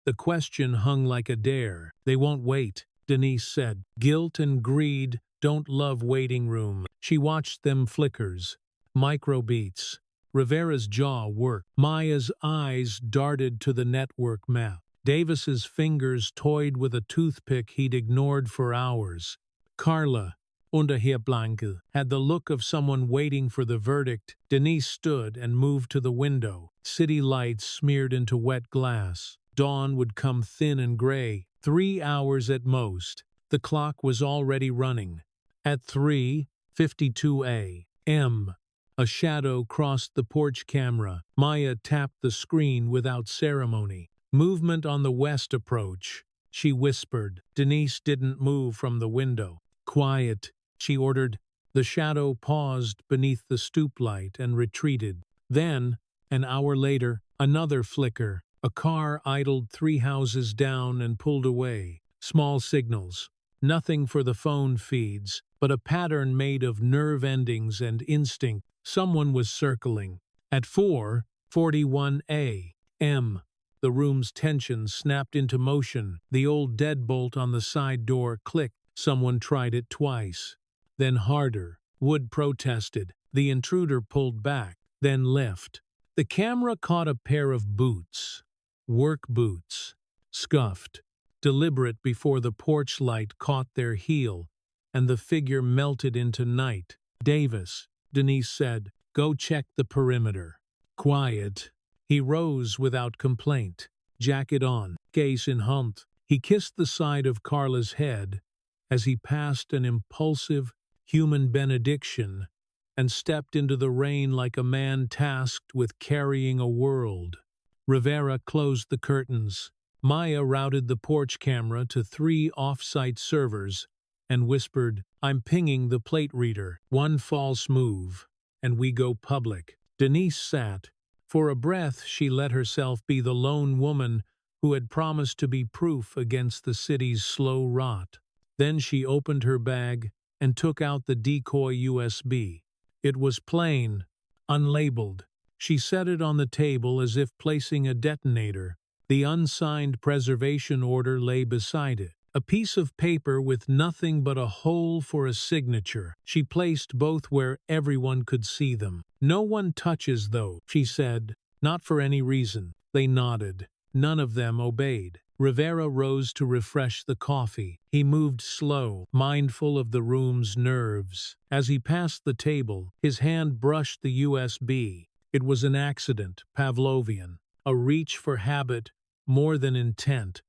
The question hung like a dare. They won't wait, Denise said. Guilt and greed don't love waiting room. She watched them flickers. Microbeats. Rivera's jaw worked. Maya's eyes darted to the network map. Davis's fingers toyed with a toothpick he'd ignored for hours. Carla, Unterhierblanke, had the look of someone waiting for the verdict. Denise stood and moved to the window. City lights smeared into wet glass. Dawn would come thin and gray. 3 hours at most. The clock was already running. At 3:52 a.m., a shadow crossed the porch camera. Maya tapped the screen without ceremony. Movement on the west approach, she whispered. Denise didn't move from the window. Quiet, she ordered. The shadow paused beneath the stoop light and retreated. Then, an hour later, another flicker. A car idled 3 houses down and pulled away. Small signals. Nothing for the phone feeds, but a pattern made of nerve endings and instinct. Someone was circling. At 4:41 a.m., the room's tension snapped into motion. The old deadbolt on the side door clicked. Someone tried it twice. Then harder. Wood protested. The intruder pulled back, then left. The camera caught a pair of boots. Work boots. Scuffed. Deliberate before the porch light caught their heel, and the figure melted into night. Davis, Denise said, go check the perimeter. Quiet. He rose without complaint. Jacket on, case in hand. He kissed the side of Carla's head as he passed an impulsive, human benediction and stepped into the rain like a man tasked with carrying a world. Rivera closed the curtains. Maya routed the porch camera to 3 off-site servers and whispered, "I'm pinging the plate reader. One false move, and we go public." Denise sat. For a breath, she let herself be the lone woman who had promised to be proof against the city's slow rot. Then she opened her bag and took out the decoy USB. It was plain, unlabeled. She set it on the table as if placing a detonator. The unsigned preservation order lay beside it, a piece of paper with nothing but a hole for a signature. She placed both where everyone could see them. "No one touches though," she said, "not for any reason." They nodded. None of them obeyed. Rivera rose to refresh the coffee. He moved slow, mindful of the room's nerves. As he passed the table, his hand brushed the USB. It was an accident, Pavlovian, a reach for habit more than intent.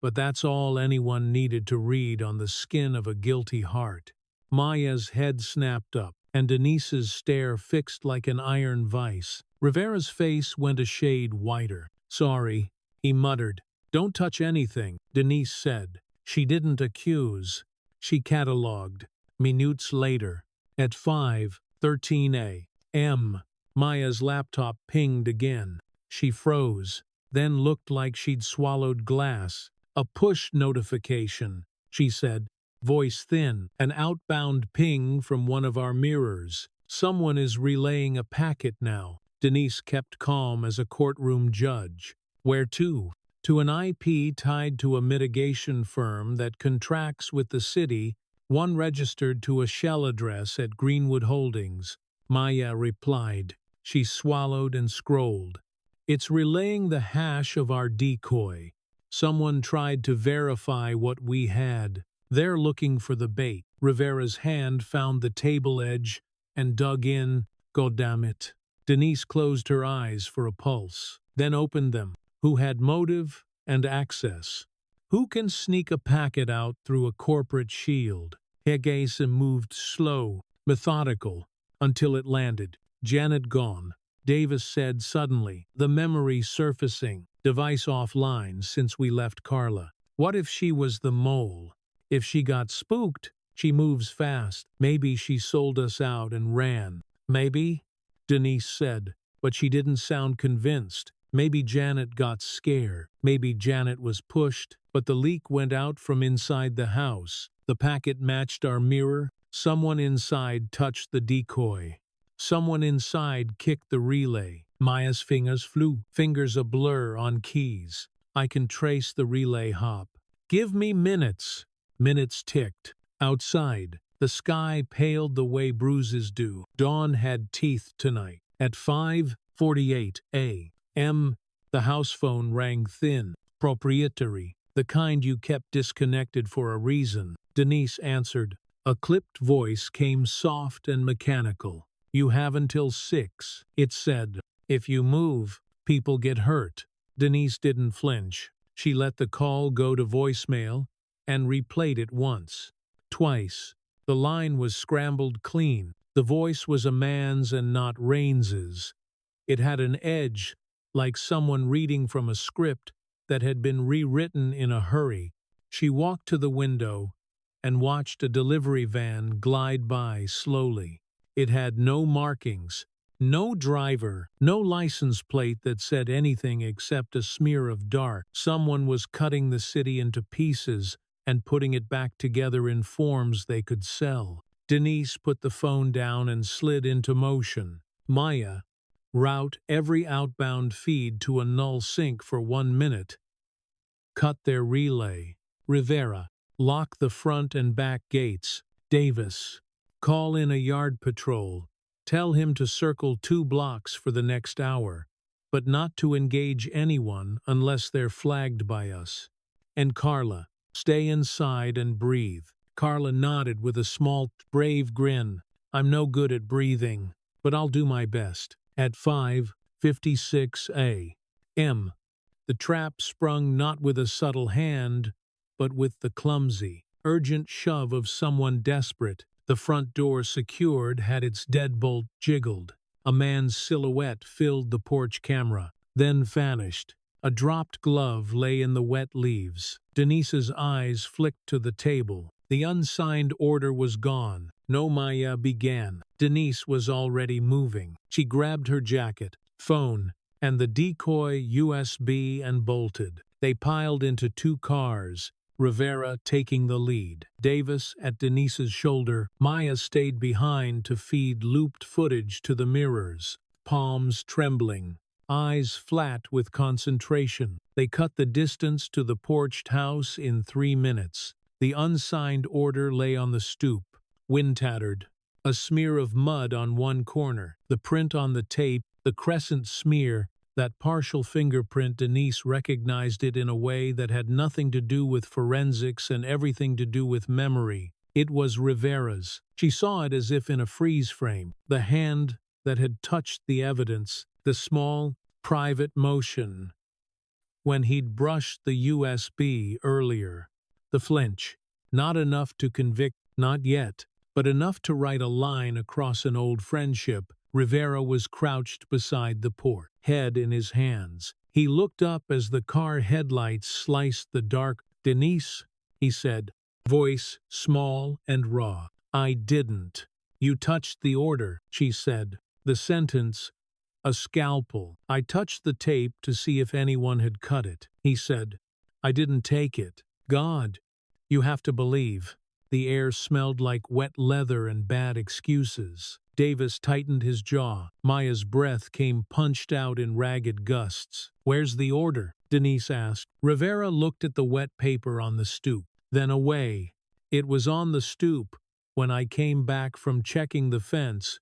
But that's all anyone needed to read on the skin of a guilty heart. Maya's head snapped up, and Denise's stare fixed like an iron vice. Rivera's face went a shade whiter. "Sorry," he muttered. "Don't touch anything," Denise said. She didn't accuse. She catalogued. Minutes later, at 5:13 a.m., Maya's laptop pinged again. She froze, then looked like she'd swallowed glass. "A push notification," she said, voice thin. "An outbound ping from one of our mirrors. Someone is relaying a packet now." Denise kept calm as a courtroom judge. "Where to?" "To an IP tied to a mitigation firm that contracts with the city, one registered to a shell address at Greenwood Holdings," Maya replied. She swallowed and scrolled. "It's relaying the hash of our decoy. Someone tried to verify what we had. They're looking for the bait." Rivera's hand found the table edge and dug in. "Goddamn." Denise closed her eyes for a pulse, then opened them. Who had motive and access? Who can sneak a packet out through a corporate shield? Hegese moved slow, methodical, until it landed. "Janet gone," Davis said suddenly, the memory surfacing. "Device offline since we left Carla." What if she was the mole? If she got spooked, she moves fast. Maybe she sold us out and ran. Maybe, Denise said, but she didn't sound convinced. Maybe Janet got scared. Maybe Janet was pushed, but the leak went out from inside the house. The packet matched our mirror. Someone inside touched the decoy. Someone inside kicked the relay. Maya's fingers flew, fingers a blur on keys. "I can trace the relay hop. Give me minutes." Minutes ticked. Outside, the sky paled the way bruises do. Dawn had teeth tonight. At 5:48 a.m., the house phone rang thin, proprietary, the kind you kept disconnected for a reason. Denise answered. A clipped voice came soft and mechanical. "You have until 6, it said. If you move, people get hurt." Denise didn't flinch. She let the call go to voicemail and replayed it once, twice. The line was scrambled clean. The voice was a man's and not Rains's. It had an edge, like someone reading from a script that had been rewritten in a hurry. She walked to the window and watched a delivery van glide by slowly. It had no markings, no driver, no license plate that said anything except a smear of dark. Someone was cutting the city into pieces and putting it back together in forms they could sell. Denise put the phone down and slid into motion. Maya, route every outbound feed to a null sync for 1 minute. Cut their relay. Rivera, lock the front and back gates. Davis, call in a yard patrol. Tell him to circle 2 blocks for the next hour, but not to engage anyone unless they're flagged by us. And Carla, stay inside and breathe. Carla nodded with a small, brave grin. I'm no good at breathing, but I'll do my best. At 5:56 a.m., the trap sprung not with a subtle hand, but with the clumsy, urgent shove of someone desperate. The front door secured had its deadbolt jiggled. A man's silhouette filled the porch camera, then vanished. A dropped glove lay in the wet leaves. Denise's eyes flicked to the table. The unsigned order was gone. No, Maya began. Denise was already moving. She grabbed her jacket, phone, and the decoy USB and bolted. They piled into 2 cars, Rivera taking the lead. Davis at Denise's shoulder. Maya stayed behind to feed looped footage to the mirrors, palms trembling, eyes flat with concentration. They cut the distance to the porched house in 3 minutes. The unsigned order lay on the stoop, wind-tattered. A smear of mud on one corner, the print on the tape, the crescent smear, that partial fingerprint. Denise recognized it in a way that had nothing to do with forensics and everything to do with memory. It was Rivera's. She saw it as if in a freeze frame. The hand that had touched the evidence, the small, private motion when he'd brushed the USB earlier. The flinch. Not enough to convict, not yet, but enough to write a line across an old friendship. Rivera was crouched beside the port, head in his hands. He looked up as the car headlights sliced the dark. "Denise," he said, voice small and raw. "I didn't." "You touched the order," she said. The sentence, a scalpel. "I touched the tape to see if anyone had cut it," he said. "I didn't take it." "God, you have to believe." The air smelled like wet leather and bad excuses. Davis tightened his jaw. Maya's breath came punched out in ragged gusts. "Where's the order?" Denise asked. Rivera looked at the wet paper on the stoop, then away. "It was on the stoop when I came back from checking the fence.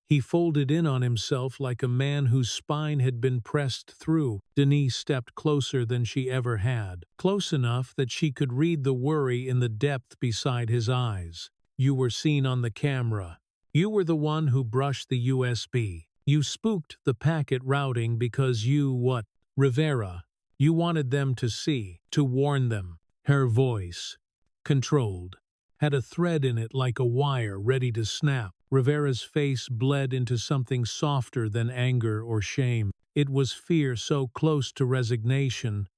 He folded in on himself like a man whose spine had been pressed through." Denise stepped closer than she ever had, close enough that she could read the worry in the depth beside his eyes. "You were seen on the camera. You were the one who brushed the USB. You spooked the packet routing because what? Rivera. You wanted them to see, to warn them." Her voice, controlled, had a thread in it like a wire ready to snap. Rivera's face bled into something softer than anger or shame. It was fear so close to resignation.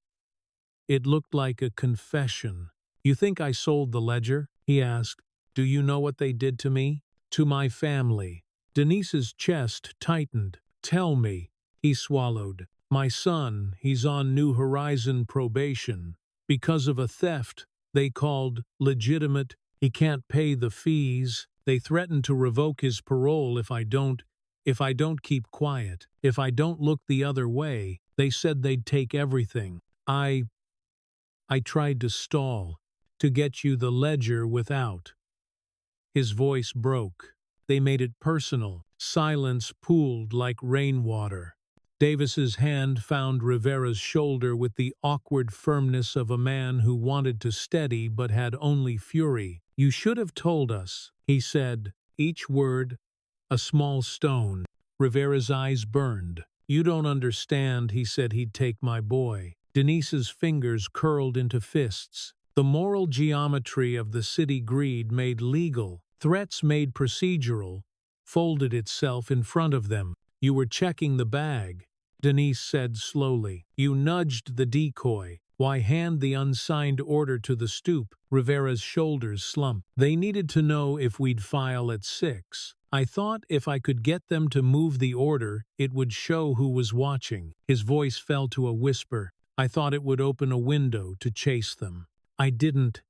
It looked like a confession. "You think I sold the ledger?" he asked. "Do you know what they did to me? To my family?" Denise's chest tightened. "Tell me." He swallowed. "My son, he's on New Horizon probation. Because of a theft they called legitimate. He can't pay the fees. They threatened to revoke his parole if I don't keep quiet. If I don't look the other way. They said they'd take everything. I tried to stall, to get you the ledger without." His voice broke. They made it personal. Silence pooled like rainwater. Davis's hand found Rivera's shoulder with the awkward firmness of a man who wanted to steady but had only fury. "You should have told us," he said, each word a small stone. Rivera's eyes burned. "You don't understand," he said. "He'd take my boy." Denise's fingers curled into fists. The moral geometry of the city greed made legal, threats made procedural, folded itself in front of them. "You were checking the bag," Denise said slowly. "You nudged the decoy. Why hand the unsigned order to the stoop?" Rivera's shoulders slumped. "They needed to know if we'd file at 6. I thought if I could get them to move the order, it would show who was watching." His voice fell to a whisper. "I thought it would open a window to chase them. I didn't."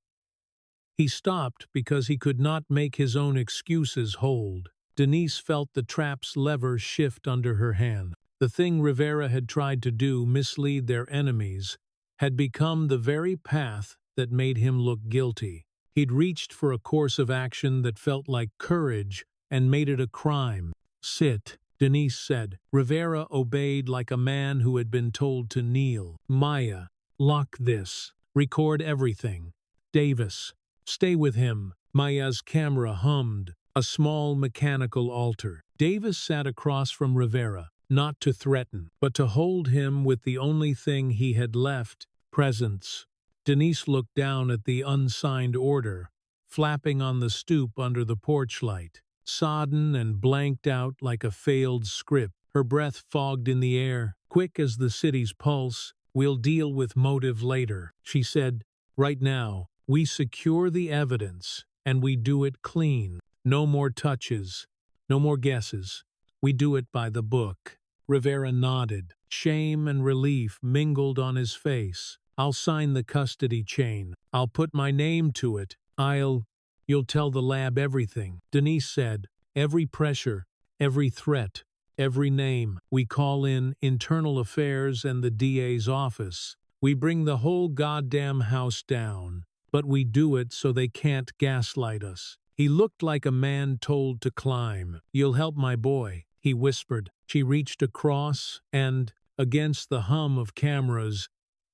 He stopped because he could not make his own excuses hold. Denise felt the trap's lever shift under her hand. The thing Rivera had tried to do, mislead their enemies, had become the very path that made him look guilty. He'd reached for a course of action that felt like courage and made it a crime. "Sit," Denise said. Rivera obeyed like a man who had been told to kneel. "Maya, lock this. Record everything. Davis, stay with him." Maya's camera hummed, a small mechanical altar. Davis sat across from Rivera, not to threaten, but to hold him with the only thing he had left, presence. Denise looked down at the unsigned order, flapping on the stoop under the porch light, sodden and blanked out like a failed script. her breath fogged in the air, quick as the city's pulse. "We'll deal with motive later," she said. "Right now, we secure the evidence, and we do it clean. No more touches, no more guesses. We do it by the book." Rivera nodded. Shame and relief mingled on his face. "I'll sign the custody chain. I'll put my name to it. You'll tell the lab everything," Denise said. "Every pressure, every threat, every name. We call in internal affairs and the DA's office. We bring the whole goddamn house down. But we do it so they can't gaslight us." He looked like a man told to climb. "You'll help my boy," he whispered. She reached across, and, against the hum of cameras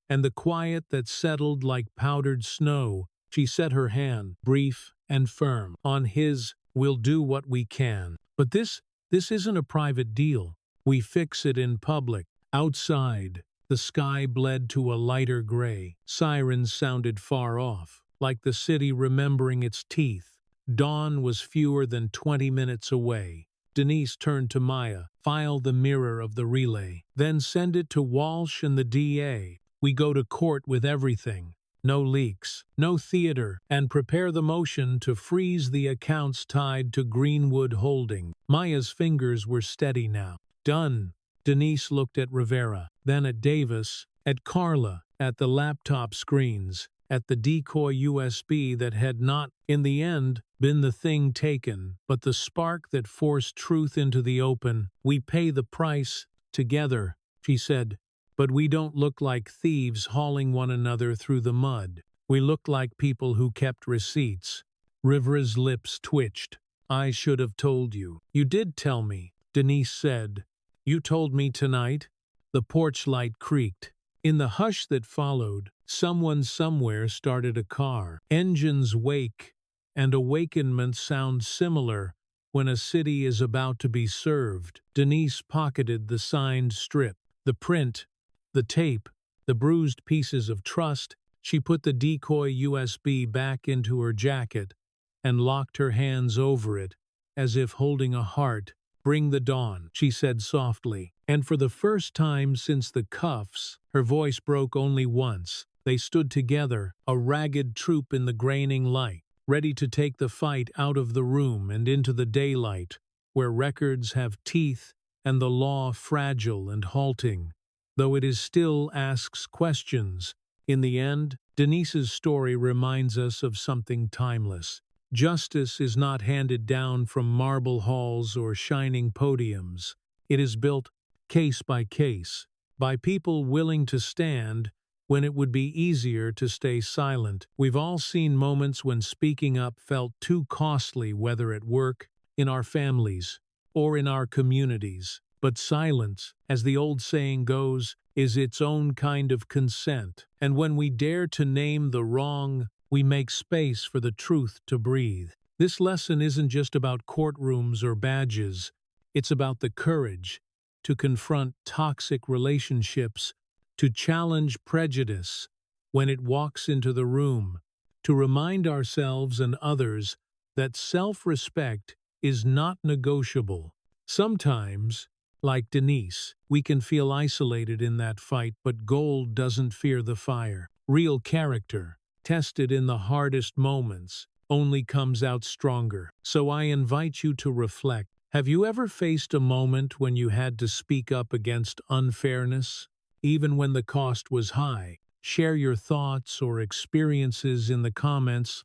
and the quiet that settled like powdered snow, she set her hand, brief and firm, on his. "We'll do what we can. But this isn't a private deal. We fix it in public." Outside, the sky bled to a lighter gray. Sirens sounded far off, like the city remembering its teeth. Dawn was fewer than 20 minutes away. Denise turned to Maya. "File the mirror of the relay. Then send it to Walsh and the DA. We go to court with everything. No leaks, no theater, and prepare the motion to freeze the accounts tied to Greenwood Holding." Maya's fingers were steady now. "Done." Denise looked at Rivera, then at Davis, at Carla, at the laptop screens, at the decoy USB that had not, in the end, been the thing taken, but the spark that forced truth into the open. "We pay the price, together," she said. "But we don't look like thieves hauling one another through the mud. We look like people who kept receipts." Rivera's lips twitched. "I should have told you." "You did tell me," Denise said. "You told me tonight." The porch light creaked. In the hush that followed, someone somewhere started a car. Engines wake and awakenment sound similar when a city is about to be served. Denise pocketed the signed strip, the print, the tape, the bruised pieces of trust. She put the decoy USB back into her jacket and locked her hands over it, as if holding a heart. "Bring the dawn," she said softly. And for the first time since the cuffs, her voice broke only once. They stood together, a ragged troop in the graining light, ready to take the fight out of the room and into the daylight, where records have teeth and the law fragile and halting, though it is still asks questions. In the end, Denise's story reminds us of something timeless. Justice is not handed down from marble halls or shining podiums. It is built, case by case, by people willing to stand when it would be easier to stay silent. We've all seen moments when speaking up felt too costly, whether at work, in our families, or in our communities. But silence, as the old saying goes, is its own kind of consent. And when we dare to name the wrong, we make space for the truth to breathe. This lesson isn't just about courtrooms or badges. It's about the courage to confront toxic relationships, to challenge prejudice when it walks into the room, to remind ourselves and others that self-respect is not negotiable. Sometimes, like Denise, we can feel isolated in that fight, but gold doesn't fear the fire. Real character, tested in the hardest moments, only comes out stronger. So I invite you to reflect. Have you ever faced a moment when you had to speak up against unfairness, even when the cost was high? Share your thoughts or experiences in the comments.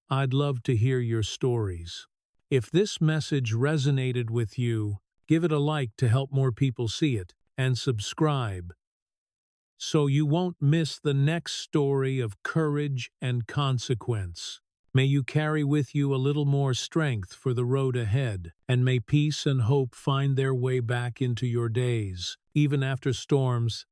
I'd love to hear your stories. If this message resonated with you, give it a like to help more people see it, and subscribe so you won't miss the next story of courage and consequence. May you carry with you a little more strength for the road ahead, and may peace and hope find their way back into your days, even after storms.